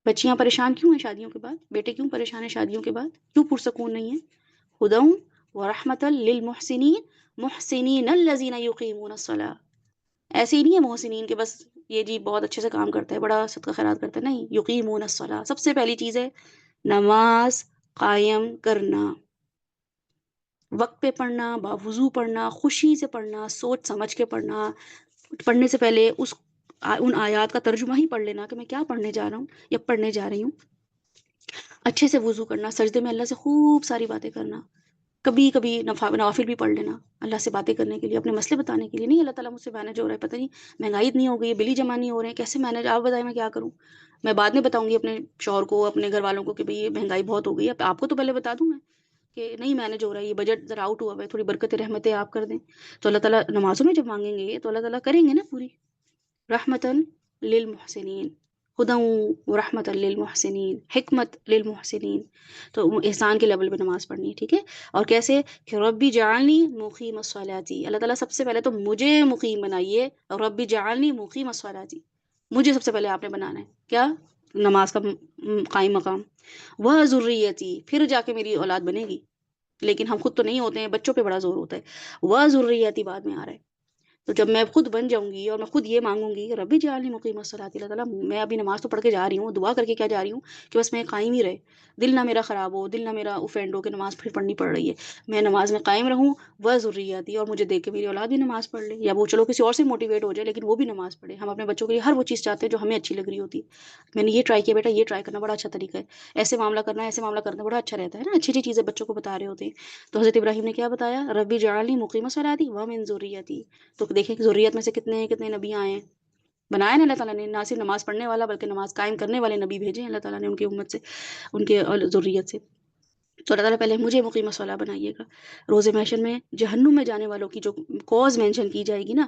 بچیاں پریشان کیوں ہیں شادیوں کے بعد؟ بیٹے کیوں پریشان ہیں شادیوں کے بعد؟ کیوں پرسکون نہیں ہے؟ ہدی ورحمۃ للمحسنین، محسنین الذین یقیمون الصلاۃ. ایسے ہی نہیں ہے محسنین کے بس یہ جی بہت اچھے سے کام کرتا ہے، بڑا صدقہ خیرات کرتا ہے، نہیں. یقیمون الصلاۃ، سب سے پہلی چیز ہے نماز قائم کرنا، وقت پہ پڑھنا، باوضو پڑھنا، خوشی سے پڑھنا، سوچ سمجھ کے پڑھنا. پڑھنے سے پہلے ان آیات کا ترجمہ ہی پڑھ لینا کہ میں کیا پڑھنے جا رہا ہوں یا پڑھنے جا رہی ہوں. اچھے سے وضو کرنا، سجدے میں اللہ سے خوب ساری باتیں کرنا. کبھی کبھی نوافل بھی پڑھ لینا اللہ سے باتیں کرنے کے لیے، اپنے مسئلے بتانے کے لیے. نہیں اللہ تعالیٰ مجھ سے مینج ہو رہا ہے، پتہ نہیں مہنگائی اتنی ہو گئی ہے، بلی جمع نہیں ہو رہے ہیں، کیسے مینج، آپ بتائیں میں کیا کروں. میں بعد میں بتاؤں گی اپنے شوہر کو، اپنے گھر والوں کو کہ بھئی یہ مہنگائی بہت ہو گئی ہے. آپ کو تو پہلے بتا دوں میں کہ نہیں مینج ہو رہا ہے، یہ بجٹ ذرا آؤٹ ہوا ہوا ہے، تھوڑی برکت رحمتیں آپ کر دیں. تو اللہ تعالیٰ نمازوں میں جب مانگیں گے تو اللہ تعالیٰ کریں گے نا پوری. رحمتاً للمحسنین، ہدی و رحمت للمحسنین، حکمت للمحسنین. تو احسان کے لیول پہ نماز پڑھنی ہے، ٹھیک ہے. اور کیسے کہ ربی جعلنی مقیم الصلاۃ، اللہ تعالیٰ سب سے پہلے تو مجھے مقیم بنائیے، ربی جعلنی مقیم الصلاۃ، مجھے سب سے پہلے آپ نے بنانا ہے کیا؟ نماز کا قائم مقام. وہ ذریتی، پھر جا کے میری اولاد بنے گی، لیکن ہم خود تو نہیں ہوتے ہیں، بچوں پہ بڑا زور ہوتا ہے. وہ ذریتی بعد میں آ رہا ہے. تو جب میں خود بن جاؤں گی اور میں خود یہ مانگوں گی کہ ربی جعلنی مقیم الصلاۃ، اللہ تعالیٰ میں ابھی نماز تو پڑھ کے جا رہی ہوں، دعا کر کے کیا جا رہی ہوں کہ بس میں قائم ہی رہے، دل نہ میرا خراب ہو، دل نہ میرا اوفینڈ ہو کہ نماز پھر پڑھنی پڑ رہی ہے، میں نماز میں قائم رہوں. وہ ذریتی، اور مجھے دیکھ کے میری اولاد بھی نماز پڑھ لے، یا وہ چلو کسی اور سے موٹیویٹ ہو جائے لیکن وہ بھی نماز پڑھے. ہم اپنے بچوں کے لیے ہر وہ چیز چاہتے ہیں جو ہمیں اچھی لگ رہی ہوتی ہے. میں نے یہ ٹرائی کیا بیٹا، یہ ٹرائی کرنا بڑا اچھا طریقہ ہے، ایسے معاملہ کرنا، ایسے معاملہ کرنا بڑا اچھا رہتا ہے نا، اچھی اچھی چیزیں بچوں کو بتا رہے ہوتے ہیں. تو حضرت ابراہیم نے کیا بتایا؟ ربی جعلنی مقیم الصلاۃ ومن ذریتی. تو دیکھیں کہ ذریت میں سے کتنے کتنے نبی آئے ہیں، بنایا نا اللہ تعالیٰ نے، نہ صرف نماز پڑھنے والا بلکہ نماز قائم کرنے والے نبی بھیجے ہیں اللہ تعالیٰ نے ان کی امت سے، ان کے ذریت سے. تو اللہ تعالیٰ پہلے مجھے مقیم الصلاۃ بنائیے گا. روز محشر میں جہنم میں جانے والوں کی جو کوز مینشن کی جائے گی نا،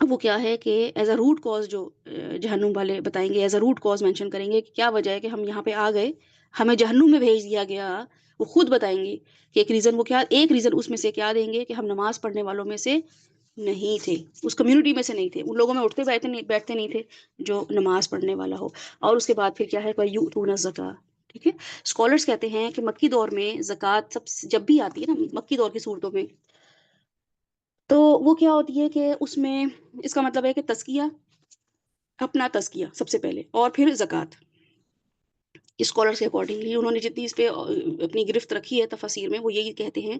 وہ کیا ہے کہ ایز اے روٹ کوز جو جہنم والے بتائیں گے، as a root cause mention کریں گے کہ کیا وجہ ہے کہ ہم یہاں پہ آ گئے، ہمیں جہنم میں بھیج دیا گیا. وہ خود بتائیں گے کہ ایک ریزن، وہ کیا، ایک ریزن اس میں سے کیا دیں گے کہ ہم نماز پڑھنے والوں میں سے نہیں تھے، اس کمیونٹی میں سے نہیں تھے، ان لوگوں میں اٹھتے بیٹھتے نہیں تھے جو نماز پڑھنے والا ہو. اور اس کے بعد پھر کیا ہے، یؤتون الزکاۃ. ٹھیک ہے. اسکالرس کہتے ہیں کہ مکی دور میں زکوٰۃ جب بھی آتی ہے نا، مکی دور کی صورتوں میں، تو وہ کیا ہوتی ہے کہ اس میں اس کا مطلب ہے کہ تزکیہ، اپنا تزکیہ سب سے پہلے، اور پھر زکوٰۃ. اسکالرس کے اکارڈنگلی انہوں نے جتنی اس پہ اپنی گرفت رکھی ہے تفاسیر میں، وہ یہی کہتے ہیں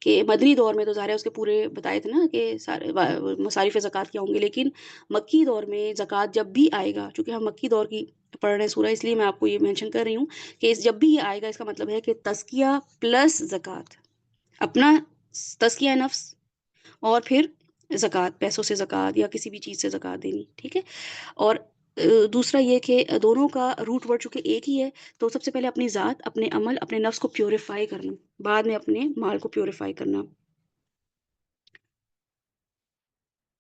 کہ مدنی دور میں تو ظاہر ہے اس کے پورے بتائے تھے نا کہ سارے مصارف زکوٰۃ کیا ہوں گے، لیکن مکی دور میں زکوٰۃ جب بھی آئے گا، چونکہ ہم مکی دور کی پڑھ رہے ہیں سورہ، اس لیے میں آپ کو یہ مینشن کر رہی ہوں کہ جب بھی یہ آئے گا اس کا مطلب ہے کہ تزکیہ پلس زکوٰۃ، اپنا تزکیہ نفس، اور پھر زکوٰۃ، پیسوں سے زکوٰۃ یا کسی بھی چیز سے زکوٰۃ دینی. ٹھیک ہے. اور دوسرا یہ کہ دونوں کا روٹ ورڈ چونکہ ایک ہی ہے، تو سب سے پہلے اپنی ذات، اپنے عمل، اپنے نفس کو پیوریفائی کرنا، بعد میں اپنے مال کو پیوریفائی کرنا.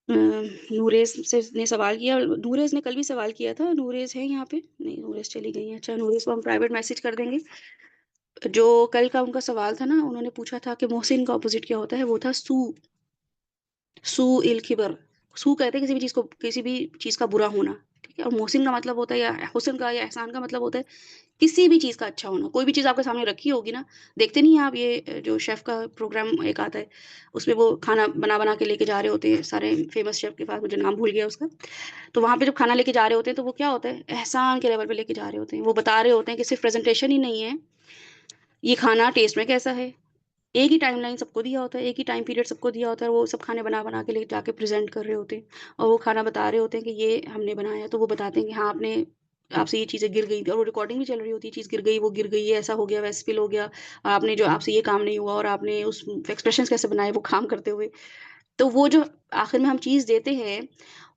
نوریز سے نے سوال کیا، نوریز نے کل بھی سوال کیا تھا، نوریز ہے یہاں پہ؟ نہیں، نوریز چلی گئی ہیں. اچھا، نوریز کو ہم پرائیویٹ میسج کر دیں گے. جو کل کا ان کا سوال تھا نا، انہوں نے پوچھا تھا کہ محسن کا اپوزٹ کیا ہوتا ہے، وہ تھا سو الکبر. سو کہتے ہیں کسی بھی چیز کو، کسی بھی چیز کا برا ہونا. ٹھیک ہے. اور محسن کا مطلب ہوتا ہے، یا حسن کا یا احسان کا مطلب ہوتا ہے کسی بھی چیز کا اچھا ہونا. کوئی بھی چیز آپ کے سامنے رکھی ہوگی نا، دیکھتے نہیں ہیں آپ یہ جو شیف کا پروگرام ایک آتا ہے، اس میں وہ کھانا بنا بنا کے لے کے جا رہے ہوتے ہیں سارے فیمس شیف کے پاس، مجھے نام بھول گیا اس کا. تو وہاں پہ جب کھانا لے کے جا رہے ہوتے ہیں تو وہ کیا ہوتا ہے، احسان کے لیول پہ لے کے جا رہے ہوتے ہیں. وہ بتا رہے ہوتے ہیں کہ صرف پریزنٹیشن ہی نہیں ہے، یہ کھانا ٹیسٹ میں کیسا ہے. ایک ہی ٹائم لائن سب کو دیا ہوتا ہے، ایک ہی ٹائم پیریڈ سب کو دیا ہوتا ہے، وہ سب کھانے بنا بنا کے لے جا کے پریزنٹ کر رہے ہوتے ہیں، اور وہ کھانا بتا رہے ہوتے ہیں کہ یہ ہم نے بنایا ہے. تو وہ بتاتے ہیں کہ ہاں آپ سے یہ چیزیں گر گئی تھی، اور وہ ریکارڈنگ بھی چل رہی ہوتی ہے، چیز گر گئی، وہ گر گئی ہے، ایسا ہو گیا، ویسے فل ہو گیا، آپ نے جو آپ سے یہ کام نہیں ہوا، اور آپ نے اس ایکسپریشنز کیسے بنائے وہ کام کرتے ہوئے. تو وہ جو آخر میں ہم چیز دیتے ہیں،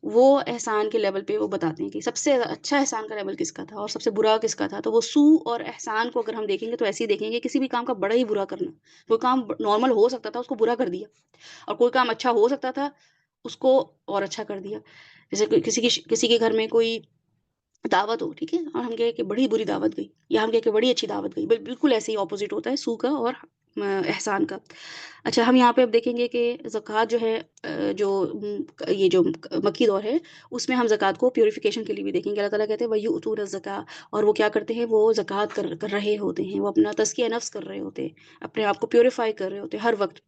وہ احسان کے لیول پہ وہ بتاتے ہیں کہ سب سے اچھا احسان کا لیول کس کا تھا اور سب سے برا کس کا تھا. تو وہ سو اور احسان کو اگر ہم دیکھیں گے تو ایسے ہی دیکھیں گے، کسی بھی کام کا بڑا ہی برا کرنا. کوئی کام نارمل ہو سکتا تھا، اس کو برا کر دیا، اور کوئی کام اچھا ہو سکتا تھا، اس کو اور اچھا کر دیا. جیسے کسی کے گھر میں کوئی دعوت ہو، ٹھیک ہے، اور ہم کہیں کہ بڑی بری دعوت گئی، یا ہم کہیں کہ بڑی اچھی دعوت گئی، بالکل ایسے ہی اپوزٹ ہوتا ہے سو کا اور احسان کا. اچھا، ہم یہاں پہ اب دیکھیں گے کہ زکوٰۃ جو ہے، جو یہ جو مکی دور ہے، اس میں ہم زکوٰۃ کو پیوریفیکیشن کے لیے بھی دیکھیں گے. اللہ تعالیٰ کہتے ہیں وَيُؤْتُونَ الزَّكَاةَ، اور وہ کیا کرتے ہیں، وہ زکوٰۃ کر رہے ہوتے ہیں، وہ اپنا تزکیہ نفس کر رہے ہوتے ہیں، اپنے آپ کو پیوریفائی کر رہے ہوتے ہیں ہر وقت.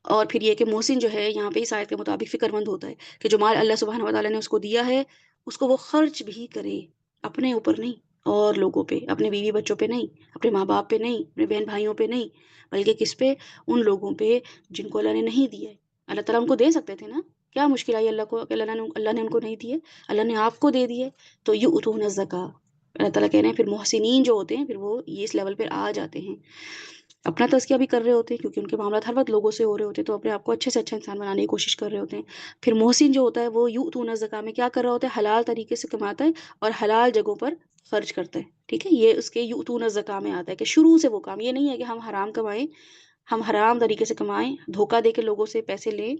اور پھر یہ کہ محسن جو ہے یہاں پہ اس آیت کے مطابق فکر مند ہوتا ہے کہ جو مال اللہ سبحانہ و تعالیٰ نے اس کو دیا ہے، اس کو وہ خرچ بھی کرے، اپنے اوپر نہیں، اور لوگوں پہ، اپنے بیوی بچوں پہ نہیں، اپنے ماں باپ پہ نہیں، اپنے بہن بھائیوں پہ نہیں، بلکہ کس پہ، ان لوگوں پہ جن کو اللہ نے نہیں دیا ہے. اللہ تعالیٰ ان کو دے سکتے تھے نا، کیا مشکل آئی اللہ کو کہ اللہ نے ان کو نہیں دیے، اللہ نے آپ کو دے دیے. تو یؤتون الزکاۃ، اللہ تعالیٰ کہہ رہے ہیں پھر محسنین جو ہوتے ہیں پھر وہ یہ اس لیول پہ آ جاتے ہیں، اپنا تزکیہ بھی کر رہے ہوتے ہیں کیونکہ ان کے معاملات ہر وقت لوگوں سے ہو رہے ہوتے ہیں، تو اپنے آپ کو اچھے سے اچھا انسان بنانے کی کوشش کر رہے ہوتے ہیں. پھر محسن جو ہوتا ہے وہ یؤتون الزکاۃ میں کیا کر رہا ہوتا ہے، حلال طریقے سے کماتا ہے اور حلال جگہوں پر خرچ کرتا ہے. ٹھیک ہے. یہ اس کے یؤتون الزکاۃ میں آتا ہے کہ شروع سے وہ کام، یہ نہیں ہے کہ ہم حرام کمائیں، ہم حرام طریقے سے کمائیں، دھوکہ دے کے لوگوں سے پیسے لیں،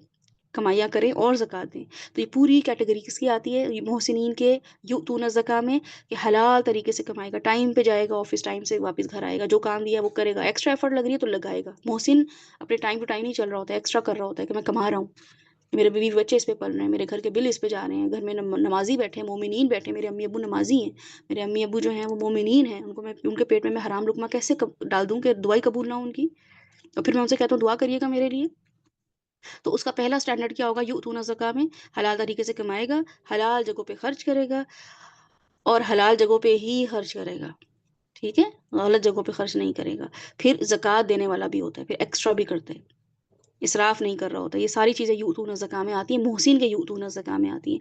کمائیاں کریں اور زکوٰۃ دیں. تو یہ پوری کیٹیگری کس کی آتی ہے؟ یہ محسنین کے یؤتون الزکاۃ میں، کہ حلال طریقے سے کمائے گا، ٹائم پہ جائے گا آفس، ٹائم سے واپس گھر آئے گا، جو کام دیا وہ کرے گا، ایکسٹرا ایفرٹ لگ رہی ہے تو لگائے گا. محسن اپنے ٹائم ٹو ٹائم نہیں چل رہا ہوتا ہے، ایکسٹرا کر رہا ہوتا ہے کہ میں کما رہا ہوں، میرے بیوی بچے اس پہ پل رہے ہیں، میرے گھر کے بل اس پہ جا رہے ہیں، گھر میں نمازی بیٹھے ہیں، مومنین بیٹھے ہیں، میرے امی ابو نمازی ہیں، میرے امی ابو جو ہیں وہ مومنین ہیں، ان کو میں ان کے پیٹ میں حرام لقمہ کیسے ڈال دوں کہ دعائی قبول نہ ہو ان کی؟ اور پھر میں ان سے کہتا ہوں دعا کریے گا میرے لیے. تو اس کا پہلا سٹینڈرڈ کیا ہوگا؟ یؤتون الزکاۃ میں حلال طریقے سے کمائے گا، حلال جگہوں پہ خرچ کرے گا، اور حلال جگہوں پہ ہی خرچ کرے گا. ٹھیک ہے، غلط جگہوں پہ خرچ نہیں کرے گا. پھر زکوٰۃ دینے والا بھی ہوتا ہے، پھر ایکسٹرا بھی کرتا ہے، اسراف نہیں کر رہا ہوتا. یہ ساری چیزیں یؤتون الزکاۃ میں آتی ہیں، محسن کے یؤتون الزکاۃ میں آتی ہیں.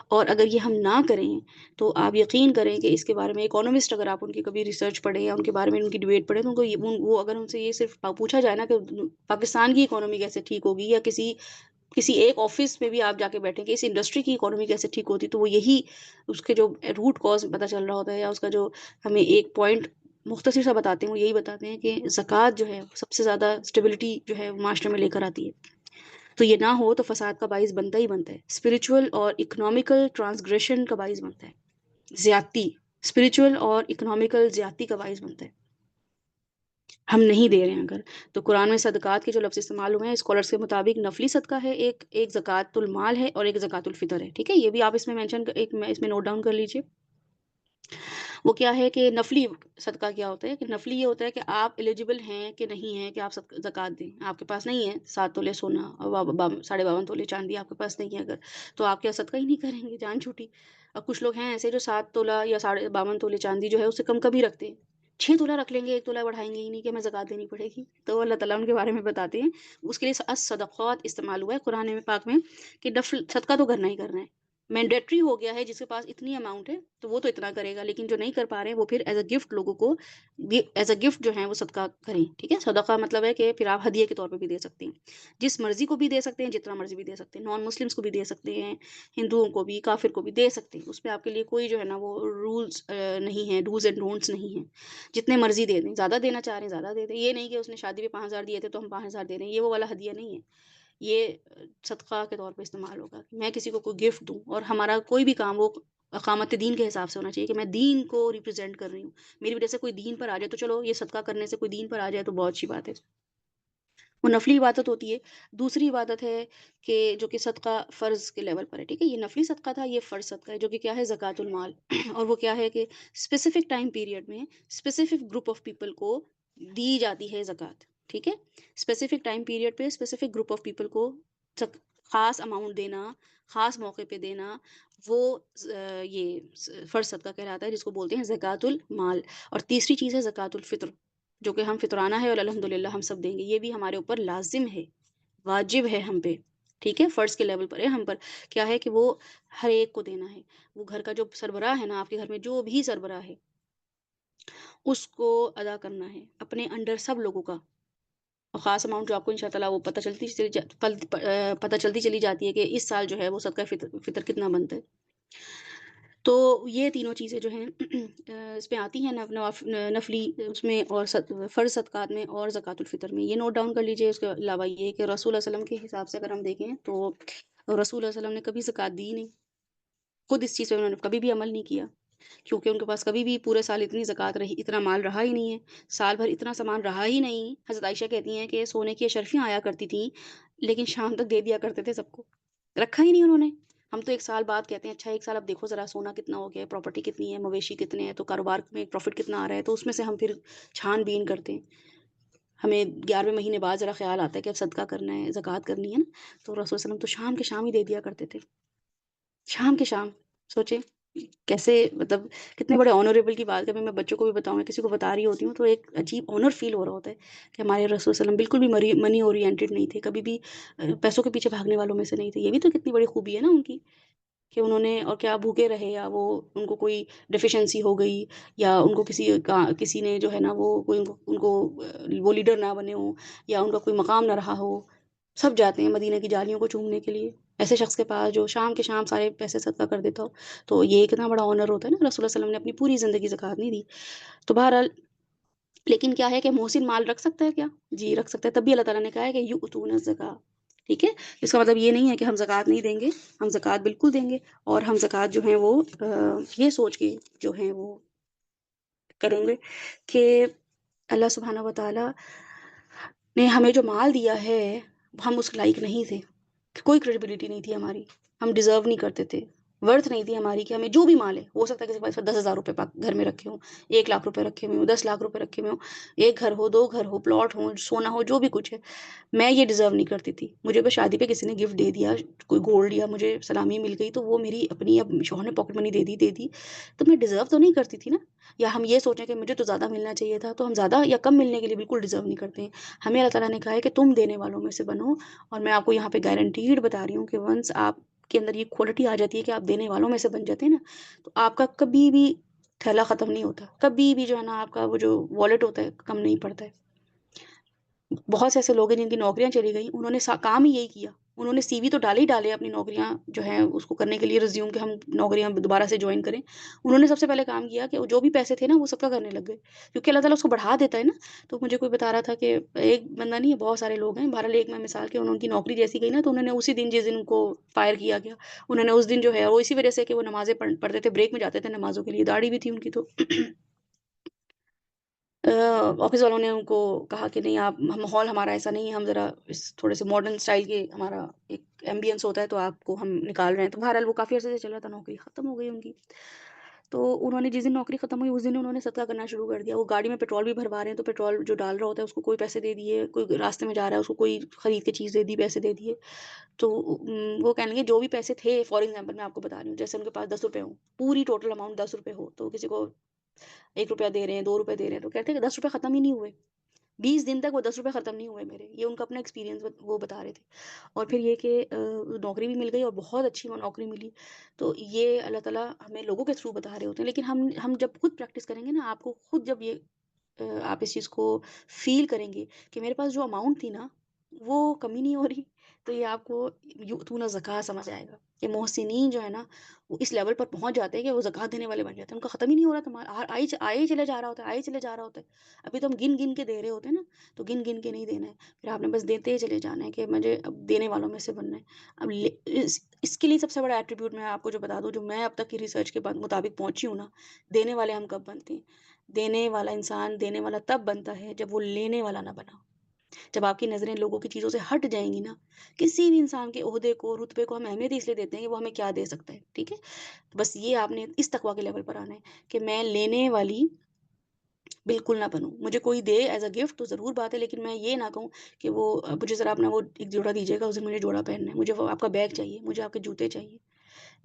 اور اگر یہ ہم نہ کریں تو آپ یقین کریں کہ اس کے بارے میں اکانومسٹ، اگر آپ ان کی کبھی ریسرچ پڑھیں یا ان کے بارے میں ان کی ڈبیٹ پڑھیں، تو ان کو وہ اگر ان سے یہ صرف پوچھا جائے نا کہ پاکستان کی اکانومی کیسے ٹھیک ہوگی، یا کسی ایک آفس میں بھی آپ جا کے بیٹھیں کہ اس انڈسٹری کی اکانومی کیسے ٹھیک ہوتی، تو وہ یہی اس کے جو روٹ کاز پتہ چل رہا ہوتا ہے، یا اس کا جو ہمیں ایک پوائنٹ مختصر سا بتاتے ہیں، وہ یہی بتاتے ہیں کہ زکوٰۃ جو ہے سب سے زیادہ اسٹیبلٹی جو ہے معاشرے میں لے کر آتی ہے. تو یہ نہ ہو تو فساد کا باعث بنتا ہی بنتا ہے، اسپریچول اور اکنامیکل ٹرانسگریشن کا باعث بنتا ہے، زیادتی، اسپریچول اور اکنامیکل زیادتی کا باعث بنتا ہے. ہم نہیں دے رہے ہیں اگر. تو قرآن میں صدقات کے جو لفظ استعمال ہوئے ہیں، اسکالرس کے مطابق نفلی صدقہ ہے، ایک زکوٰۃ المال ہے، اور ایک زکوٰۃ الفطر ہے. ٹھیک ہے، یہ بھی آپ اس میں مینشن اس میں نوٹ ڈاؤن کر لیجئے. وہ کیا ہے کہ نفلی صدقہ کیا ہوتا ہے؟ کہ نفلی یہ ہوتا ہے کہ آپ ایلیجیبل ہیں کہ نہیں ہیں کہ آپ زکوٰۃ دیں. آپ کے پاس نہیں ہے 7 تولے سونا اور 52 تولے چاندی آپ کے پاس نہیں ہے اگر، تو آپ کیا صدقہ ہی نہیں کریں گے؟ جان چھوٹی. اور کچھ لوگ ہیں ایسے جو 7 تولہ یا 52 تولے چاندی جو ہے اس سے کم کبھی رکھتے ہیں، 6 تولہ رکھ لیں گے، 1 تولہ بڑھائیں گے ہی نہیں کہ ہمیں زکوٰۃ دینی پڑے گی. تو اللہ تعالیٰ ان کے بارے میں بتاتے ہیں اس کے لیے الصدقات استعمال ہوا ہے قرآن میں پاک میں، کہ نفل صدقہ تو کرنا ہی کرنا ہے، مینڈیٹری ہو گیا ہے. جس کے پاس اتنی اماؤنٹ ہے تو وہ تو اتنا کرے گا، لیکن جو نہیں کر پا رہے ہیں وہ پھر ایز اے گفٹ لوگوں کو ایز اے گفٹ جو ہے وہ صدقہ کریں. ٹھیک ہے، صدقہ مطلب ہے کہ پھر آپ ہدیے کے طور پہ بھی دے سکتے ہیں، جس مرضی کو بھی دے سکتے ہیں، جتنا مرضی بھی دے سکتے ہیں، نان مسلمس کو بھی دے سکتے ہیں، ہندوؤں کو بھی، کافر کو بھی دے سکتے ہیں. اس میں آپ کے لیے کوئی جو ہے نا وہ رولز نہیں ہیں، ڈوز اینڈ ڈونٹس نہیں ہیں. جتنے مرضی دے دیں، زیادہ دینا چاہ رہے ہیں زیادہ دے دیں. یہ نہیں کہ اس نے شادی پہ 5,000 دیے تھے تو ہم 5,000 دے رہے ہیں، یہ وہ والا ہدیہ نہیں ہے. یہ صدقہ کے طور پہ استعمال ہوگا کہ میں کسی کو کوئی گفٹ دوں، اور ہمارا کوئی بھی کام وہ اقامت دین کے حساب سے ہونا چاہیے کہ میں دین کو ریپرزینٹ کر رہی ہوں. میری وجہ سے کوئی دین پر آ جائے تو چلو، یہ صدقہ کرنے سے کوئی دین پر آ جائے تو بہت اچھی بات ہے، وہ نفلی عبادت ہوتی ہے. دوسری عبادت ہے کہ جو کہ صدقہ فرض کے لیول پر ہے. ٹھیک ہے، یہ نفلی صدقہ تھا، یہ فرض صدقہ ہے جو کہ کیا ہے؟ زکوٰۃ المال. اور وہ کیا ہے کہ اسپیسیفک ٹائم پیریڈ میں اسپیسیفک گروپ آف پیپل کو دی جاتی ہے زکوٰۃ. ٹھیک ہے، اسپیسیفک ٹائم پیریڈ پہ اسپیسیفک گروپ آف پیپل کو خاص اماؤنٹ دینا، خاص موقع پہ دینا، وہ یہ فرض صدقہ کہلاتا ہے، جس کو بولتے ہیں زکوٰۃ المال. اور تیسری چیز ہے زکوٰۃ الفطر، جو کہ ہم فطرانہ ہے اور الحمدللہ ہم سب دیں گے. یہ بھی ہمارے اوپر لازم ہے، واجب ہے ہم پہ. ٹھیک ہے، فرض کے لیول پر ہے ہم پر. کیا ہے کہ وہ ہر ایک کو دینا ہے. وہ گھر کا جو سربراہ ہے نا، آپ کے گھر میں جو بھی سربراہ ہے، اس کو ادا کرنا ہے اپنے انڈر سب لوگوں کا. اور خاص اماؤنٹ جو آپ کو ان شاء اللہ وہ پتہ چلتی چلی جاتی ہے کہ اس سال جو ہے وہ صدقہ فطر کتنا بنتا ہے. تو یہ تینوں چیزیں جو ہیں اس میں آتی ہیں نفلی اس میں، اور فرض صدقات میں، اور زکوٰۃ الفطر میں. یہ نوٹ ڈاؤن کر لیجئے. اس کے علاوہ یہ کہ رسول اللہ صلی اللہ علیہ وسلم کے حساب سے اگر ہم دیکھیں تو رسول اللہ صلی اللہ علیہ وسلم نے کبھی زکوٰۃ دی نہیں، خود اس چیز پہ انہوں نے کبھی بھی عمل نہیں کیا، کیونکہ ان کے پاس کبھی بھی پورے سال اتنی زکوٰۃ رہی، اتنا مال رہا ہی نہیں ہے، سال بھر اتنا سامان رہا ہی نہیں. حضرت عائشہ کہتی ہیں کہ سونے کی اشرفیاں آیا کرتی تھیں، لیکن شام تک دے دیا کرتے تھے سب کو، رکھا ہی نہیں انہوں نے. ہم تو 1 سال بعد کہتے ہیں اچھا 1 سال اب دیکھو ذرا سونا کتنا ہو گیا ہے، پراپرٹی کتنی ہے، مویشی کتنے ہیں، تو کاروبار میں پروفٹ کتنا آ رہا ہے، تو اس میں سے ہم پھر چھان بین کرتے ہیں. ہمیں 11ویں مہینے بعد ذرا خیال آتا ہے کہ اب صدقہ کرنا ہے، زکوٰۃ کرنی ہے نا. تو رسول صلی اللہ علیہ وسلم تو شام کے شام ہی دے دیا کرتے تھے، شام کے شام. سوچیں کیسے، مطلب کتنے بڑے آنریبل کی بات ہے. میں بچوں کو بھی بتاؤں، میں کسی کو بتا رہی ہوتی ہوں تو ایک عجیب آنر فیل ہو رہا ہوتا ہے کہ ہمارے رسول صلی اللہ علیہ وسلم بالکل بھی منی اورینٹڈ نہیں تھے، کبھی بھی پیسوں کے پیچھے بھاگنے والوں میں سے نہیں تھے. یہ بھی تو کتنی بڑی خوبی ہے نا ان کی، کہ انہوں نے اور کیا بھوکے رہے، یا وہ ان کو کوئی ڈیفیشنسی ہو گئی، یا ان کو کسی نے جو ہے نا وہ کوئی ان کو وہ لیڈر نہ بنے ہوں، یا ان کا کوئی مقام نہ رہا ہو، سب جاتے ہیں مدینہ کی جالیوں کو چومنے کے لیے. ایسے شخص کے پاس جو شام کے شام سارے پیسے صدقہ کر دیتا ہو، تو یہ کتنا بڑا آنر ہوتا ہے نا. رسول اللہ صلی اللہ علیہ وسلم نے اپنی پوری زندگی زکوٰۃ نہیں دی. تو بہرحال، لیکن کیا ہے کہ محسن مال رکھ سکتا ہے کیا؟ جی رکھ سکتا ہے. تب بھی اللہ تعالیٰ نے کہا ہے کہ یؤتون الزکاۃ. ٹھیک ہے، اس کا مطلب یہ نہیں ہے کہ ہم زکوٰۃ نہیں دیں گے، ہم زکوٰۃ بالکل دیں گے، اور ہم زکوٰۃ جو ہے وہ یہ سوچ کے جو ہے وہ کریں گے کہ اللہ سبحانہ و تعالیٰ نے ہمیں جو مال دیا ہے ہم اس لائق نہیں تھے، کوئی کریڈیبلٹی نہیں تھی ہماری، ہم ڈیزرو نہیں کرتے تھے، ورتھ نہیں تھی ہماری کہ ہمیں جو بھی مال ہے، ہو سکتا ہے کسی کے پاس 10,000 روپے گھر میں رکھے ہوں، 1 لاکھ روپے رکھے ہوئے ہوں، 10 لاکھ روپے رکھے ہوئے ہوں، ایک گھر ہو، 2 گھر ہو، پلاٹ ہو، سونا ہو، جو بھی کچھ ہے، میں یہ ڈیزرو نہیں کرتی تھی، مجھے بس شادی پہ کسی نے گفٹ دے دیا، کوئی گولڈ یا مجھے سلامی مل گئی تو وہ میری اپنی، اب شوہر نے پاکٹ منی دے دی تو میں ڈیزرو تو نہیں کرتی تھی نا، یا ہم یہ سوچیں کہ مجھے تو زیادہ ملنا چاہیے تھا، تو ہم زیادہ یا کم ملنے کے لیے بالکل ڈیزرو نہیں کرتے ہیں، ہمیں اللہ تعالیٰ نے کہا ہے کہ تم دینے والوں میں سے بنو، اور میں آپ کو یہاں پہ گارنٹیڈ بتا رہی ہوں کہ ونس آپ کے اندر یہ کوالٹی آ جاتی ہے کہ آپ دینے والوں میں سے بن جاتے ہیں نا، تو آپ کا کبھی بھی تھیلا ختم نہیں ہوتا، کبھی بھی جو ہے نا آپ کا وہ جو والیٹ ہوتا ہے کم نہیں پڑتا ہے۔ بہت سے ایسے لوگ ہیں جن کی نوکریاں چلی گئی، انہوں نے کام ہی یہی کیا، انہوں نے سی وی تو ڈالے ہی ڈالے اپنی نوکریاں جو ہیں اس کو کرنے کے لیے، ریزیوم کہ ہم نوکریاں دوبارہ سے جوائن کریں، انہوں نے سب سے پہلے کام کیا کہ جو بھی پیسے تھے نا وہ سب کا کرنے لگ گئے، کیونکہ اللہ تعالیٰ اس کو بڑھا دیتا ہے نا۔ تو مجھے کوئی بتا رہا تھا کہ ایک بندہ نہیں ہے، بہت سارے لوگ ہیں، بہرحال ایک میں مثال کہ ان کی نوکری جیسی گئی نا تو انہوں نے اسی دن، جس دن ان کو فائر کیا گیا، انہوں نے اس دن جو ہے وہ اسی وجہ سے کہ وہ نمازیں پڑھتے تھے، بریک میں جاتے تھے نمازوں کے لیے، داڑھی بھی تھی ان کی، تو آفس والوں نے ان کو کہا کہ نہیں، آپ ماحول ہمارا ایسا نہیں ہے، ہم ذرا اس تھوڑے سے ماڈرن اسٹائل کے ہمارا ایک ایمبینس ہوتا ہے، تو آپ کو ہم نکال رہے ہیں، تو بہرحال وہ کافی عرصے سے چلا تھا، نوکری ختم ہو گئی ان کی، تو انہوں نے جس دن نوکری ختم ہوئی اس دن انہوں نے صدقہ کرنا شروع کر دیا، وہ گاڑی میں پیٹرول بھی بھروا رہے ہیں تو پیٹرول جو ڈال رہا ہوتا ہے اس کو کوئی پیسے دے دیے، کوئی راستے میں جا رہا ہے اس کو کوئی خرید کے چیز دے دی، پیسے دے دیے، تو وہ کہنے لگے جو بھی پیسے تھے، فار ایگزامپل میں آپ کو بتا رہی ہوں، جیسے ان کے پاس 10 روپے ہوں، پوری ٹوٹل اماؤنٹ 10 روپے ہو، تو کسی کو 1 روپیہ دے رہے ہیں، 2 روپے دے رہے ہیں، تو کہتے ہیں کہ 10 روپے ختم ہی نہیں ہوئے، 20 دن تک وہ 10 روپے ختم نہیں ہوئے میرے، یہ ان کا اپنا ایکسپیرینس وہ بتا رہے تھے، اور پھر یہ کہ نوکری بھی مل گئی اور بہت اچھی وہ نوکری ملی، تو یہ اللہ تعالیٰ ہمیں لوگوں کے تھرو بتا رہے ہوتے ہیں، لیکن ہم جب خود پریکٹس کریں گے نا، آپ کو خود جب یہ آپ اس چیز کو فیل کریں گے کہ میرے پاس جو اماؤنٹ تھی نا وہ کمی نہیں ہو رہی، تو یہ آپ کو یؤتون الزکاۃ سمجھ آئے گا کہ محسنین جو ہے نا وہ اس لیول پر پہنچ جاتے ہیں کہ وہ زکوٰۃ دینے والے بن جاتے ہیں، ان کا ختم ہی نہیں ہو رہا، تمہارا آئے ہی چلے جا رہا ہوتا ہے، آئے چلے جا رہا ہوتا ہے، ابھی تو ہم گن گن کے دے رہے ہوتے ہیں نا، تو گن گن کے نہیں دینا ہے، پھر آپ نے بس دیتے ہی چلے جانا ہے کہ مجھے اب دینے والوں میں سے بننا ہے۔ اب اس کے لیے سب سے بڑا ایٹریبیوٹ میں آپ کو جو بتا دوں، جو میں اب تک کی ریسرچ کے مطابق پہنچی ہوں نا، دینے والے ہم کب بنتے ہیں؟ دینے والا انسان دینے والا تب بنتا ہے جب وہ لینے والا نہ بنا، جب آپ کی نظریں لوگوں کی چیزوں سے ہٹ جائیں گی نا، کسی بھی انسان کے عہدے کو، رتبے کو ہم اہمیت اس لیے دیتے ہیں کہ وہ ہمیں کیا دے سکتا ہے، ٹھیک ہے، بس یہ آپ نے اس تقویٰ کے لیول پر آنا ہے کہ میں لینے والی بالکل نہ بنوں، مجھے کوئی دے ایز اے گفٹ تو ضرور بات ہے، لیکن میں یہ نہ کہوں کہ وہ مجھے ذرا اپنا وہ ایک جوڑا دیجیے گا، اس دن مجھے جوڑا پہننا ہے، مجھے وہ آپ کا بیگ چاہیے، مجھے آپ کے جوتے چاہیے،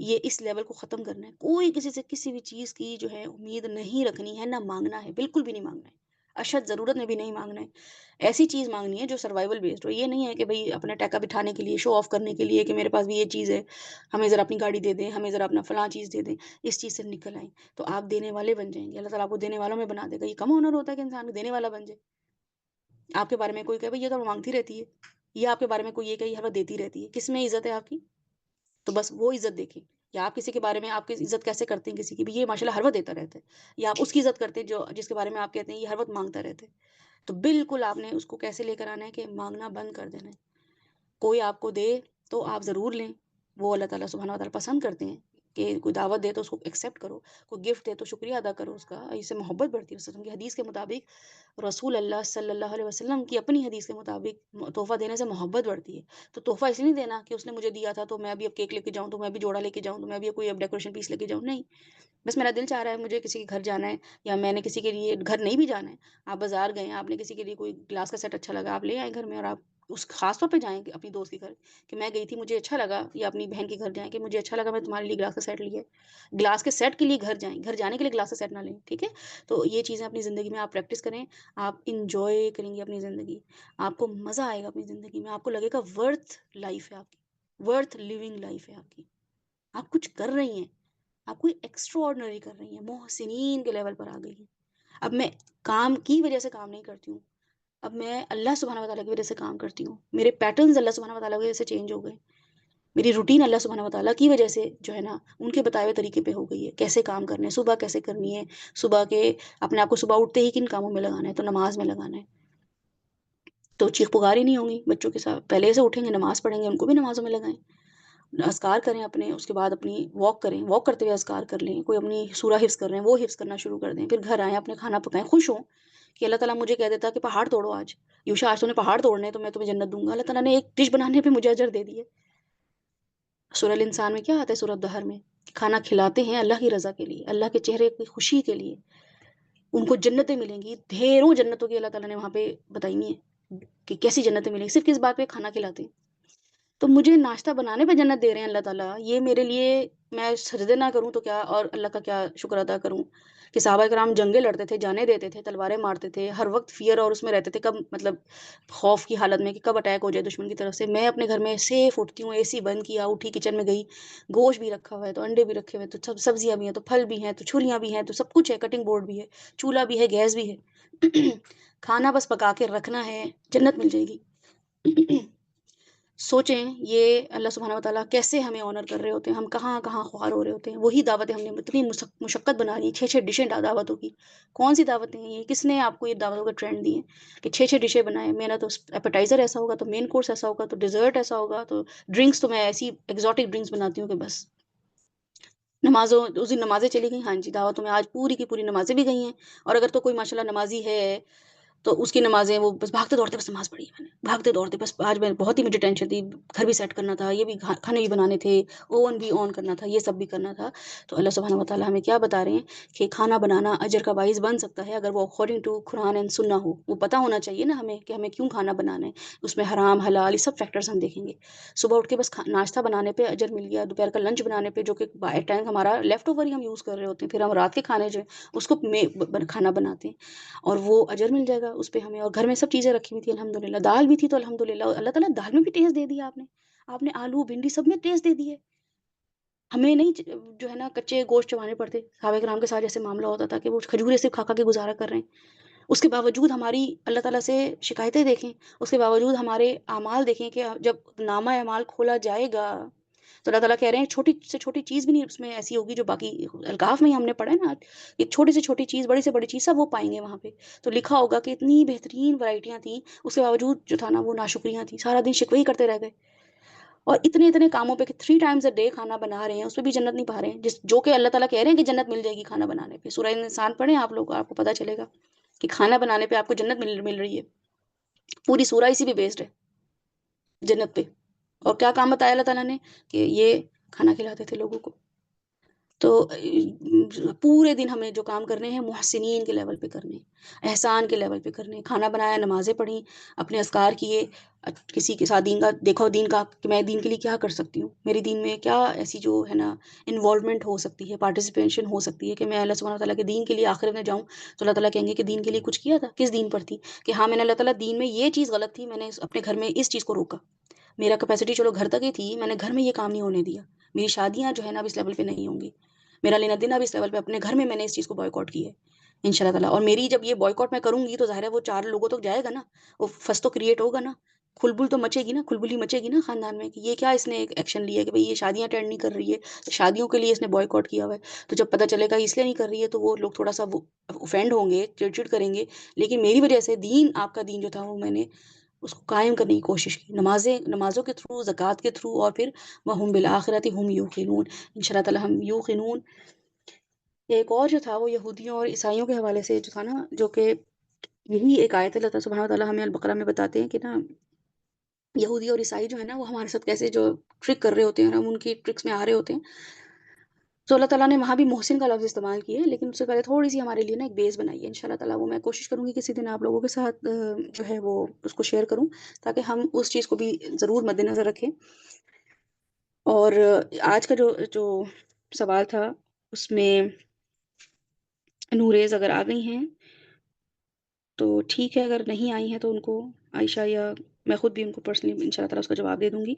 یہ اس لیول کو ختم کرنا ہے، کوئی کسی سے کسی بھی چیز کی جو ہے امید نہیں رکھنی ہے، نہ مانگنا ہے، بالکل بھی نہیں مانگنا ہے، اشد ضرورت میں بھی نہیں مانگنا ہے، ایسی چیز مانگنی ہے جو سروائیول بیسڈ ہو، یہ نہیں ہے کہ بھئی اپنا ٹیکا بٹھانے کے لیے، شو آف کرنے کے لیے کہ میرے پاس بھی یہ چیز ہے، ہمیں ذرا اپنی گاڑی دے دیں، ہمیں ذرا اپنا فلاں چیز دے دیں، اس چیز سے نکل آئیں، تو آپ دینے والے بن جائیں گے، اللہ تعالیٰ آپ کو دینے والوں میں بنا دے گا، یہ کم آنر ہوتا ہے کہ انسان کو دینے والا بن جائے، آپ کے بارے میں کوئی کہے بھئی یہ تو مانگتی رہتی ہے، یا آپ کے بارے میں کوئی یہ کہ یہ ہر وقت دیتی رہتی ہے، کس میں عزت ہے آپ کی؟ تو بس وہ عزت دیکھیں، یا آپ کسی کے بارے میں آپ کی عزت کیسے کرتے ہیں کسی کی بھی، یہ ماشاءاللہ ہر وقت دیتا رہتا ہے، یا آپ اس کی عزت کرتے ہیں جو جس کے بارے میں آپ کہتے ہیں یہ ہر وقت مانگتا رہتا ہے، تو بالکل آپ نے اس کو کیسے لے کر آنا ہے کہ مانگنا بند کر دینا ہے، کوئی آپ کو دے تو آپ ضرور لیں، وہ اللہ تعالیٰ سبحانہ و تعالیٰ پسند کرتے ہیں کہ کوئی دعوت دے تو اس کو ایکسیپٹ کرو، کوئی گفٹ دے تو شکریہ ادا کرو اس کا، اس سے محبت بڑھتی ہے، رسول اللہ کی حدیث کے مطابق، رسول اللہ صلی اللہ علیہ وسلم کی اپنی حدیث کے مطابق تحفہ دینے سے محبت بڑھتی ہے، تو تحفہ اس لیے نہیں دینا کہ اس نے مجھے دیا تھا تو میں بھی اب کیک لے کے جاؤں، تو میں بھی جوڑا لے کے جاؤں، تو میں بھی کوئی اب ڈیکوریشن پیس لے کے جاؤں، نہیں، بس میرا دل چاہ رہا ہے مجھے کسی کے گھر جانا ہے، یا میں نے کسی کے لیے گھر نہیں بھی جانا ہے، آپ بازار گئے ہیں، آپ نے کسی کے لیے کوئی گلاس کا سیٹ اچھا لگا، آپ لے آئے گھر میں، اور آپ اس خاص طور پہ جائیں اپنی دوست کے گھر کہ میں گئی تھی مجھے اچھا لگا، یا اپنی بہن کے گھر جائیں کہ مجھے اچھا لگا میں تمہارے لیے گلاس کا سیٹ لیے، گلاس کے سیٹ کے لیے گھر جائیں، گھر جانے کے لیے گلاس کا سیٹ نہ لیں، ٹھیک ہے، تو یہ چیزیں اپنی زندگی میں آپ پریکٹس کریں، آپ انجوائے کریں گے اپنی زندگی، آپ کو مزہ آئے گا اپنی زندگی میں، آپ کو لگے گا ورتھ لائف ہے آپ کی، ورتھ لیونگ لائف ہے آپ کی، آپ کچھ کر رہی ہیں، آپ کوئی ایکسٹرا آرڈنری کر رہی ہیں، محسنین کے لیول پر آ گئی ہیں، اب میں کام کی وجہ سے کام نہیں کرتی ہوں، اب میں اللہ سبحانہ و تعالیٰ کی وجہ سے کام کرتی ہوں، میرے پیٹرنز اللہ سبحانہ و تعالیٰ کی وجہ سے چینج ہو گئے، میری روٹین اللہ سبحانہ و تعالیٰ کی وجہ سے جو ہے نا ان کے بتائے ہوئے طریقے پہ ہو گئی ہے، کیسے کام کرنے ہیں، صبح کیسے کرنی ہے، صبح کے اپنے آپ کو صبح اٹھتے ہی کن کاموں میں لگانا ہے، تو نماز میں لگانا ہے، تو چیخ پکار ہی نہیں ہوں گی بچوں کے ساتھ، پہلے سے اٹھیں گے، نماز پڑھیں گے، ان کو بھی نمازوں میں لگائیں، اذکار کریں اپنے، اس کے بعد اپنی واک کریں، واک کرتے ہوئے اذکار کر لیں، کوئی اپنی سورہ حفظ کر رہے ہیں وہ حفظ کرنا شروع کر دیں، پھر گھر آئیں اپنے کھانا پکائیں، خوش ہوں کہ اللہ تعالیٰ مجھے کہہ دیتا کہ پہاڑ توڑو آج، یوشا آج تو نے پہاڑ توڑنے ہیں تو میں تمہیں جنت دوں گا، اللہ تعالیٰ نے ایک ڈش بنانے پہ مجھے اجر دے دیے۔ سورہ الانسان میں کیا آتا ہے، سورہ الدہر میں، کہ کھانا کھلاتے ہیں اللہ کی رضا کے لیے، اللہ کے چہرے کی خوشی کے لیے، ان کو جنتیں ملیں گی، ڈھیروں جنتوں کی اللہ تعالیٰ نے وہاں پہ بتائی ہیں کہ کیسی جنتیں ملیں گی، صرف کس بات پہ، کھانا کھلاتے ہیں۔ تو مجھے ناشتہ بنانے پہ جنت دے رہے ہیں اللہ تعالیٰ، یہ میرے لیے، میں سجدے نہ کروں تو کیا، اور اللہ کا کیا شکر ادا کروں کہ صحابہ کرام جنگیں لڑتے تھے، جانے دیتے تھے، تلواریں مارتے تھے، ہر وقت فیئر اور اس میں رہتے تھے، کب مطلب خوف کی حالت میں کہ کب اٹیک ہو جائے دشمن کی طرف سے۔ میں اپنے گھر میں سیف اٹھتی ہوں، اے سی بند کیا، اٹھی کچن میں گئی، گوشت بھی رکھا ہوا ہے تو انڈے بھی رکھے ہوئے، تو سبزیاں بھی ہیں، تو پھل بھی ہیں، تو چھریاں بھی ہیں، تو سب کچھ ہے، کٹنگ بورڈ بھی ہے، چولہا بھی ہے، گیس بھی ہے کھانا بس پکا کے رکھنا ہے، جنت مل جائے گی سوچیں یہ اللہ سبحانہ وتعالیٰ کیسے ہمیں آنر کر رہے ہوتے ہیں، ہم کہاں کہاں خوار ہو رہے ہوتے ہیں، وہی دعوتیں ہم نے اتنی مشقت بنا لی، 6 ڈشیں دعوتوں کی، کون سی دعوتیں ہیں یہ، کس نے آپ کو یہ دعوتوں کا ٹرینڈ دیے کہ 6 ڈشیں بنائیں، میرا تو ایپیٹائزر ایسا ہوگا، تو مین کورس ایسا ہوگا، تو ڈیزرٹ ایسا ہوگا، تو ڈرنکس تو میں ایسی ایگزوٹک ڈرنکس بناتی ہوں کہ بس۔ نمازوں اس دن نمازیں چلی گئیں، ہاں جی، دعوتوں میں آج پوری کی پوری نمازیں بھی گئی ہیں، اور اگر تو کوئی ماشاء اللہ نمازی ہے تو اس کی نمازیں وہ بس بھاگتے دوڑتے بس نماز پڑھی ہے میں نے، بھاگتے دوڑتے بس، آج میں بہت ہی مجھے ٹینشن تھی، گھر بھی سیٹ کرنا تھا، یہ بھی کھانے بھی بنانے تھے، اوون بھی آن کرنا تھا، یہ سب بھی کرنا تھا۔ تو اللہ سبحانہ و تعالیٰ ہمیں کیا بتا رہے ہیں کہ کھانا بنانا اجر کا باعث بن سکتا ہے اگر وہ اکارڈنگ ٹو قرآن اینڈ سنہ ہو، وہ پتہ ہونا چاہیے نا ہمیں کہ ہمیں کیوں کھانا بنانا ہے، اس میں حرام حلال یہ سب فیکٹرز ہم دیکھیں گے۔ صبح اٹھ کے بس ناشتہ بنانے پہ اجر مل گیا، دوپہر کا لنچ بنانے پہ جو کہ بائی ٹائم ہمارا لیفٹ اوور ہی ہم یوز کر رہے ہوتے ہیں، پھر ہم رات کے کھانے جو اس کو کھانا بناتے ہیں اور وہ اجر مل جائے گا اس پہ ہمیں، اور گھر میں سب چیزیں رکھی ہوئی تھی الحمدللہ، دال بھی تھی تو الحمدللہ، اللہ تعالیٰ دال میں بھی ٹیسٹ دے دیا آپ نے آلو بھنڈی سب میں ٹیسٹ دے دیے، ہمیں نہیں جو ہے نا کچے گوشت چبانے پڑتے، صحابہ کرام کے ساتھ جیسے معاملہ ہوتا تھا کہ وہ کھجورے سے کھا کھا کے گزارا کر رہے ہیں، اس کے باوجود ہماری اللہ تعالیٰ سے شکایتیں دیکھیں، اس کے باوجود ہمارے اعمال دیکھیں کہ جب نامہ اعمال کھولا جائے گا تو اللہ تعالیٰ کہہ رہے ہیں چھوٹی سے چھوٹی چیز بھی نہیں اس میں ایسی ہوگی جو باقی الکاف میں ہی ہم نے پڑھا ہے نا، ایک چھوٹی سے چھوٹی چیز بڑی سے بڑی چیز سب وہ پائیں گے وہاں پہ، تو لکھا ہوگا کہ اتنی بہترین ورائٹیاں تھیں، اس کے باوجود جو تھا نا وہ ناشکریاں تھیں، سارا دن شکوے ہی کرتے رہ گئے، اور اتنے اتنے کاموں پہ کہ 3 times a day کھانا بنا رہے ہیں، اس پہ بھی جنت نہیں پا رہے ہیں، جو کہ اللہ تعالیٰ کہہ رہے ہیں کہ جنت مل جائے گی کھانا بنانے پہ، سورہ انسان پڑھیں آپ لوگ، آپ کو پتہ چلے گا کہ کھانا بنانے پہ آپ کو جنت مل رہی ہے، پوری سورہ اسی پہ بیسڈ ہے، جنت پہ۔ اور کیا کام بتایا اللہ تعالیٰ نے کہ یہ کھانا کھلاتے تھے لوگوں کو، تو پورے دن ہمیں جو کام کرنے ہیں محسنین کے لیول پہ کرنے ہیں، احسان کے لیول پہ کرنے ہیں، کھانا بنایا، نمازیں پڑھیں، اپنے اذکار کیے، کسی کے ساتھ دین کا دیکھو، دین کا کہ میں دین کے لیے کیا کر سکتی ہوں، میری دین میں کیا ایسی جو ہے نا انوالومنٹ ہو سکتی ہے، پارٹیسپیشن ہو سکتی ہے کہ میں اللہ سبحانہ تعالیٰ کے دین کے لیے آخرت میں جاؤں تو اللہ تعالیٰ کہیں گے کہ دین کے لیے کچھ کیا تھا، کس دین پر تھی، کہ ہاں میں نے اللہ تعالیٰ دین میں یہ چیز غلط تھی، میں نے اپنے گھر میں اس چیز کو روکا، میرا کیپیسٹی چلو گھر تک ہی تھی، میں نے گھر میں یہ کام نہیں ہونے دیا، میری شادیاں جو ہے نا اب اس لیول پہ نہیں ہوں گی، میرا لینا دینا بھی اس لیول پہ، اپنے گھر میں نے اس چیز کو بوائے کی ہے ان شاء اللہ تعالیٰ، اور میری جب یہ بوائے میں کروں گی تو ظاہر ہے وہ 4 لوگوں تک جائے گا نا، وہ فس تو کریٹ ہوگا نا، کھلبل تو مچے گی نا، کھلبلی مچے گی نا خاندان میں کہ یہ کیا اس نے ایک ایکشن لیا ہے کہ بھئی یہ شادیاں اٹینڈ نہیں کر رہی ہے، شادیوں کے لیے اس نے بوائے کیا ہوا ہے، تو جب پتہ چلے گا اس لیے نہیں کر رہی ہے تو وہ لوگ تھوڑا سا اوفینڈ ہوں گے، چڑ کریں گے، لیکن میری وجہ سے دین، آپ کا دین جو تھا وہ میں نے اس کو قائم کرنے کی کوشش کی، نمازوں کے تھرو، زکوٰۃ کے تھرو، اور پھر وَهُمْ بِالْآخِرَةِ هُمْ يُوقِنُونَ، ان شاء اللہ تعالیٰ ہم یوقنون۔ ایک اور جو تھا وہ یہودیوں اور عیسائیوں کے حوالے سے جو تھا نا، جو کہ یہی ایک آیت اللہ تعالیٰ سبحانہ وتعالیٰ ہمیں البقرہ میں بتاتے ہیں کہ نا یہودی اور عیسائی جو ہے نا وہ ہمارے ساتھ کیسے جو ٹرک کر رہے ہوتے ہیں، ہم ان کی ٹرکس میں آ رہے ہوتے ہیں، تو اللہ تعالیٰ نے وہاں بھی محسن کا لفظ استعمال کیا ہے، لیکن اس سے پہلے تھوڑی سی ہمارے لیے نا ایک بیس بنائی ہے ان شاء اللہ تعالیٰ، وہ میں کوشش کروں گی کسی دن آپ لوگوں کے ساتھ جو ہے وہ اس کو شیئر کروں، تاکہ ہم اس چیز کو بھی ضرور مد نظر رکھیں۔ اور آج کا جو سوال تھا اس میں نوریز اگر آ گئی ہیں تو ٹھیک ہے، اگر نہیں آئی ہیں تو ان کو عائشہ یا میں خود بھی ان کو پرسنلی ان شاء اللہ تعالیٰ اس کا جواب دے دوں گی۔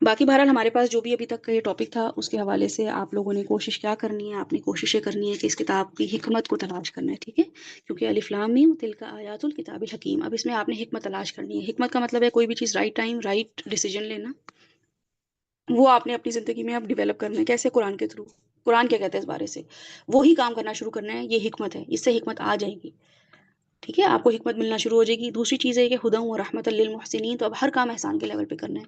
باقی بہرحال ہمارے پاس جو بھی ابھی تک کا یہ ٹاپک تھا اس کے حوالے سے آپ لوگوں نے کوشش کیا کرنی ہے، آپ نے کوششیں کرنی ہے کہ اس کتاب کی حکمت کو تلاش کرنا ہے، ٹھیک ہے، کیونکہ الف لام میم تلک آیات الکتاب الحکیم، اب اس میں آپ نے حکمت تلاش کرنی ہے۔ حکمت کا مطلب ہے کوئی بھی چیز رائٹ ٹائم رائٹ ڈیسیجن لینا، وہ آپ نے اپنی زندگی میں اب ڈیولپ کرنا ہے، کیسے؟ قرآن کے تھرو، قرآن کیا کہتا ہے اس بارے سے، وہی کام کرنا شروع کرنا ہے، یہ حکمت ہے، اس سے حکمت آ جائے گی۔ ٹھیک ہے، آپ کو حکمت ملنا شروع ہو جائے گی۔ دوسری چیز ہے کہ ہدی و رحمت للمحسنین، تو اب ہر کام احسان کے لیول پہ کرنا ہے۔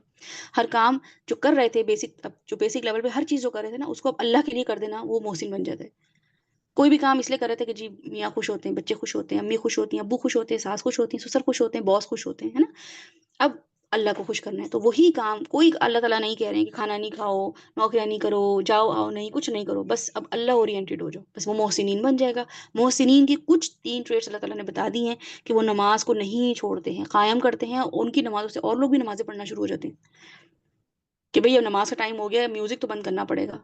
ہر کام جو کر رہے تھے بیسک، اب جو بیسک لیول پہ ہر چیز جو کر رہے تھے نا، اس کو اب اللہ کے لیے کر دینا، وہ محسن بن جاتا ہے۔ کوئی بھی کام اس لیے کر رہے تھے کہ جی میاں خوش ہوتے ہیں، بچے خوش ہوتے ہیں، امی خوش ہوتی ہیں، ابو خوش ہوتے ہیں، ساس خوش ہوتی ہیں، سسر خوش ہوتے ہیں، باس خوش ہوتے ہیں، ہے نا؟ اب اللہ کو خوش کرنا ہے تو وہی کام، کوئی اللہ تعالیٰ نہیں کہہ رہے ہیں کہ کھانا نہیں کھاؤ، نوکریاں نہیں کرو، جاؤ آؤ نہیں، کچھ نہیں کرو، بس اب اللہ اورینٹیڈ ہو جاؤ، بس وہ محسنین بن جائے گا۔ محسنین کی کچھ 3 ٹریٹس اللہ تعالیٰ نے بتا دی ہیں کہ وہ نماز کو نہیں چھوڑتے ہیں، قائم کرتے ہیں، ان کی نمازوں سے اور لوگ بھی نمازیں پڑھنا شروع ہو جاتے ہیں کہ بھئی اب نماز کا ٹائم ہو گیا ہے، میوزک تو بند کرنا پڑے گا،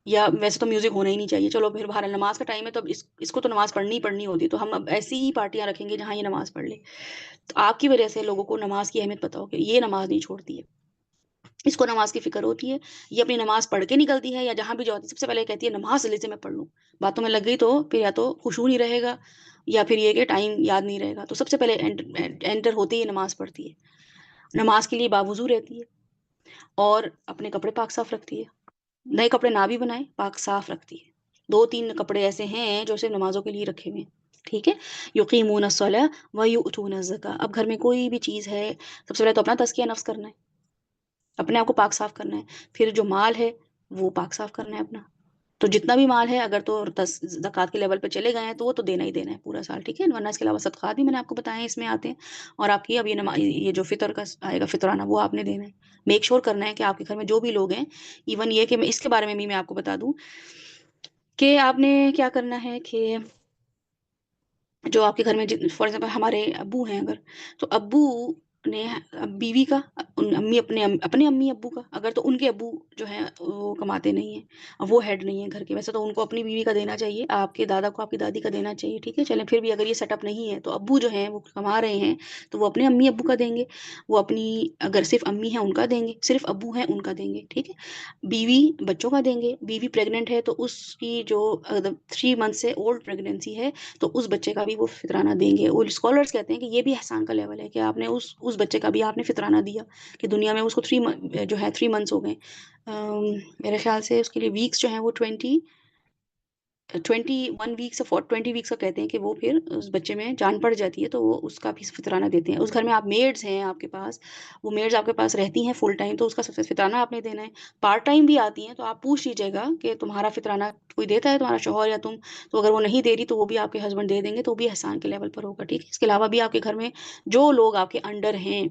یا ویسے تو میوزک ہونا ہی نہیں چاہیے، چلو پھر بہرحال نماز کا ٹائم ہے تو اب اس کو تو نماز پڑھنی ہی پڑھنی ہوتی ہے، تو ہم اب ایسی ہی پارٹیاں رکھیں گے جہاں یہ نماز پڑھ لے۔ تو آپ کی وجہ سے لوگوں کو نماز کی اہمیت پتہ ہو کہ یہ نماز نہیں چھوڑتی ہے، اس کو نماز کی فکر ہوتی ہے، یہ اپنی نماز پڑھ کے نکلتی ہے، یا جہاں بھی جاتی ہے سب سے پہلے کہتی ہے نماز جلدی سے میں پڑھ لوں۔ باتوں میں لگ گئی تو پھر یا تو خشوع نہیں رہے گا، یا پھر یہ کہ ٹائم یاد نہیں رہے گا، تو سب سے پہلے انٹر ہوتے ہی نماز پڑھتی ہے، نماز کے لیے باوضو رہتی ہے، اور اپنے کپڑے پاک صاف رکھتی ہے، نئے کپڑے نہ بھی بنائے، پاک صاف رکھتی ہے۔ 2 3 کپڑے ایسے ہیں جو صرف نمازوں کے لیے رکھے ہوئے ہیں، ٹھیک ہے۔ یقیمون الصلاۃ ویؤتون الزکاۃ، اب گھر میں کوئی بھی چیز ہے، سب سے پہلے تو اپنا تزکیہ نفس کرنا ہے، اپنے آپ کو پاک صاف کرنا ہے، پھر جو مال ہے وہ پاک صاف کرنا ہے اپنا، تو جتنا بھی مال ہے اگر تو زکوٰۃ کے لیول پہ چلے گئے ہیں تو وہ تو دینا ہی دینا ہے پورا سال، ٹھیک ہے، ورنہ اس کے علاوہ صدقات بھی میں نے آپ کو بتائے ہیں اس میں آتے ہیں، اور آپ کی اب یہ جو فطر کا آئے گا فطرانہ، وہ آپ نے دینا ہے۔ میک شور کرنا ہے کہ آپ کے گھر میں جو بھی لوگ ہیں، ایون یہ کہ میں اس کے بارے میں بھی میں آپ کو بتا دوں کہ آپ نے کیا کرنا ہے کہ جو آپ کے گھر میں فار ایگزامپل ہمارے ابو ہیں اگر، تو ابو نے بیوی کا، امی اپنے امی ابو کا، اگر تو ان کے ابو جو ہیں وہ کماتے نہیں ہیں، وہ ہیڈ نہیں ہیں گھر کے، ویسے تو ان کو اپنی بیوی کا دینا چاہیے، آپ کے دادا کو آپ کی دادی کا دینا چاہیے، ٹھیک ہے، چلیں پھر بھی اگر یہ سیٹ اپ نہیں ہے تو ابو جو ہیں وہ کما رہے ہیں تو وہ اپنے امی ابو کا دیں گے، وہ اپنی اگر صرف امی ہیں ان کا دیں گے، صرف ابو ہیں ان کا دیں گے، ٹھیک ہے۔ بیوی بچوں کا دیں گے، بیوی پریگننٹ ہے تو اس کی جو 3 منتھ سے اولڈ پریگنینسی ہے تو اس بچے کا بھی وہ فطرانہ دیں گے۔ اور اسکالرس کہتے ہیں کہ یہ بھی احسان کا لیول ہے کہ آپ نے اس بچے کا بھی آپ نے فطرانہ دیا، کہ دنیا میں اس کو 3 منتھس ہو گئے، میرے خیال سے اس کے لیے ویکس جو ہیں وہ 21 ویکس سے 20 ویکس کا کہتے ہیں کہ وہ پھر اس بچے میں جان پڑ جاتی ہے تو وہ اس کا بھی فطرانہ دیتے ہیں۔ اس گھر میں آپ میڈز ہیں آپ کے پاس، وہ میڈز آپ کے پاس رہتی ہیں فل ٹائم تو اس کا سب سے فطرانہ آپ نے دینا ہے۔ پارٹ ٹائم بھی آتی ہیں تو آپ پوچھ لیجیے گا کہ تمہارا فطرانہ کوئی دیتا ہے تمہارا شوہر یا تم، تو اگر وہ نہیں دے رہی تو وہ بھی آپ کے ہسبینڈ دے دیں گے، تو وہ بھی احسان کے لیول پر ہوگا، ٹھیک ہے۔ اس کے علاوہ بھی آپ کے گھر میں جو لوگ آپ کے انڈر ہیں،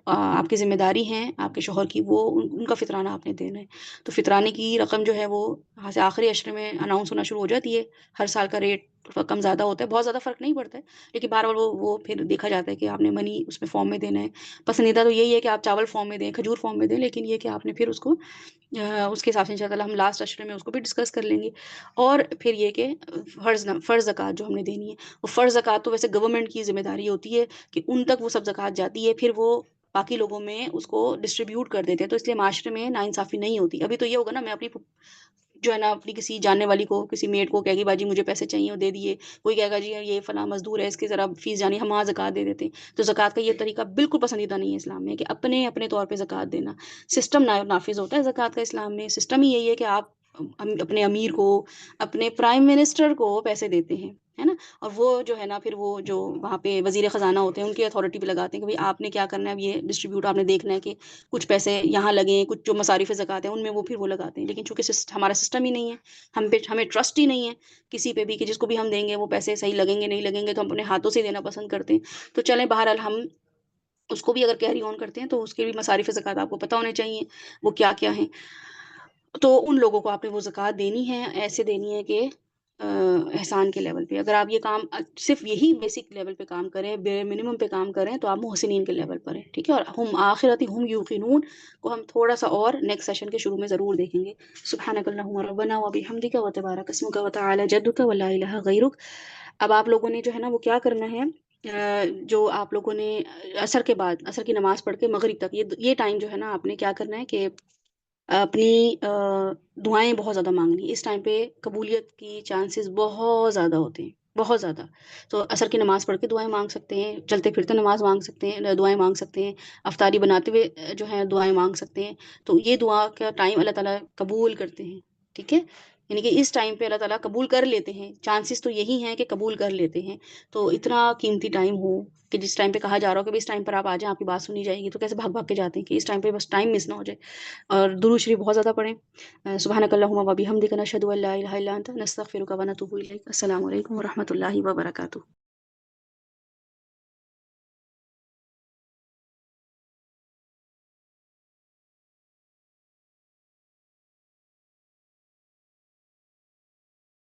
آپ کی ذمہ داری ہیں آپ کے شوہر کی، وہ ان کا فطرانہ آپ نے دینا ہے۔ تو فطرانے کی رقم جو ہے وہ یہاں سے آخری عشرے میں اناؤنس ہونا شروع ہو جاتی ہے، ہر سال کا ریٹ کم زیادہ ہوتا ہے، بہت زیادہ فرق نہیں پڑتا ہے، لیکن بار بار وہ پھر دیکھا جاتا ہے کہ آپ نے منی اس میں فارم میں دینا ہے۔ پسندیدہ تو یہی ہے کہ آپ چاول فارم میں دیں، کھجور فارم میں دیں، لیکن یہ کہ آپ نے پھر اس کو اس کے حساب سے انشاءاللہ ہم لاسٹ عشرے میں اس کو بھی ڈسکس کر لیں گے۔ اور پھر یہ کہ فرض زکوٰۃ جو ہم نے دینی ہے، وہ فرض زکوٰۃ تو ویسے گورنمنٹ کی ذمہ داری ہوتی ہے کہ ان تک وہ سب زکوٰۃ جاتی ہے، پھر وہ باقی لوگوں میں اس کو ڈسٹریبیوٹ کر دیتے ہیں، تو اس لیے معاشرے میں ناانصافی نہیں ہوتی۔ ابھی تو یہ ہوگا نا، میں اپنی جو ہے نا اپنی کسی جاننے والی کو، کسی میٹ کو کہے گی باجی مجھے پیسے چاہیے وہ دے دیے، کوئی کہے گا جی یہ فلاں مزدور ہے اس کی ذرا فیس جانی، ہم وہاں زکوٰۃ دے دیتے ہیں۔ تو زکوٰۃ کا یہ طریقہ بالکل پسندیدہ نہیں ہے اسلام میں، کہ اپنے اپنے طور پہ زکوٰۃ دینا، سسٹم نافذ ہوتا ہے زکوٰۃ کا اسلام میں۔ سسٹم ہی یہی ہے کہ آپ اپنے امیر کو، اپنے پرائم منسٹر کو پیسے دیتے ہیں، ہے نا، اور وہ جو ہے نا پھر وہ جو وہاں پہ وزیر خزانہ ہوتے ہیں ان کی اتھارٹی پہ لگاتے ہیں کہ بھئی آپ نے کیا کرنا ہے، اب یہ ڈسٹریبیوٹ آپ نے دیکھنا ہے کہ کچھ پیسے یہاں لگیں، کچھ جو مصارف زکوٰۃ ہیں ان میں وہ پھر وہ لگاتے ہیں، لیکن چونکہ ہمارا سسٹم ہی نہیں ہے، ہمیں ٹرسٹ ہی نہیں ہے کسی پہ بھی کہ جس کو بھی ہم دیں گے وہ پیسے صحیح لگیں گے نہیں لگیں گے، تو ہم اپنے ہاتھوں سے دینا پسند کرتے ہیں۔ تو چلیں بہرحال ہم اس کو بھی اگر کیری آن کرتے ہیں تو اس کے بھی مصارف زکوٰۃ آپ کو پتہ ہونے چاہیے وہ کیا کیا ہیں، تو ان لوگوں کو آپ نے وہ زکوٰۃ دینی ہے، ایسے دینی ہے کہ احسان کے لیول پہ۔ اگر آپ یہ کام صرف یہی بیسک لیول پہ کام کریں، بے منیمم پہ کام کریں، تو آپ محسنین کے لیول پر ہیں، ٹھیک ہے۔ اور ہم آخرتی ہم یوقنون کو ہم تھوڑا سا اور نیکسٹ سیشن کے شروع میں ضرور دیکھیں گے۔ سبحانک اللہم ربنا وبحمدک وتبارک اسمک وتعالی جدک ولا الہ غیرک۔ اب آپ لوگوں نے جو ہے نا وہ کیا کرنا ہے، جو آپ لوگوں نے عصر کے بعد، عصر کی نماز پڑھ کے مغرب تک، یہ ٹائم جو ہے نا آپ نے کیا کرنا ہے کہ اپنی دعائیں بہت زیادہ مانگنی، اس ٹائم پہ قبولیت کی چانسز بہت زیادہ ہوتے ہیں، بہت زیادہ۔ تو عصر کی نماز پڑھ کے دعائیں مانگ سکتے ہیں، چلتے پھرتے نماز مانگ سکتے ہیں، دعائیں مانگ سکتے ہیں، افطاری بناتے ہوئے جو ہے دعائیں مانگ سکتے ہیں، تو یہ دعا کا ٹائم اللہ تعالیٰ قبول کرتے ہیں، ٹھیک ہے۔ یعنی کہ اس ٹائم پہ اللہ تعالیٰ قبول کر لیتے ہیں، چانسز تو یہی ہیں کہ قبول کر لیتے ہیں۔ تو اتنا قیمتی ٹائم ہو کہ جس ٹائم پہ کہا جا رہا ہو کہ اس ٹائم پر آپ آ جائیں، آپ کی بات سنی جائے گی، تو کیسے بھاگ بھاگ کے جاتے ہیں کہ اس ٹائم پہ بس ٹائم مس نہ ہو جائے۔ اور درود شریف بہت زیادہ پڑھیں۔ سبحانک اللہم و بحمدک، نشہد ان لا الہ الا انت، نستغفرک و نتوب الیک۔ السلام علیکم و رحمۃ اللہ وبرکاتہ۔